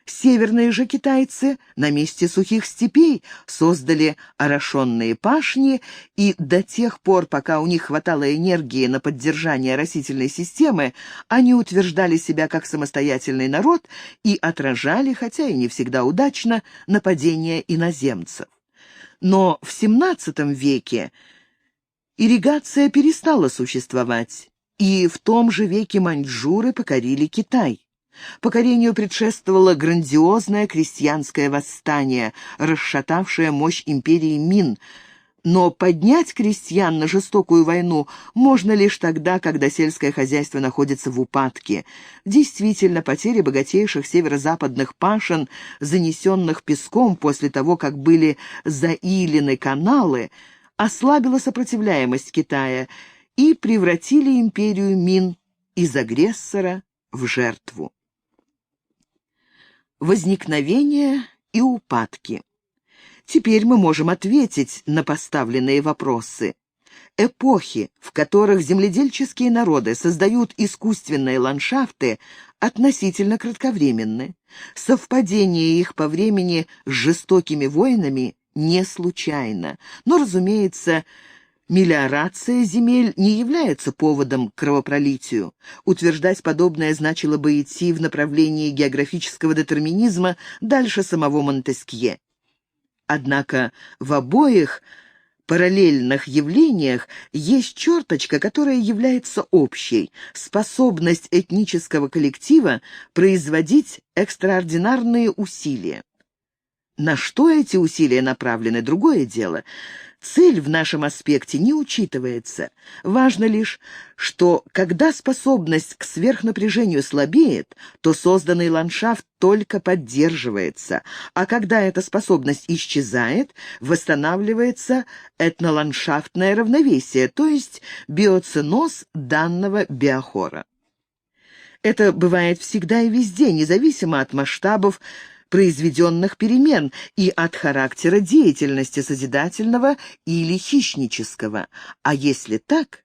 Северные же китайцы на месте сухих степей создали орошенные пашни, и до тех пор, пока у них хватало энергии на поддержание растительной системы, они утверждали себя как самостоятельный народ и отражали, хотя и не всегда удачно, нападения иноземцев. Но в XVII веке ирригация перестала существовать, и в том же веке маньчжуры покорили Китай. Покорению предшествовало грандиозное крестьянское восстание, расшатавшее мощь империи Мин, но поднять крестьян на жестокую войну можно лишь тогда, когда сельское хозяйство находится в упадке. Действительно, потеря богатейших северо-западных пашен, занесенных песком после того, как были заилены каналы, ослабила сопротивляемость Китая и превратили империю Мин из агрессора в жертву. Возникновение и упадки. Теперь мы можем ответить на поставленные вопросы. Эпохи, в которых земледельческие народы создают искусственные ландшафты, относительно кратковременны. Совпадение их по времени с жестокими войнами не случайно. Но, разумеется, мелиорация земель не является поводом к кровопролитию. Утверждать подобное значило бы идти в направлении географического детерминизма дальше самого Монтескье. Однако в обоих параллельных явлениях есть черточка, которая является общей – способность этнического коллектива производить экстраординарные усилия. На что эти усилия направлены – другое дело. Цель в нашем аспекте не учитывается. Важно лишь, что когда способность к сверхнапряжению слабеет, то созданный ландшафт только поддерживается, а когда эта способность исчезает, восстанавливается этноландшафтное равновесие, то есть биоценоз данного биохора. Это бывает всегда и везде, независимо от масштабов произведенных перемен и от характера деятельности созидательного или хищнического. А если так,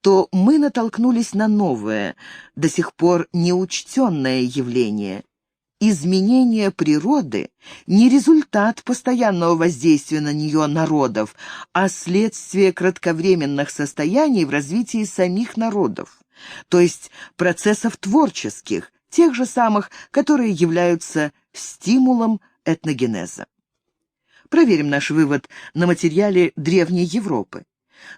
то мы натолкнулись на новое, до сих пор неучтенное явление. Изменение природы не результат постоянного воздействия на нее народов, а следствие кратковременных состояний в развитии самих народов, то есть процессов творческих, тех же самых, которые являются стимулом этногенеза. Проверим наш вывод на материале Древней Европы.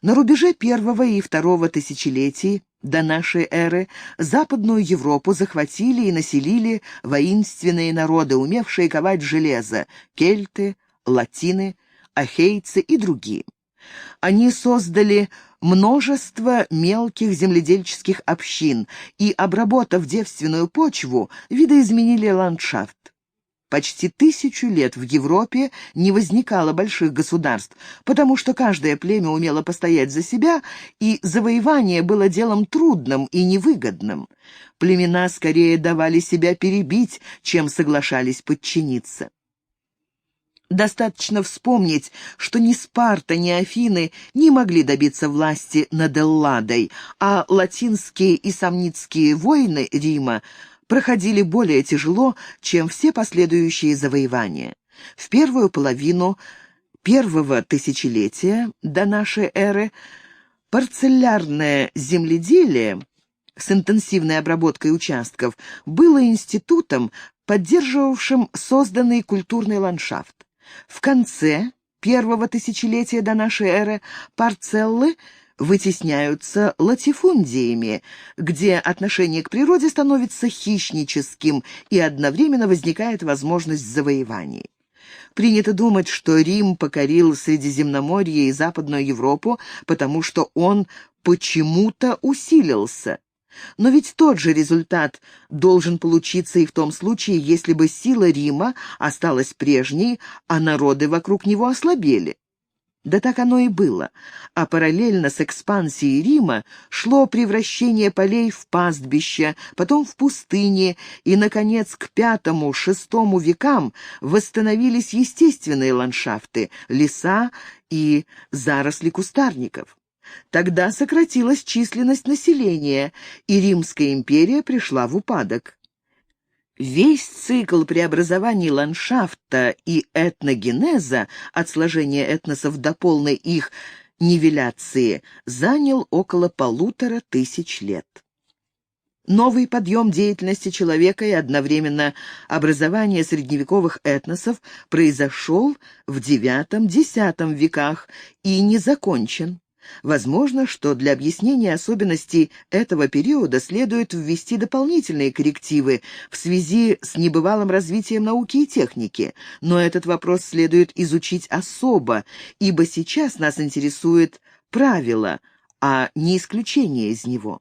На рубеже первого и второго тысячелетий до нашей эры Западную Европу захватили и населили воинственные народы, умевшие ковать железо – кельты, латины, ахейцы и другие. Они создали множество мелких земледельческих общин и, обработав девственную почву, видоизменили ландшафт. Почти 1000 лет в Европе не возникало больших государств, потому что каждое племя умело постоять за себя, и завоевание было делом трудным и невыгодным. Племена скорее давали себя перебить, чем соглашались подчиниться. Достаточно вспомнить, что ни Спарта, ни Афины не могли добиться власти над Элладой, а латинские и самнитские войны Рима проходили более тяжело, чем все последующие завоевания. В первую половину первого тысячелетия до нашей эры парцеллярное земледелие с интенсивной обработкой участков было институтом, поддерживавшим созданный культурный ландшафт. В конце первого тысячелетия до нашей эры парцеллы вытесняются латифундиями, где отношение к природе становится хищническим и одновременно возникает возможность завоеваний. Принято думать, что Рим покорил Средиземноморье и Западную Европу, потому что он почему-то усилился. Но ведь тот же результат должен получиться и в том случае, если бы сила Рима осталась прежней, а народы вокруг него ослабели. Да так оно и было. А параллельно с экспансией Рима шло превращение полей в пастбища, потом в пустыни, и, наконец, к V-VI векам восстановились естественные ландшафты, леса и заросли кустарников. Тогда сократилась численность населения, и Римская империя пришла в упадок. Весь цикл преобразований ландшафта и этногенеза, от сложения этносов до полной их нивеляции, занял около 1500 лет. Новый подъем деятельности человека и одновременно образование средневековых этносов произошел в IX-X веках и не закончен. Возможно, что для объяснения особенностей этого периода следует ввести дополнительные коррективы в связи с небывалым развитием науки и техники, но этот вопрос следует изучить особо, ибо сейчас нас интересует правило, а не исключение из него.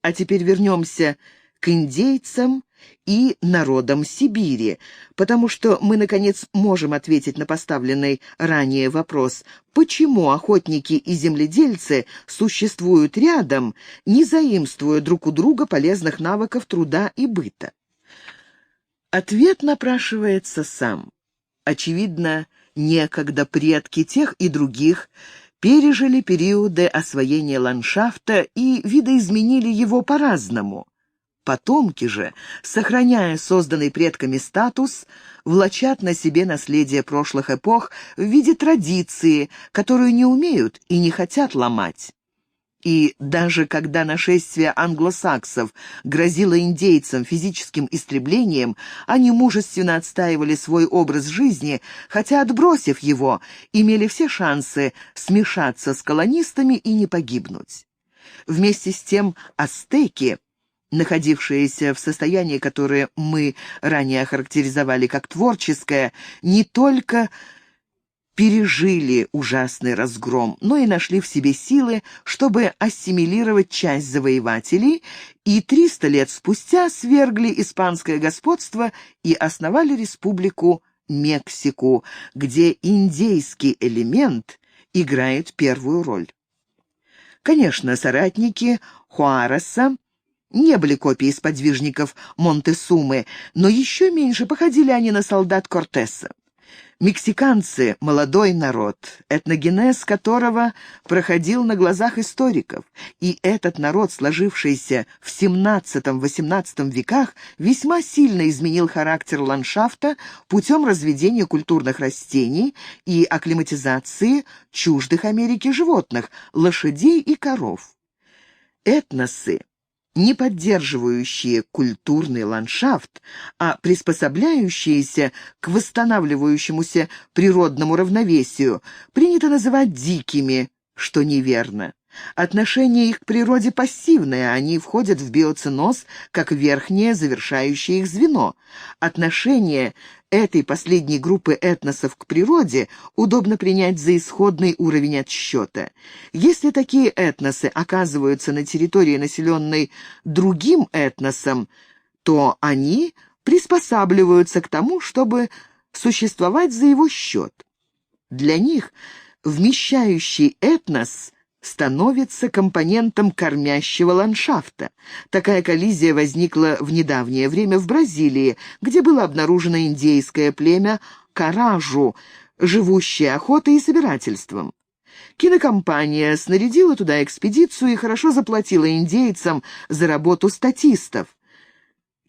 А теперь вернемся к индейцам и народам Сибири, потому что мы, наконец, можем ответить на поставленный ранее вопрос, почему охотники и земледельцы существуют рядом, не заимствуя друг у друга полезных навыков труда и быта. Ответ напрашивается сам. Очевидно, некогда предки тех и других пережили периоды освоения ландшафта и видоизменили его по-разному. Потомки же, сохраняя созданный предками статус, влачат на себе наследие прошлых эпох в виде традиции, которую не умеют и не хотят ломать. И даже когда нашествие англосаксов грозило индейцам физическим истреблением, они мужественно отстаивали свой образ жизни, хотя, отбросив его, имели все шансы смешаться с колонистами и не погибнуть. Вместе с тем ацтеки, находившиеся в состоянии, которое мы ранее охарактеризовали как творческое, не только пережили ужасный разгром, но и нашли в себе силы, чтобы ассимилировать часть завоевателей, и 300 лет спустя свергли испанское господство и основали республику Мексику, где индейский элемент играет первую роль. Конечно, соратники Хуареса не были копией сподвижников Монтесумы, но еще меньше походили они на солдат Кортеса. Мексиканцы – молодой народ, этногенез которого проходил на глазах историков, и этот народ, сложившийся в XVII-XVIII веках, весьма сильно изменил характер ландшафта путем разведения культурных растений и акклиматизации чуждых Америке животных – лошадей и коров. Этносы, не поддерживающие культурный ландшафт, а приспособляющиеся к восстанавливающемуся природному равновесию, принято называть дикими, что неверно. Отношение их к природе пассивное, они входят в биоценоз как верхнее завершающее их звено. Отношение этой последней группы этносов к природе удобно принять за исходный уровень отсчета. Если такие этносы оказываются на территории, населенной другим этносом, то они приспосабливаются к тому, чтобы существовать за его счет. Для них вмещающий этнос становится компонентом кормящего ландшафта. Такая коллизия возникла в недавнее время в Бразилии, где было обнаружено индейское племя Каражу, живущее охотой и собирательством. Кинокомпания снарядила туда экспедицию и хорошо заплатила индейцам за работу статистов.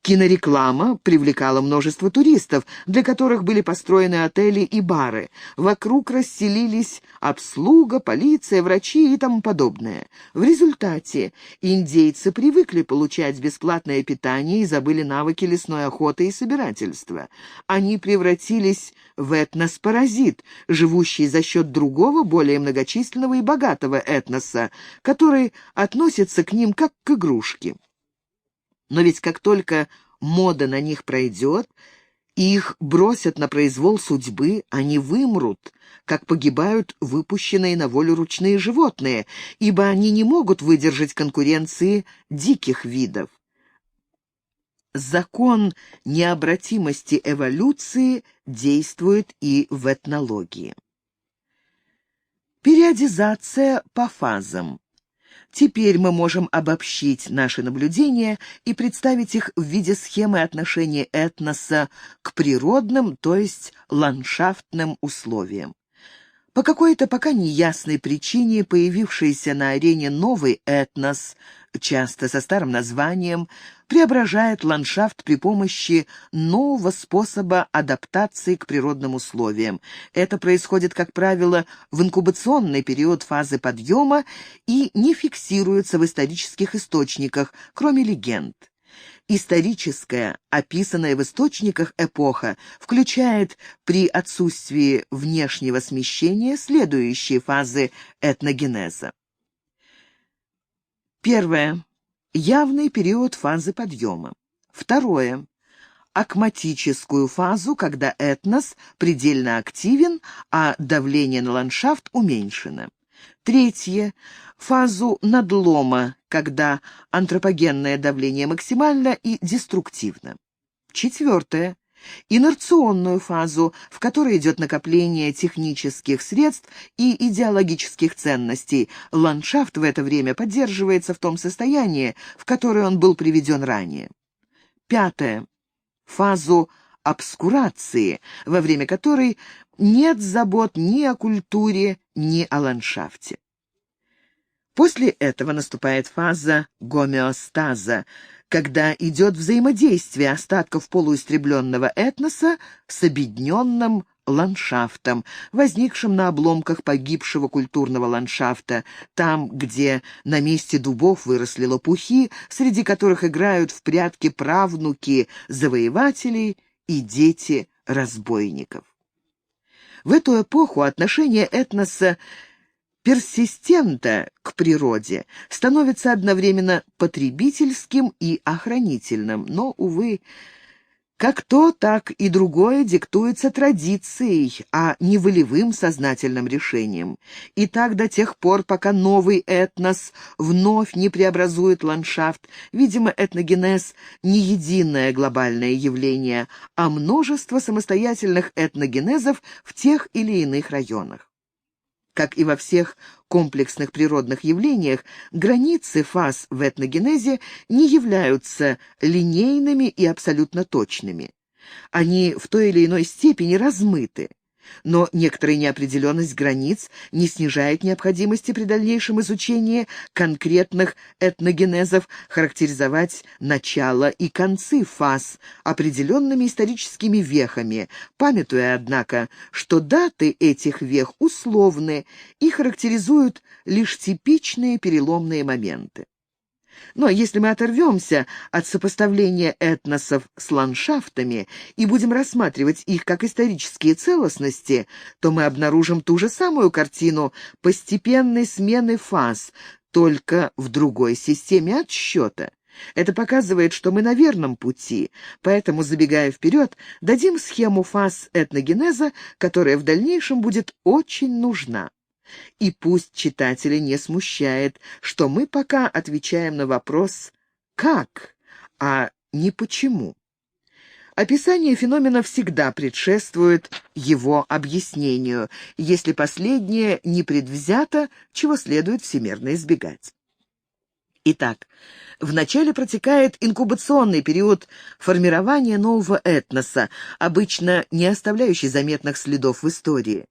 Кинореклама привлекала множество туристов, для которых были построены отели и бары. Вокруг расселились обслуга, полиция, врачи и тому подобное. В результате индейцы привыкли получать бесплатное питание и забыли навыки лесной охоты и собирательства. Они превратились в этнос-паразит, живущий за счет другого, более многочисленного и богатого этноса, который относится к ним как к игрушке. Но ведь как только мода на них пройдет, и их бросят на произвол судьбы, они вымрут, как погибают выпущенные на волю ручные животные, ибо они не могут выдержать конкуренции диких видов. Закон необратимости эволюции действует и в этнологии. Периодизация по фазам. Теперь мы можем обобщить наши наблюдения и представить их в виде схемы отношения этноса к природным, то есть ландшафтным условиям. По какой-то пока неясной причине появившийся на арене новый этнос, часто со старым названием, преображает ландшафт при помощи нового способа адаптации к природным условиям. Это происходит, как правило, в инкубационный период фазы подъема и не фиксируется в исторических источниках, кроме легенд. Историческая, описанная в источниках эпоха, включает при отсутствии внешнего смещения следующие фазы этногенеза. Первое. Явный период фазы подъема. Второе. Акматическую фазу, когда этнос предельно активен, а давление на ландшафт уменьшено. Третье. Фазу надлома, когда антропогенное давление максимально и деструктивно. Четвертое. Инерционную фазу, в которой идет накопление технических средств и идеологических ценностей. Ландшафт в это время поддерживается в том состоянии, в которое он был приведен ранее. Пятое. Фазу обскурации, во время которой нет забот ни о культуре, ни о ландшафте. После этого наступает фаза гомеостаза, когда идет взаимодействие остатков полуистребленного этноса с объединенным ландшафтом, возникшим на обломках погибшего культурного ландшафта, там, где на месте дубов выросли лопухи, среди которых играют в прятки правнуки завоевателей и дети разбойников. В эту эпоху отношение этноса персистента к природе становится одновременно потребительским и охранительным, но, увы, как то, так и другое диктуется традицией, а не волевым сознательным решением. И так до тех пор, пока новый этнос вновь не преобразует ландшафт, видимо, этногенез не единое глобальное явление, а множество самостоятельных этногенезов в тех или иных районах. Как и во всех комплексных природных явлениях, границы фаз в этногенезе не являются линейными и абсолютно точными. Они в той или иной степени размыты. Но некоторая неопределенность границ не снижает необходимости при дальнейшем изучении конкретных этногенезов характеризовать начало и концы фаз определенными историческими вехами, памятуя, однако, что даты этих вех условны и характеризуют лишь типичные переломные моменты. Но если мы оторвемся от сопоставления этносов с ландшафтами и будем рассматривать их как исторические целостности, то мы обнаружим ту же самую картину постепенной смены фаз, только в другой системе отсчета. Это показывает, что мы на верном пути, поэтому, забегая вперед, дадим схему фаз этногенеза, которая в дальнейшем будет очень нужна. И пусть читателя не смущает, что мы пока отвечаем на вопрос «как?», а не «почему?». Описание феномена всегда предшествует его объяснению, если последнее не предвзято, чего следует всемерно избегать. Итак, вначале протекает инкубационный период формирования нового этноса, обычно не оставляющий заметных следов в истории.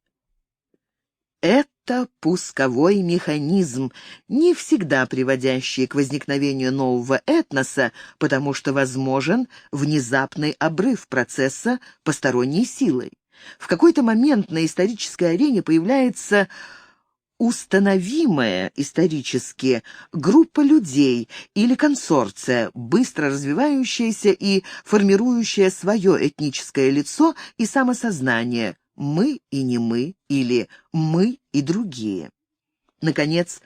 Это пусковой механизм, не всегда приводящий к возникновению нового этноса, потому что возможен внезапный обрыв процесса посторонней силой. В какой-то момент на исторической арене появляется установимая исторически группа людей или консорция, быстро развивающаяся и формирующая свое этническое лицо и самосознание – «мы и не мы» или «мы и другие». Наконец,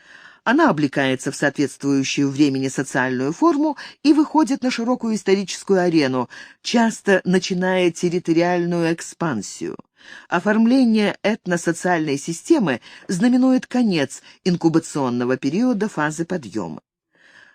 она облекается в соответствующую времени социальную форму и выходит на широкую историческую арену, часто начиная территориальную экспансию. Оформление этносоциальной системы знаменует конец инкубационного периода фазы подъема.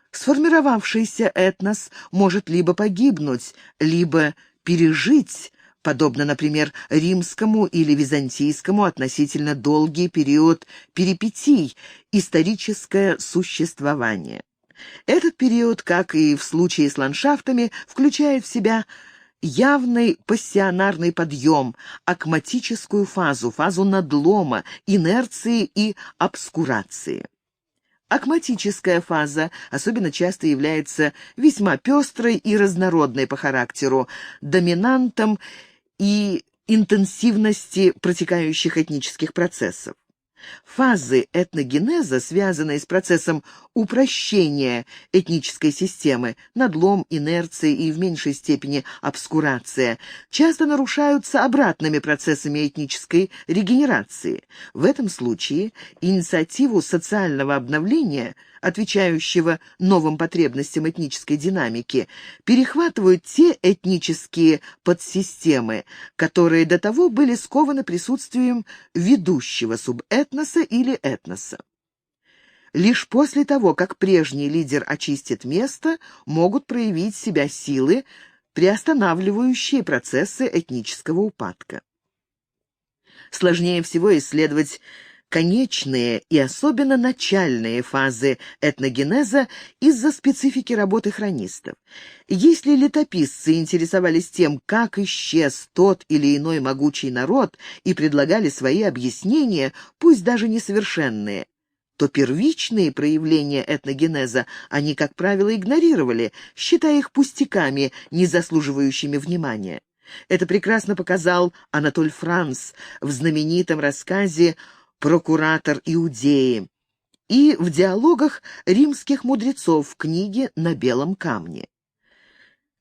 Сформировавшийся этнос может либо погибнуть, либо пережить, подобно, например, римскому или византийскому, относительно долгий период перипетий, историческое существование. Этот период, как и в случае с ландшафтами, включает в себя явный пассионарный подъем, акматическую фазу, фазу надлома, инерции и обскурации. Акматическая фаза особенно часто является весьма пестрой и разнородной по характеру, доминантом и интенсивности протекающих этнических процессов. Фазы этногенеза, связанные с процессом упрощения этнической системы, надлом, инерция и в меньшей степени обскурация, часто нарушаются обратными процессами этнической регенерации. В этом случае инициативу социального обновления, отвечающего новым потребностям этнической динамики, перехватывают те этнические подсистемы, которые до того были скованы присутствием ведущего субэтноса или этноса. Лишь после того, как прежний лидер очистит место, могут проявить себя силы, приостанавливающие процессы этнического упадка. Сложнее всего исследовать конечные и особенно начальные фазы этногенеза из-за специфики работы хронистов. Если летописцы интересовались тем, как исчез тот или иной могучий народ, и предлагали свои объяснения, пусть даже несовершенные, то первичные проявления этногенеза они, как правило, игнорировали, считая их пустяками, не заслуживающими внимания. Это прекрасно показал Анатоль Франс в знаменитом рассказе «Прокуратор Иудеи» и в диалогах римских мудрецов в книге «На белом камне».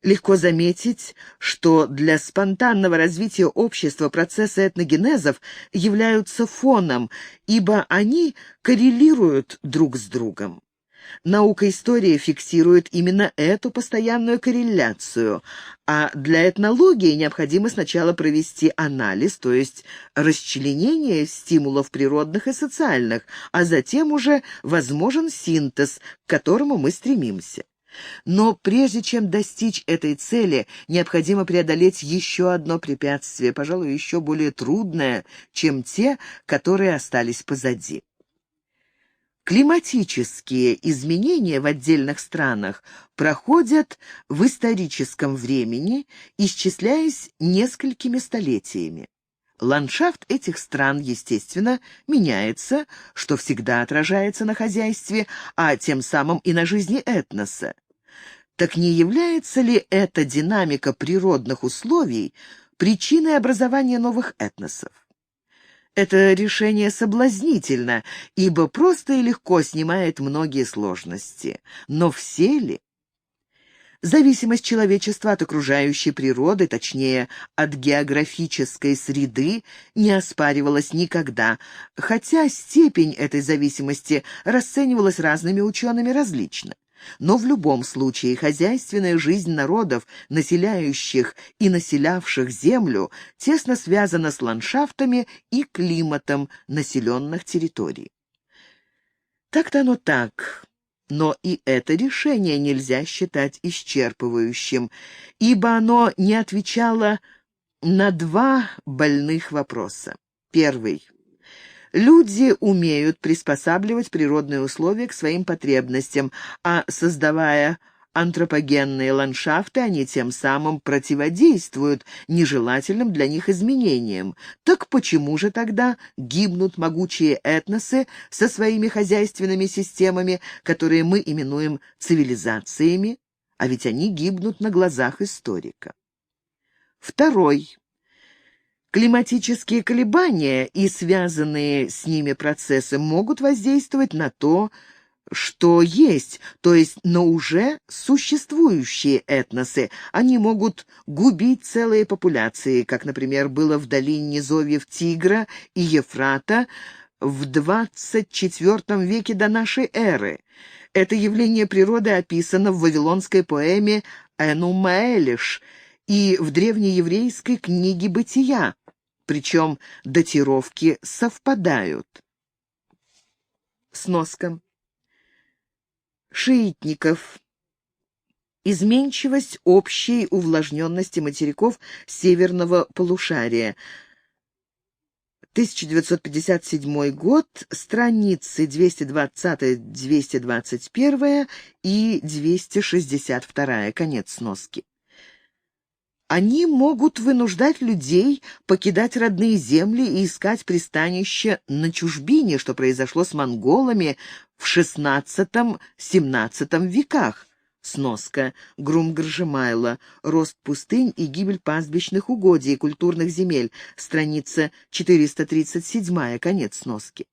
Легко заметить, что для спонтанного развития общества процессы этногенезов являются фоном, ибо они коррелируют друг с другом. Наука истории фиксирует именно эту постоянную корреляцию, а для этнологии необходимо сначала провести анализ, то есть расчленение стимулов природных и социальных, а затем уже возможен синтез, к которому мы стремимся. Но прежде чем достичь этой цели, необходимо преодолеть еще одно препятствие, пожалуй, еще более трудное, чем те, которые остались позади. Климатические изменения в отдельных странах проходят в историческом времени, исчисляясь несколькими столетиями. Ландшафт этих стран, естественно, меняется, что всегда отражается на хозяйстве, а тем самым и на жизни этноса. Так не является ли эта динамика природных условий причиной образования новых этносов? Это решение соблазнительно, ибо просто и легко снимает многие сложности. Но все ли? Зависимость человечества от окружающей природы, точнее, от географической среды, не оспаривалась никогда, хотя степень этой зависимости расценивалась разными учеными различно. Но в любом случае хозяйственная жизнь народов, населяющих и населявших землю, тесно связана с ландшафтами и климатом населенных территорий. Так-то оно так, но и это решение нельзя считать исчерпывающим, ибо оно не отвечало на два больных вопроса. Первый. Люди умеют приспосабливать природные условия к своим потребностям, а создавая антропогенные ландшафты, они тем самым противодействуют нежелательным для них изменениям. Так почему же тогда гибнут могучие этносы со своими хозяйственными системами, которые мы именуем цивилизациями? А ведь они гибнут на глазах историка. Второй. Климатические колебания и связанные с ними процессы могут воздействовать на то, что есть, то есть на уже существующие этносы. Они могут губить целые популяции, как, например, было в долине низовьев Тигра и Ефрата в 24 веке до нашей эры. Это явление природы описано в вавилонской поэме «Энума Элиш» и в древнееврейской книге «Бытия», причем датировки совпадают. Сноска. Шиитников. Изменчивость общей увлажненности материков северного полушария. 1957 год, страницы 220-221 и 262, конец сноски. Они могут вынуждать людей покидать родные земли и искать пристанище на чужбине, что произошло с монголами в XVI-XVII веках. Сноска. Грум-Горжемайло. Рост пустынь и гибель пастбищных угодий и культурных земель. Страница 437. Конец сноски.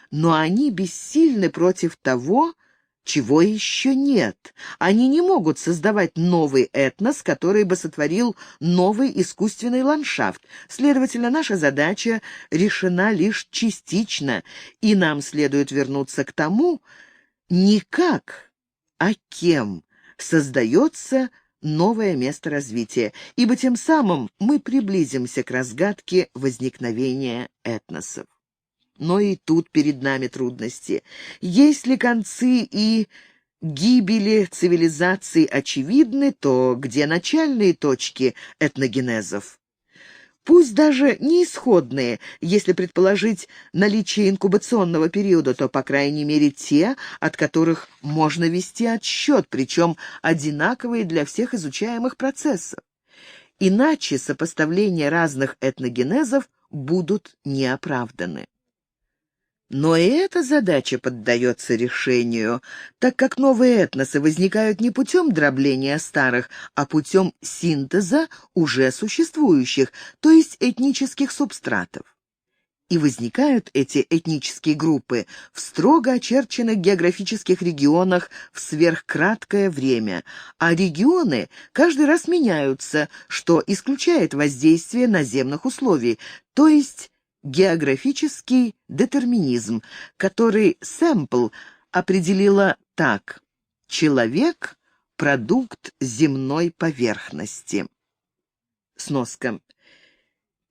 Но они бессильны против того, чего еще нет. Они не могут создавать новый этнос, который бы сотворил новый искусственный ландшафт. Следовательно, наша задача решена лишь частично, и нам следует вернуться к тому, не как, а кем создается новое место развития, ибо тем самым мы приблизимся к разгадке возникновения этносов. Но и тут перед нами трудности. Если концы и гибели цивилизаций очевидны, то где начальные точки этногенезов? Пусть даже не исходные, если предположить наличие инкубационного периода, то, по крайней мере, те, от которых можно вести отсчет, причем одинаковые для всех изучаемых процессов. Иначе сопоставления разных этногенезов будут неоправданы. Но и эта задача поддается решению, так как новые этносы возникают не путем дробления старых, а путем синтеза уже существующих, то есть этнических субстратов. И возникают эти этнические группы в строго очерченных географических регионах в сверхкраткое время, а регионы каждый раз меняются, что исключает воздействие наземных условий, то есть географический детерминизм, который Сэмпл определила так: «Человек – продукт земной поверхности». Сноска.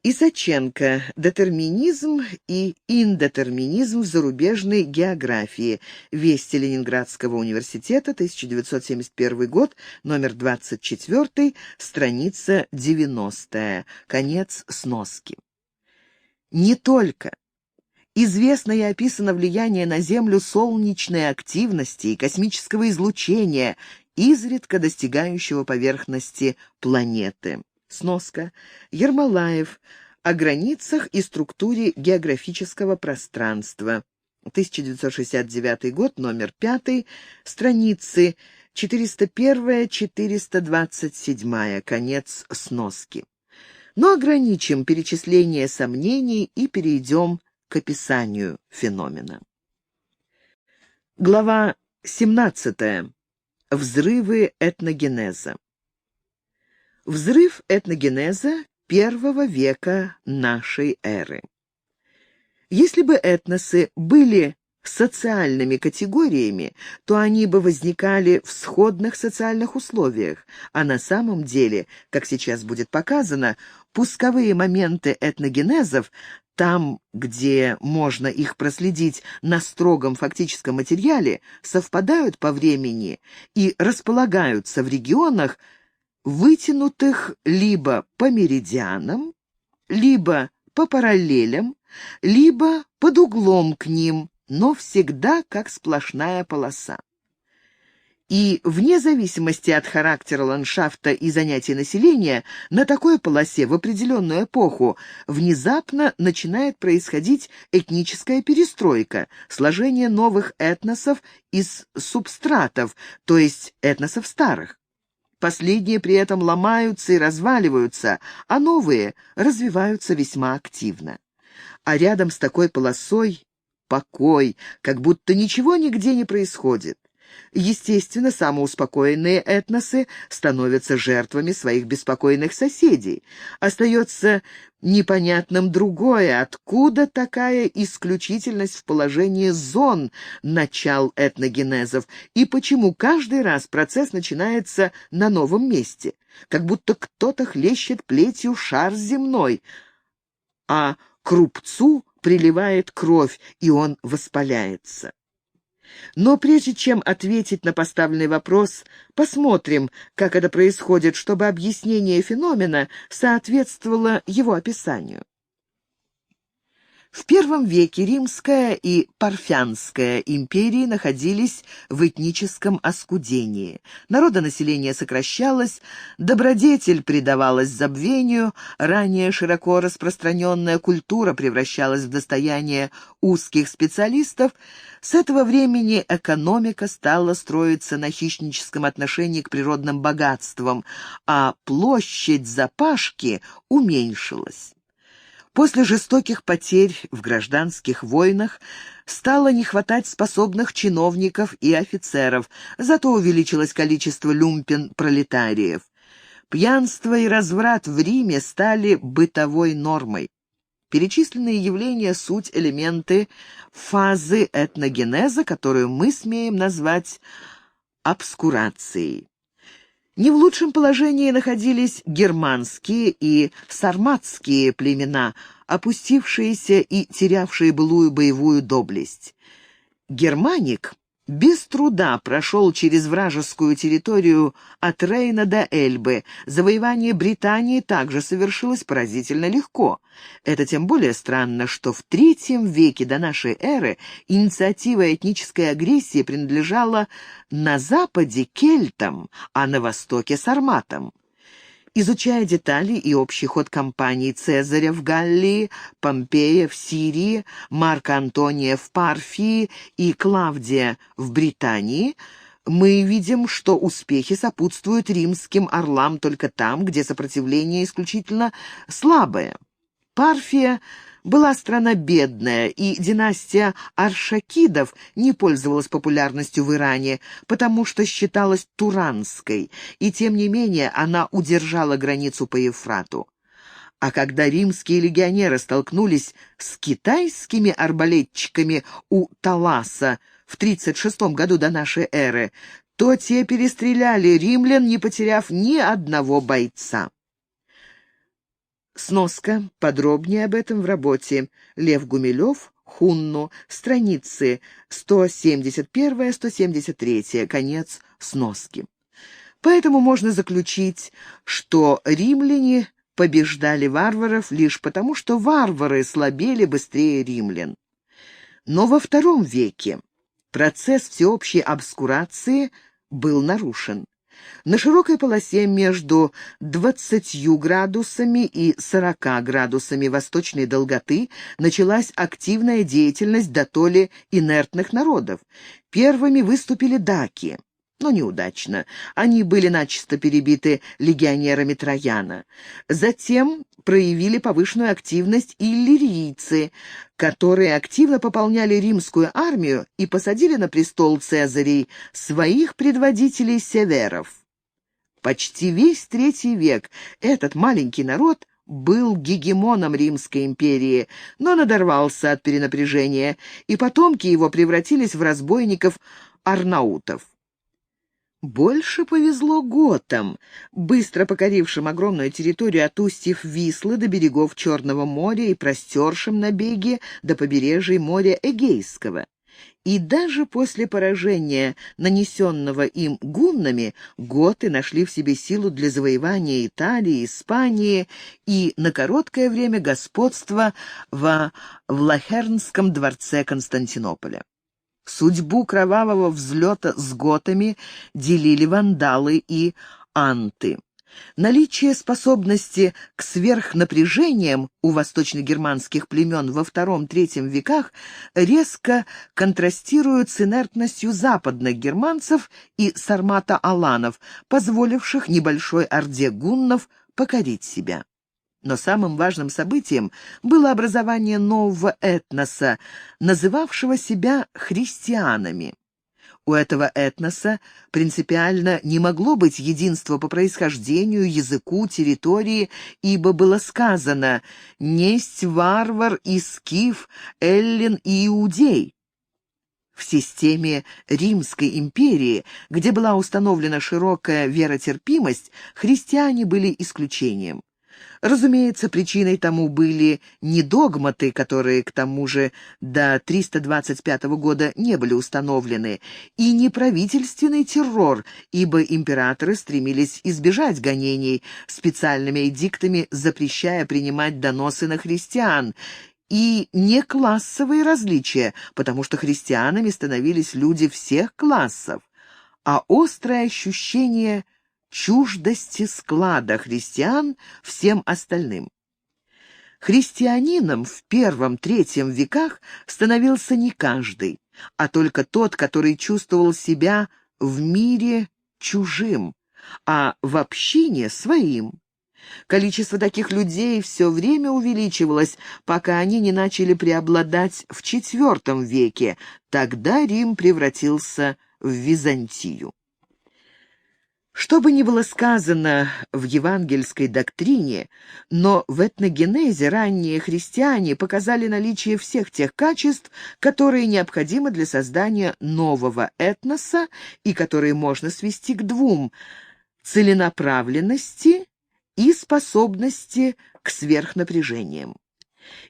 Исаченко. Детерминизм и индетерминизм в зарубежной географии. Вести Ленинградского университета, 1971 год, номер 24, страница 90. Конец сноски. Не только. Известно и описано влияние на Землю солнечной активности и космического излучения, изредка достигающего поверхности планеты. Сноска. Ермолаев. О границах и структуре географического пространства. 1969 год, номер 5, страницы 401-427. Конец сноски. Но ограничим перечисление сомнений и перейдем к описанию феномена. Глава 17. Взрывы этногенеза. Взрыв этногенеза I века нашей эры. Если бы этносы были социальными категориями, то они бы возникали в сходных социальных условиях, а на самом деле, как сейчас будет показано, пусковые моменты этногенезов, там, где можно их проследить на строгом фактическом материале, совпадают по времени и располагаются в регионах, вытянутых либо по меридианам, либо по параллелям, либо под углом к ним, но всегда как сплошная полоса. И вне зависимости от характера ландшафта и занятий населения, на такой полосе в определенную эпоху внезапно начинает происходить этническая перестройка, сложение новых этносов из субстратов, то есть этносов старых. Последние при этом ломаются и разваливаются, а новые развиваются весьма активно. А рядом с такой полосой покой, как будто ничего нигде не происходит. Естественно, самоуспокоенные этносы становятся жертвами своих беспокойных соседей. Остается непонятным другое, откуда такая исключительность в положении зон начал этногенезов, и почему каждый раз процесс начинается на новом месте, как будто кто-то хлещет плетью шар земной, а к рубцу приливает кровь, и он воспаляется. Но прежде чем ответить на поставленный вопрос, посмотрим, как это происходит, чтобы объяснение феномена соответствовало его описанию. В первом веке Римская и Парфянская империи находились в этническом оскудении. Народонаселение сокращалось, добродетель предавалась забвению, ранее широко распространенная культура превращалась в достояние узких специалистов. С этого времени экономика стала строиться на хищническом отношении к природным богатствам, а площадь запашки уменьшилась. После жестоких потерь в гражданских войнах стало не хватать способных чиновников и офицеров, зато увеличилось количество люмпен-пролетариев. Пьянство и разврат в Риме стали бытовой нормой. Перечисленные явления — суть элементы фазы этногенеза, которую мы смеем назвать обскурацией. Не в лучшем положении находились германские и сарматские племена, опустившиеся и терявшие былую боевую доблесть. Германик без труда прошел через вражескую территорию от Рейна до Эльбы. Завоевание Британии также совершилось поразительно легко. Это тем более странно, что в III веке до нашей эры инициатива этнической агрессии принадлежала на западе кельтам, а на востоке сарматам. Изучая детали и общий ход кампаний Цезаря в Галлии, Помпея в Сирии, Марка Антония в Парфии и Клавдия в Британии, мы видим, что успехи сопутствуют римским орлам только там, где сопротивление исключительно слабое. Парфия была страна бедная, и династия Аршакидов не пользовалась популярностью в Иране, потому что считалась туранской, и тем не менее она удержала границу по Евфрату. А когда римские легионеры столкнулись с китайскими арбалетчиками у Таласа в 36 году до нашей эры, то те перестреляли римлян, не потеряв ни одного бойца. Сноска. Подробнее об этом в работе Лев Гумилев, Хунну, страницы 171-173, конец сноски. Поэтому можно заключить, что римляне побеждали варваров лишь потому, что варвары слабели быстрее римлян. Но во II веке процесс всеобщей обскурации был нарушен. На широкой полосе между 20 градусами и 40 градусами восточной долготы началась активная деятельность дотоле инертных народов. Первыми выступили даки, но неудачно. Они были начисто перебиты легионерами Трояна. Затем проявили повышенную активность иллирийцы, которые активно пополняли римскую армию и посадили на престол Цезарей своих предводителей северов. Почти весь III век этот маленький народ был гегемоном Римской империи, но надорвался от перенапряжения, и потомки его превратились в разбойников-арнаутов. Больше повезло готам, быстро покорившим огромную территорию от устьев Вислы до берегов Черного моря и простершим набеги до побережья моря Эгейского. И даже после поражения, нанесенного им гуннами, готы нашли в себе силу для завоевания Италии, Испании и на короткое время господства во Влахернском дворце Константинополя. Судьбу кровавого взлета с готами делили вандалы и анты. Наличие способности к сверхнапряжениям у восточно-германских племен во II-III веках резко контрастирует с инертностью западных германцев и сармато-аланов, позволивших небольшой орде гуннов покорить себя. Но самым важным событием было образование нового этноса, называвшего себя христианами. У этого этноса принципиально не могло быть единства по происхождению, языку, территории, ибо было сказано «несть варвар и скиф, эллин и иудей». В системе Римской империи, где была установлена широкая веротерпимость, христиане были исключением. Разумеется, причиной тому были не догматы, которые, к тому же, до 325 года не были установлены, и не правительственный террор, ибо императоры стремились избежать гонений, специальными эдиктами запрещая принимать доносы на христиан, и не классовые различия, потому что христианами становились люди всех классов, а острое ощущение чуждости склада христиан всем остальным. Христианином в первом-третьем веках становился не каждый, а только тот, который чувствовал себя в мире чужим, а в общине своим. Количество таких людей все время увеличивалось, пока они не начали преобладать в IV веке. Тогда Рим превратился в Византию. Что бы ни было сказано в евангельской доктрине, но в этногенезе ранние христиане показали наличие всех тех качеств, которые необходимы для создания нового этноса и которые можно свести к двум – целенаправленности и способности к сверхнапряжениям.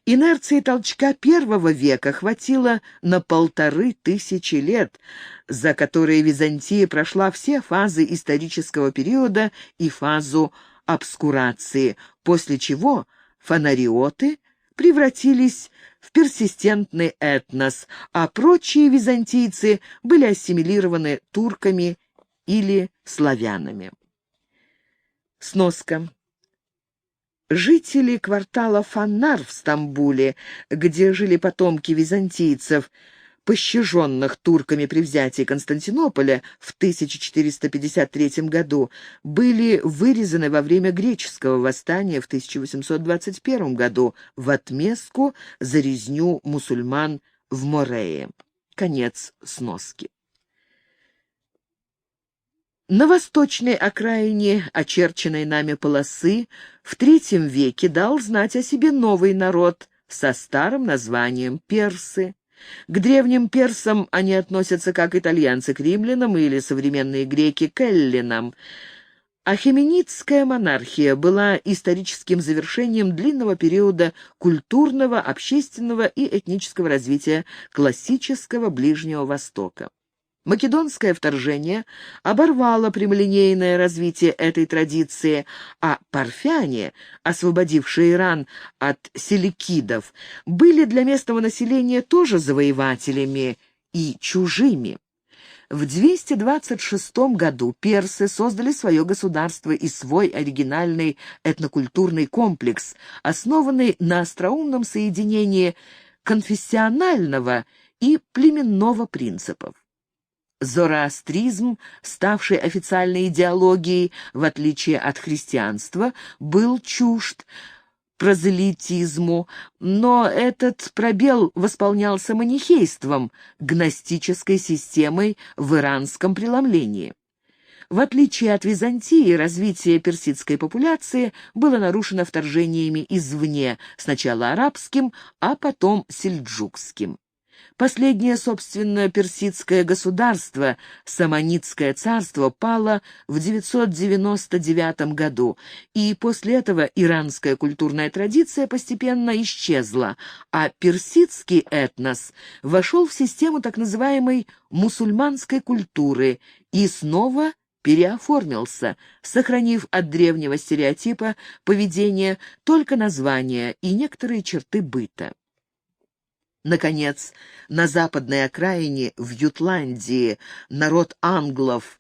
Инерции толчка I века хватило на 1500 лет, за которые Византия прошла все фазы исторического периода и фазу обскурации, после чего фонариоты превратились в персистентный этнос, а прочие византийцы были ассимилированы турками или славянами. Сноска. Жители квартала Фаннар в Стамбуле, где жили потомки византийцев, пощаженных турками при взятии Константинополя в 1453 году, были вырезаны во время греческого восстания в 1821 году в отместку за резню мусульман в Морее. Конец сноски. На восточной окраине очерченной нами полосы в III веке дал знать о себе новый народ со старым названием персы. К древним персам они относятся как итальянцы к римлянам или современные греки к эллинам. Ахеменидская монархия была историческим завершением длинного периода культурного, общественного и этнического развития классического Ближнего Востока. Македонское вторжение оборвало прямолинейное развитие этой традиции, а парфяне, освободившие Иран от селевкидов, были для местного населения тоже завоевателями и чужими. В 226 году персы создали свое государство и свой оригинальный этнокультурный комплекс, основанный на остроумном соединении конфессионального и племенного принципов. Зороастризм, ставший официальной идеологией, в отличие от христианства, был чужд прозелитизму, но этот пробел восполнялся манихейством, гностической системой в иранском преломлении. В отличие от Византии, развитие персидской популяции было нарушено вторжениями извне, сначала арабским, а потом сельджукским. Последнее, собственно, персидское государство, Саманидское царство, пало в 999 году, и после этого иранская культурная традиция постепенно исчезла, а персидский этнос вошел в систему так называемой мусульманской культуры и снова переоформился, сохранив от древнего стереотипа поведения только названия и некоторые черты быта. Наконец, на западной окраине, в Ютландии, народ англов,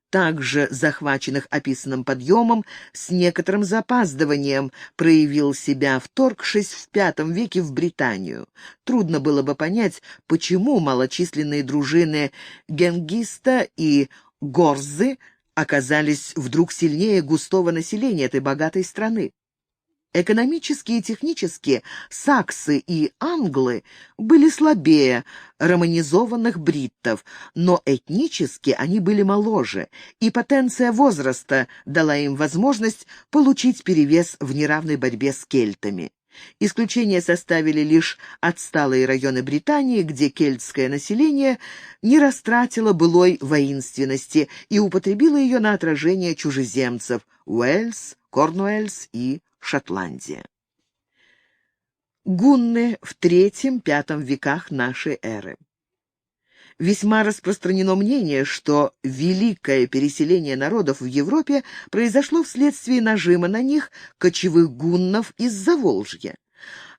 также захваченных описанным подъемом, с некоторым запаздыванием проявил себя, вторгшись в V веке в Британию. Трудно было бы понять, почему малочисленные дружины Генгиста и Горзы оказались вдруг сильнее густого населения этой богатой страны. Экономически и технически саксы и англы были слабее романизованных бриттов, но этнически они были моложе, и потенция возраста дала им возможность получить перевес в неравной борьбе с кельтами. Исключение составили лишь отсталые районы Британии, где кельтское население не растратило былой воинственности и употребило ее на отражение чужеземцев – Уэльс, Корнуэльс и Шотландия. Гунны в III-V веках нашей эры. Весьма распространено мнение, что великое переселение народов в Европе произошло вследствие нажима на них кочевых гуннов из Заволжья.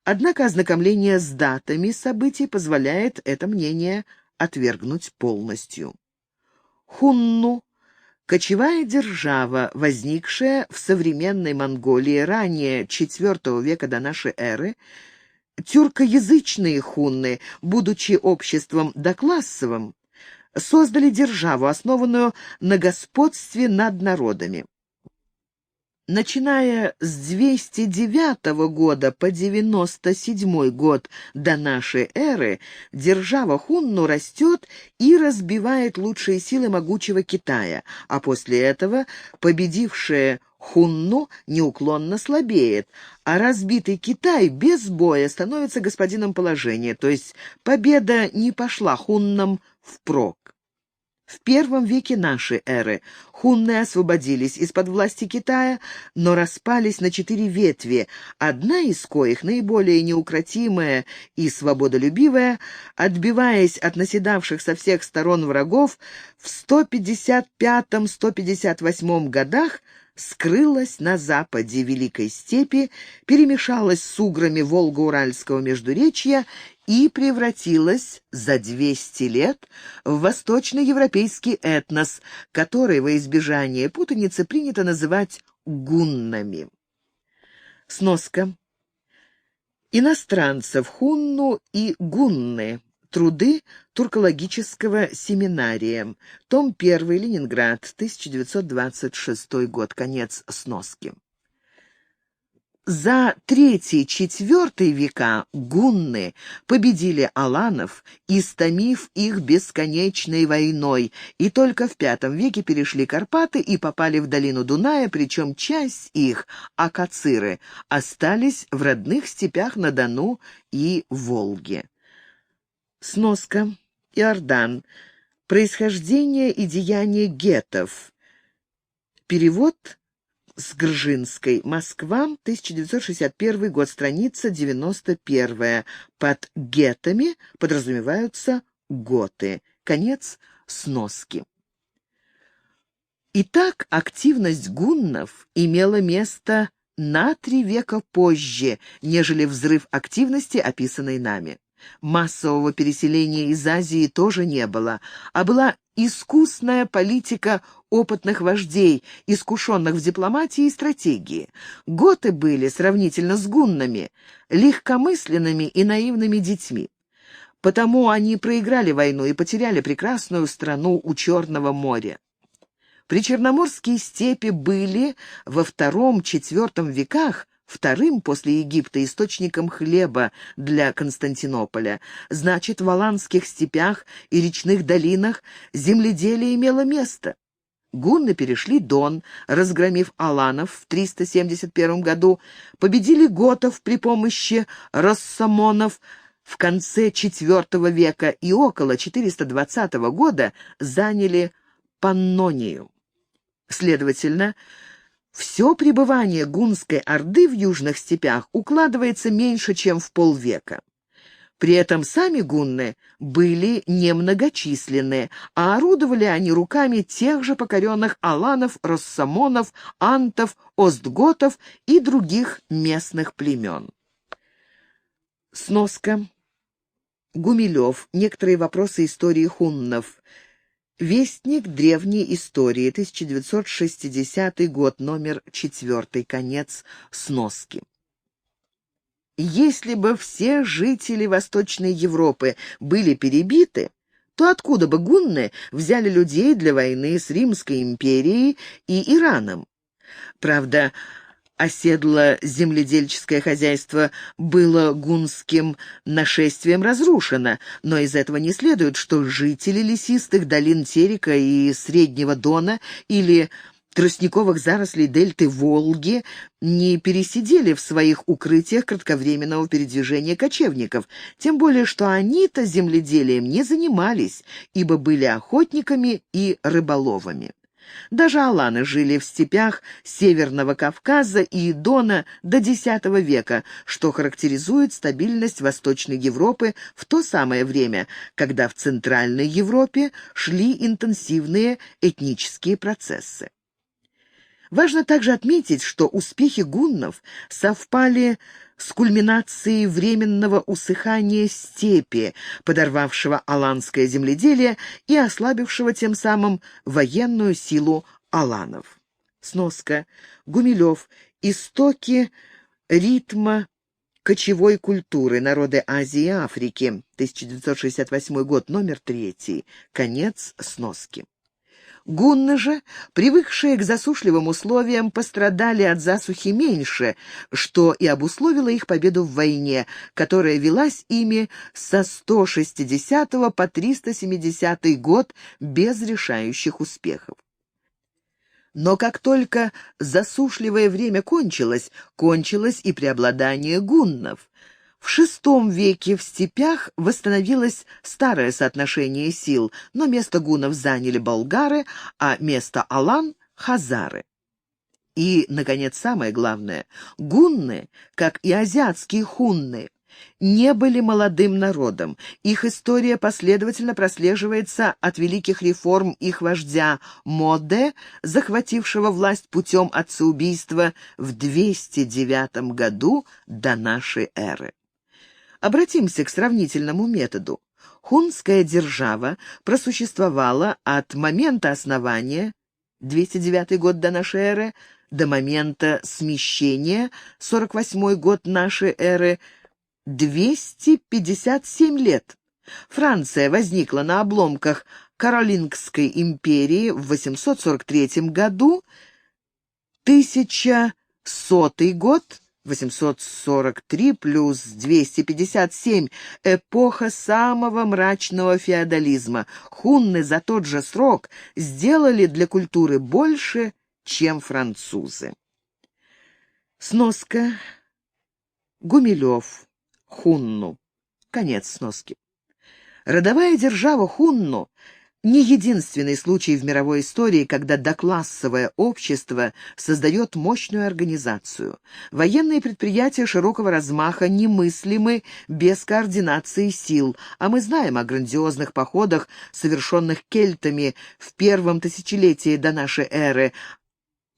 Однако ознакомление с датами событий позволяет это мнение отвергнуть полностью. Хунну – кочевая держава, возникшая в современной Монголии ранее IV века до нашей эры. Тюркоязычные хунны, будучи обществом доклассовым, создали державу, основанную на господстве над народами. Начиная с 209 года по 97 год до нашей эры, держава Хунну растет и разбивает лучшие силы могучего Китая, а после этого победившая Хунну неуклонно слабеет, а разбитый Китай без боя становится господином положения, то есть победа не пошла хуннам впрок. В I веке нашей эры хунны освободились из-под власти Китая, но распались на 4 ветви, одна из коих, наиболее неукротимая и свободолюбивая, отбиваясь от наседавших со всех сторон врагов, в 155-158 годах скрылась на западе Великой степи, перемешалась с уграми Волго-Уральского междуречья и превратилась за 200 лет в восточноевропейский этнос, который во избежание путаницы принято называть гуннами. Сноска. Иностранцев хунну и гунны. Труды туркологического семинария. Том 1, Ленинград, 1926 год. Конец сноски. За III-IV века гунны победили аланов, истомив их бесконечной войной, и только в V веке перешли Карпаты и попали в долину Дуная, причем часть их, акациры, остались в родных степях на Дону и Волге. Сноска. Иордан. Происхождение и деяния гетов. Перевод с Гржинской. Москва, 1961 год, страница 91. Под гетами подразумеваются готы. Конец сноски. Итак, активность гуннов имела место на 3 века позже, нежели взрыв активности, описанный нами. Массового переселения из Азии тоже не было, а была искусная политика опытных вождей, искушенных в дипломатии и стратегии. Готы были, сравнительно с гуннами, легкомысленными и наивными детьми. Потому они проиграли войну и потеряли прекрасную страну у Черного моря. Причерноморские степи были во II-IV веках вторым после Египта источником хлеба для Константинополя. Значит, в аланских степях и речных долинах земледелие имело место. Гунны перешли Дон, разгромив аланов в 371 году, победили готов при помощи рассамонов в конце IV века и около 420 года заняли Паннонию. Следовательно, все пребывание гунской орды в южных степях укладывается меньше, чем в полвека. При этом сами гунны были немногочисленны, а орудовали они руками тех же покоренных аланов, рассамонов, антов, остготов и других местных племен. Сноска. Гумилев. Некоторые вопросы истории хуннов. Вестник древней истории, 1960 год, номер 4, конец сноски. Если бы все жители Восточной Европы были перебиты, то откуда бы гунны взяли людей для войны с Римской империей и Ираном? Правда, оседло-земледельческое хозяйство было гунским нашествием разрушено, но из этого не следует, что жители лесистых долин Терека и Среднего Дона или тростниковых зарослей дельты Волги не пересидели в своих укрытиях кратковременного передвижения кочевников, тем более что они-то земледелием не занимались, ибо были охотниками и рыболовами. Даже аланы жили в степях Северного Кавказа и Дона до X века, что характеризует стабильность Восточной Европы в то самое время, когда в Центральной Европе шли интенсивные этнические процессы. Важно также отметить, что успехи гуннов совпали с кульминацией временного усыхания степи, подорвавшего аланское земледелие и ослабившего тем самым военную силу аланов. Сноска. Гумилев. Истоки ритма кочевой культуры. Народы Азии и Африки. 1968 год, номер 3. Конец сноски. Гунны же, привыкшие к засушливым условиям, пострадали от засухи меньше, что и обусловило их победу в войне, которая велась ими со 160 по 370 год без решающих успехов. Но как только засушливое время кончилось, кончилось и преобладание гуннов. В VI веке в степях восстановилось старое соотношение сил, но место гуннов заняли болгары, а место алан — хазары. И, наконец, самое главное, гунны, как и азиатские хунны, не были молодым народом. Их история последовательно прослеживается от великих реформ их вождя Моде, захватившего власть путем отцеубийства в 209 году до нашей эры. Обратимся к сравнительному методу. Хунская держава просуществовала от момента основания, 209 год до нашей эры, до момента смещения, 48 год нашей эры, 257 лет. Франция возникла на обломках Каролингской империи в 843 году, 1100 год, 843 плюс 257, эпоха самого мрачного феодализма. Хунны за тот же срок сделали для культуры больше, чем французы. Сноска. Гумилев. Хунну. Конец сноски. Родовая держава хунну не единственный случай в мировой истории, когда доклассовое общество создает мощную организацию. Военные предприятия широкого размаха немыслимы без координации сил, а мы знаем о грандиозных походах, совершенных кельтами в первом тысячелетии до нашей эры,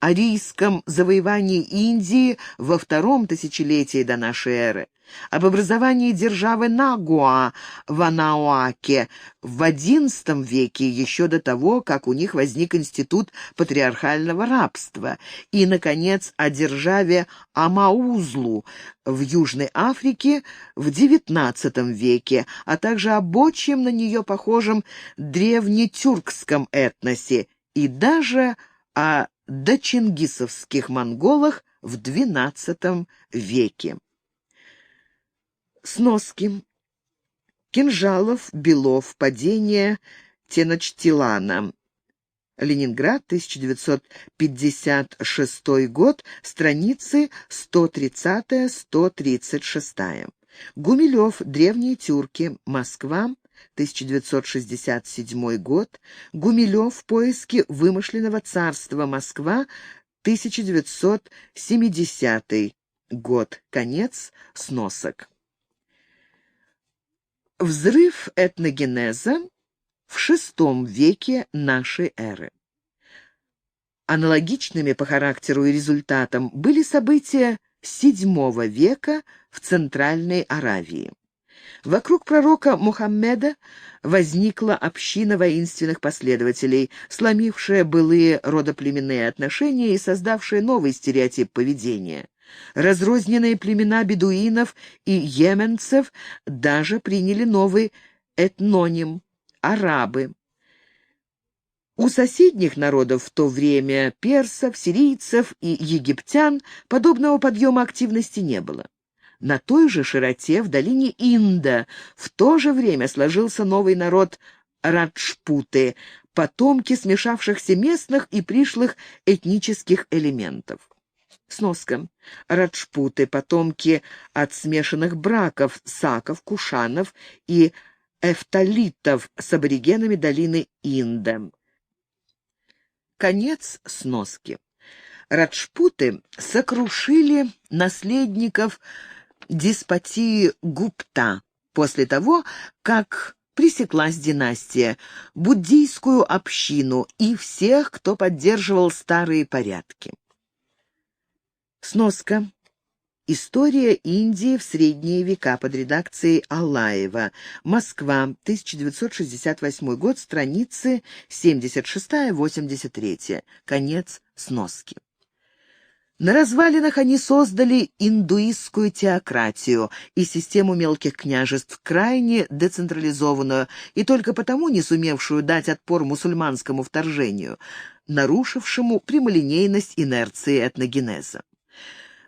о арийском завоевании Индии во втором тысячелетии до нашей эры, об образовании державы Нагуа в Анауаке в XI веке, еще до того, как у них возник институт патриархального рабства, и, наконец, о державе Амаузлу в Южной Африке в XIX веке, а также об очень на нее похожем древнетюркском этносе и даже о дочингисовских монголах в XII веке. Сноски. Кинжалов, Белов, падение Теночтилана. Ленинград, 1956 год, страницы 130-136. Гумилев, древние тюрки, Москва, 1967 год. Гумилев, поиски вымышленного царства, Москва, 1970 год. Конец сносок. Взрыв этногенеза в VI веке нашей эры. Аналогичными по характеру и результатам были события VII века в Центральной Аравии. Вокруг пророка Мухаммеда возникла община воинственных последователей, сломившая былые родоплеменные отношения и создавшая новый стереотип поведения. Разрозненные племена бедуинов и йеменцев даже приняли новый этноним – арабы. У соседних народов в то время, персов, сирийцев и египтян, подобного подъема активности не было. На той же широте в долине Инда в то же время сложился новый народ раджпуты, потомки смешавшихся местных и пришлых этнических элементов. Сноска. Раджпуты — потомки от смешанных браков саков, кушанов и эфталитов с аборигенами долины Инда. Конец сноски. Раджпуты сокрушили наследников деспотии Гупта после того, как пресеклась династия, буддийскую общину и всех, кто поддерживал старые порядки. Сноска. История Индии в средние века под редакцией Аллаева. Москва, 1968 год, страницы 76-83. Конец сноски. На развалинах они создали индуистскую теократию и систему мелких княжеств, крайне децентрализованную и только потому не сумевшую дать отпор мусульманскому вторжению, нарушившему прямолинейность инерции этногенеза.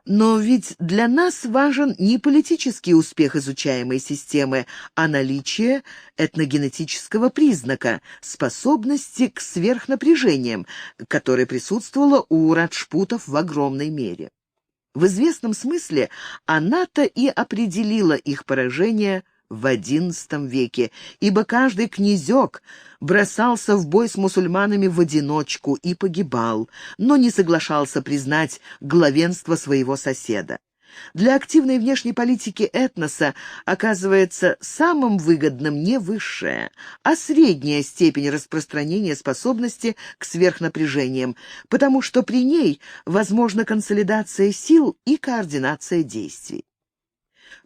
Но ведь для нас важен не политический успех изучаемой системы, а наличие этногенетического признака, способности к сверхнапряжениям, которое присутствовало у раджпутов в огромной мере. В известном смысле она-то и определила их поражение в XI веке, ибо каждый князек бросался в бой с мусульманами в одиночку и погибал, но не соглашался признать главенство своего соседа. Для активной внешней политики этноса оказывается самым выгодным не высшая, а средняя степень распространения способности к сверхнапряжениям, потому что при ней возможна консолидация сил и координация действий.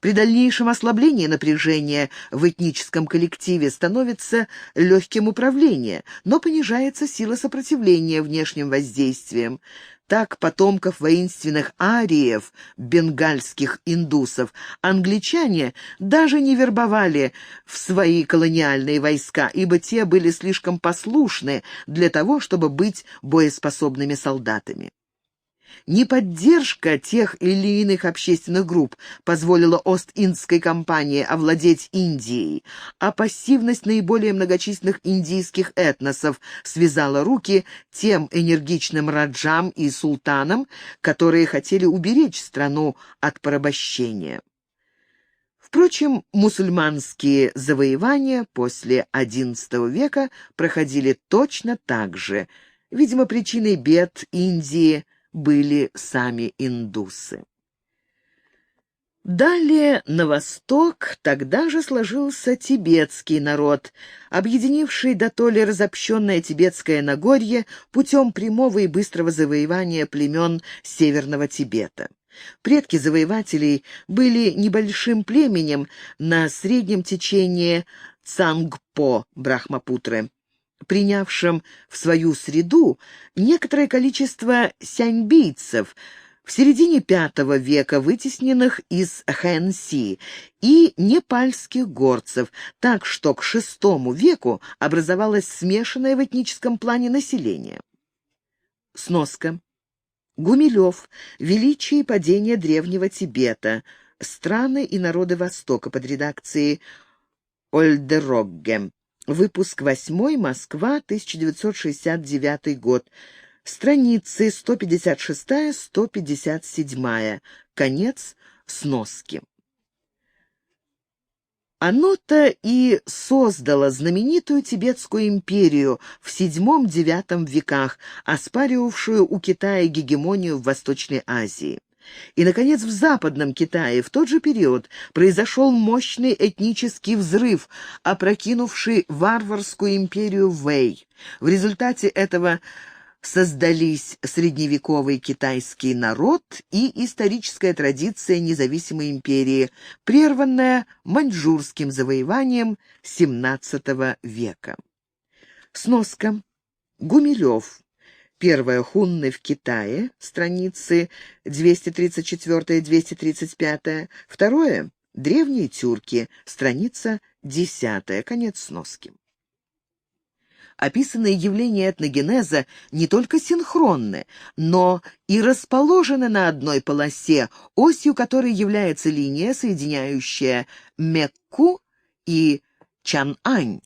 При дальнейшем ослаблении напряжения в этническом коллективе становится легким управление, но понижается сила сопротивления внешним воздействиям. Так потомков воинственных ариев, бенгальских индусов, англичане даже не вербовали в свои колониальные войска, ибо те были слишком послушны для того, чтобы быть боеспособными солдатами. Не поддержка тех или иных общественных групп позволила Ост-Индской компании овладеть Индией, а пассивность наиболее многочисленных индийских этносов связала руки тем энергичным раджам и султанам, которые хотели уберечь страну от порабощения. Впрочем, мусульманские завоевания после XI века проходили точно так же. Видимо, причиной бед Индии были сами индусы. Далее на восток тогда же сложился тибетский народ, объединивший дотоле разобщенное тибетское Нагорье путем прямого и быстрого завоевания племен Северного Тибета. Предки завоевателей были небольшим племенем на среднем течении Цангпо Брахмапутры, принявшим в свою среду некоторое количество сяньбийцев, в середине V века вытесненных из Хэнси, и непальских горцев, так что к VI веку образовалось смешанное в этническом плане население. Сноска. Гумилев. Величие и падение древнего Тибета. Страны и народы Востока под редакцией Ольдерогге. Выпуск 8, Москва, 1969 год. Страницы 156-157. Конец сноски. Оно-то и создало знаменитую Тибетскую империю в VII-IX веках, оспаривавшую у Китая гегемонию в Восточной Азии. И, наконец, в Западном Китае в тот же период произошел мощный этнический взрыв, опрокинувший варварскую империю Вэй. В результате этого создались средневековый китайский народ и историческая традиция независимой империи, прерванная маньчжурским завоеванием XVII века. Сноска. Гумилев. Первое. Хунны в Китае. Страницы 234-235. Второе. Древние тюрки. Страница 10. Конец сноски. Описанные явления этногенеза не только синхронны, но и расположены на одной полосе, осью которой является линия, соединяющая Мекку и Чан'ань.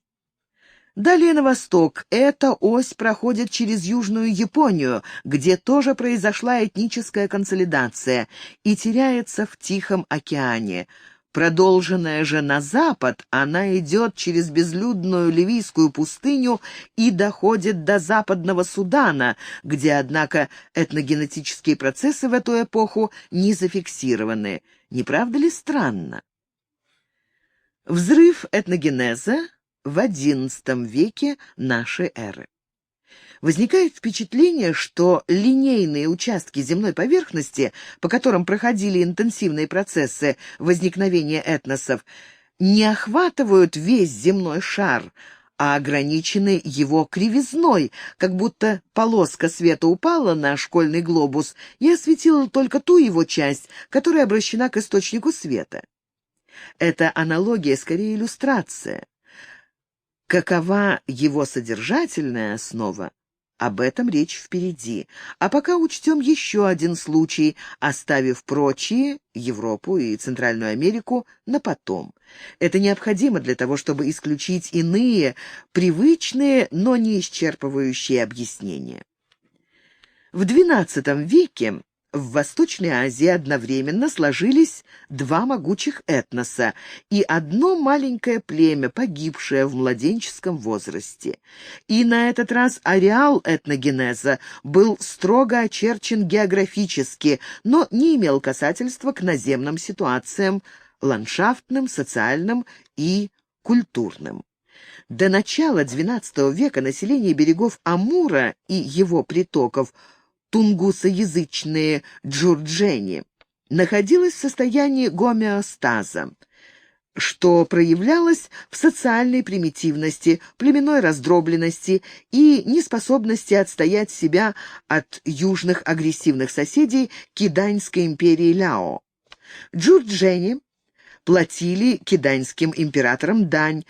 Далее на восток эта ось проходит через Южную Японию, где тоже произошла этническая консолидация, и теряется в Тихом океане. Продолженная же на запад, она идет через безлюдную Ливийскую пустыню и доходит до Западного Судана, где, однако, этногенетические процессы в эту эпоху не зафиксированы. Не правда ли странно? Взрыв этногенеза в XI веке нашей эры. Возникает впечатление, что линейные участки земной поверхности, по которым проходили интенсивные процессы возникновения этносов, не охватывают весь земной шар, а ограничены его кривизной, как будто полоска света упала на школьный глобус и осветила только ту его часть, которая обращена к источнику света. Эта аналогия скорее иллюстрация. Какова его содержательная основа? Об этом речь впереди. А пока учтем еще один случай, оставив прочие, Европу и Центральную Америку, на потом. Это необходимо для того, чтобы исключить иные, привычные, но не исчерпывающие объяснения. В XII веке в Восточной Азии одновременно сложились два могучих этноса и одно маленькое племя, погибшее в младенческом возрасте. И на этот раз ареал этногенеза был строго очерчен географически, но не имел касательства к наземным ситуациям, ландшафтным, социальным и культурным. До начала XII века население берегов Амура и его притоков, тунгусоязычные джурджени, находилось в состоянии гомеостаза, что проявлялось в социальной примитивности, племенной раздробленности и неспособности отстоять себя от южных агрессивных соседей Киданьской империи Ляо. Джурджени платили киданьским императорам дань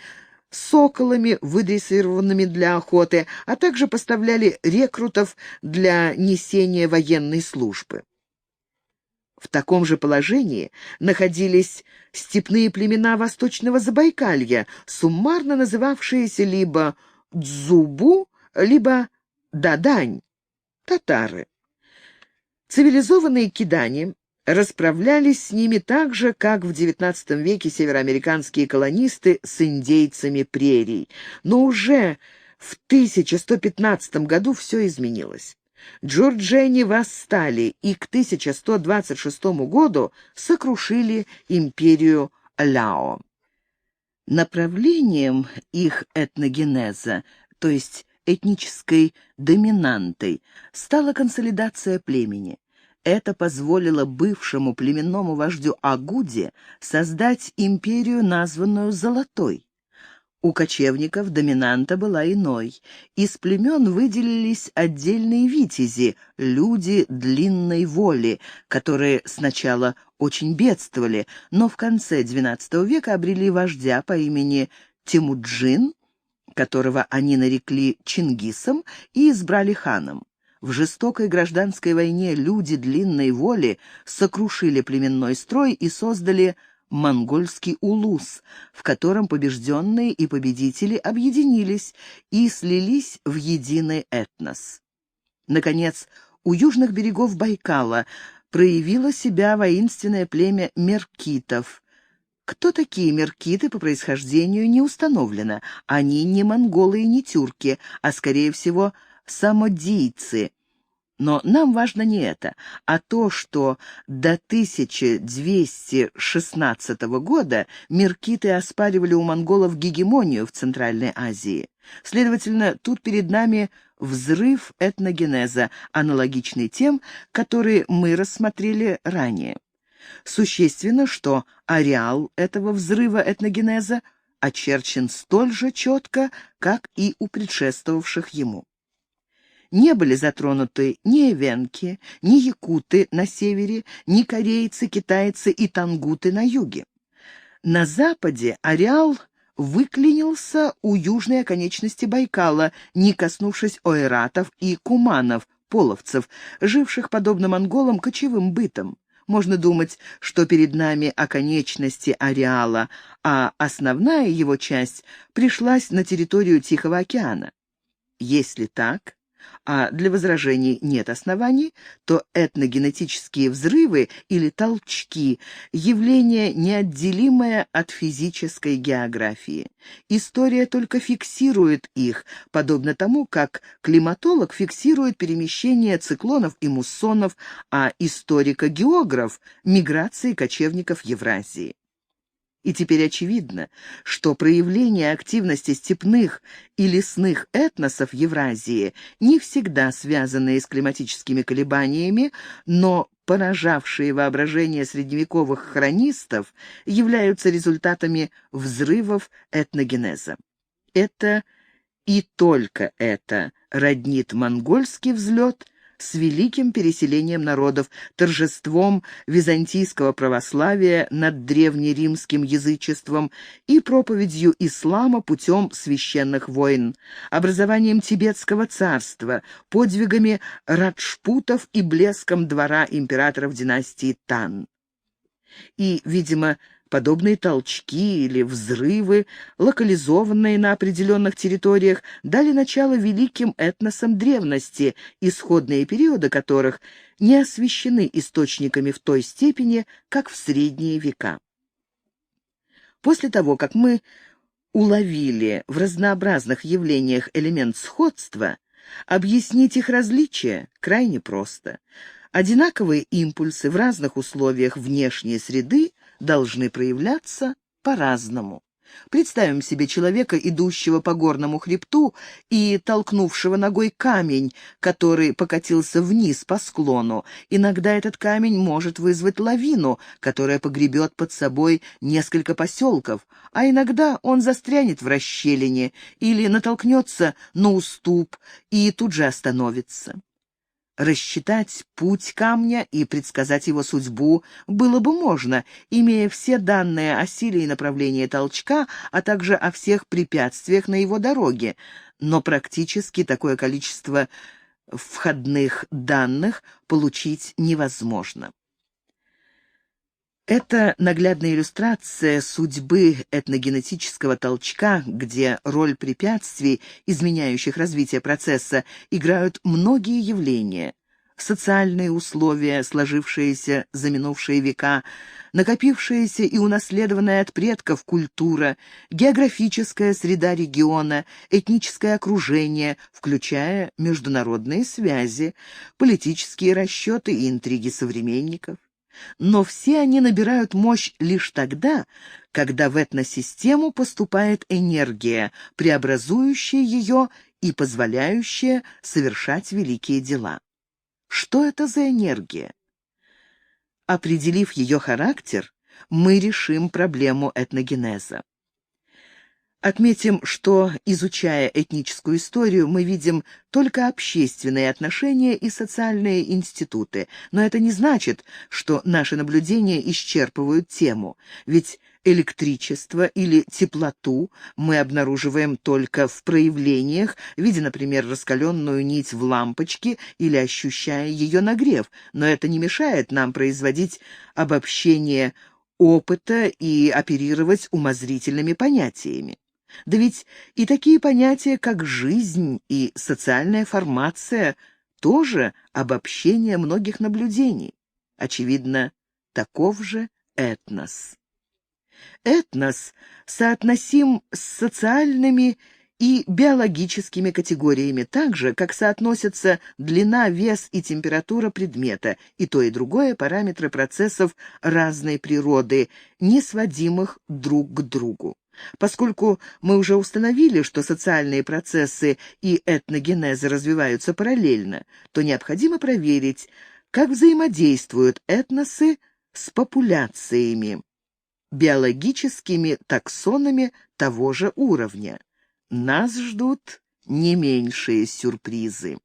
соколами, выдрессированными для охоты, а также поставляли рекрутов для несения военной службы. В таком же положении находились степные племена Восточного Забайкалья, суммарно называвшиеся либо Дзубу, либо Дадань, татары. Цивилизованные кидане расправлялись с ними так же, как в XIX веке североамериканские колонисты с индейцами прерий. Но уже в 1115 году все изменилось. Джурджени восстали и к 1126 году сокрушили империю Ляо. Направлением их этногенеза, то есть этнической доминантой, стала консолидация племени. Это позволило бывшему племенному вождю Агуде создать империю, названную Золотой. У кочевников доминанта была иной. Из племен выделились отдельные витязи, люди длинной воли, которые сначала очень бедствовали, но в конце XII века обрели вождя по имени Темуджин, которого они нарекли Чингисом и избрали ханом. В жестокой гражданской войне люди длинной воли сокрушили племенной строй и создали монгольский улус, в котором побежденные и победители объединились и слились в единый этнос. Наконец, у южных берегов Байкала проявило себя воинственное племя меркитов. Кто такие меркиты по происхождению не установлено. Они не монголы и не тюрки, а, скорее всего, самодийцы. Но нам важно не это, а то, что до 1216 года меркиты оспаривали у монголов гегемонию в Центральной Азии. Следовательно, тут перед нами взрыв этногенеза, аналогичный тем, которые мы рассмотрели ранее. Существенно, что ареал этого взрыва этногенеза очерчен столь же четко, как и у предшествовавших ему. Не были затронуты ни эвенки, ни якуты на севере, ни корейцы, китайцы и тангуты на юге. На западе ареал выклинился у южной оконечности Байкала, не коснувшись ойратов и куманов, половцев, живших, подобно монголам, кочевым бытом. Можно думать, что перед нами оконечности ареала, а основная его часть пришлась на территорию Тихого океана. Если так, а для возражений нет оснований, то этногенетические взрывы или толчки – явление, неотделимое от физической географии. История только фиксирует их, подобно тому, как климатолог фиксирует перемещение циклонов и муссонов, а историко-географ – миграции кочевников Евразии. И теперь очевидно, что проявление активности степных и лесных этносов Евразии, не всегда связанные с климатическими колебаниями, но поражавшие воображение средневековых хронистов, являются результатами взрывов этногенеза. Это и только это роднит монгольский взлет с великим переселением народов, торжеством византийского православия над древнеримским язычеством и проповедью ислама путем священных войн, образованием тибетского царства, подвигами раджпутов и блеском двора императоров династии Тан. И, видимо, подобные толчки или взрывы, локализованные на определенных территориях, дали начало великим этносам древности, исходные периоды которых не освещены источниками в той степени, как в средние века. После того, как мы уловили в разнообразных явлениях элемент сходства, объяснить их различия крайне просто. Одинаковые импульсы в разных условиях внешней среды должны проявляться по-разному. Представим себе человека, идущего по горному хребту и толкнувшего ногой камень, который покатился вниз по склону. Иногда этот камень может вызвать лавину, которая погребет под собой несколько поселков, а иногда он застрянет в расщелине или натолкнется на уступ и тут же остановится. Рассчитать путь камня и предсказать его судьбу было бы можно, имея все данные о силе и направлении толчка, а также о всех препятствиях на его дороге, но практически такое количество входных данных получить невозможно. Это наглядная иллюстрация судьбы этногенетического толчка, где роль препятствий, изменяющих развитие процесса, играют многие явления. Социальные условия, сложившиеся за минувшие века, накопившаяся и унаследованная от предков культура, географическая среда региона, этническое окружение, включая международные связи, политические расчеты и интриги современников. Но все они набирают мощь лишь тогда, когда в этносистему поступает энергия, преобразующая ее и позволяющая совершать великие дела. Что это за энергия? Определив ее характер, мы решим проблему этногенеза. Отметим, что, изучая этническую историю, мы видим только общественные отношения и социальные институты, но это не значит, что наши наблюдения исчерпывают тему, ведь электричество или теплоту мы обнаруживаем только в проявлениях, видя, например, раскаленную нить в лампочке или ощущая ее нагрев, но это не мешает нам производить обобщение опыта и оперировать умозрительными понятиями. Да ведь и такие понятия, как жизнь и социальная формация, тоже обобщение многих наблюдений. Очевидно, таков же этнос. Этнос соотносим с социальными и биологическими категориями так же, как соотносятся длина, вес и температура предмета, и то и другое параметры процессов разной природы, не сводимых друг к другу. Поскольку мы уже установили, что социальные процессы и этногенезы развиваются параллельно, то необходимо проверить, как взаимодействуют этносы с популяциями, биологическими таксонами того же уровня. Нас ждут не меньшие сюрпризы.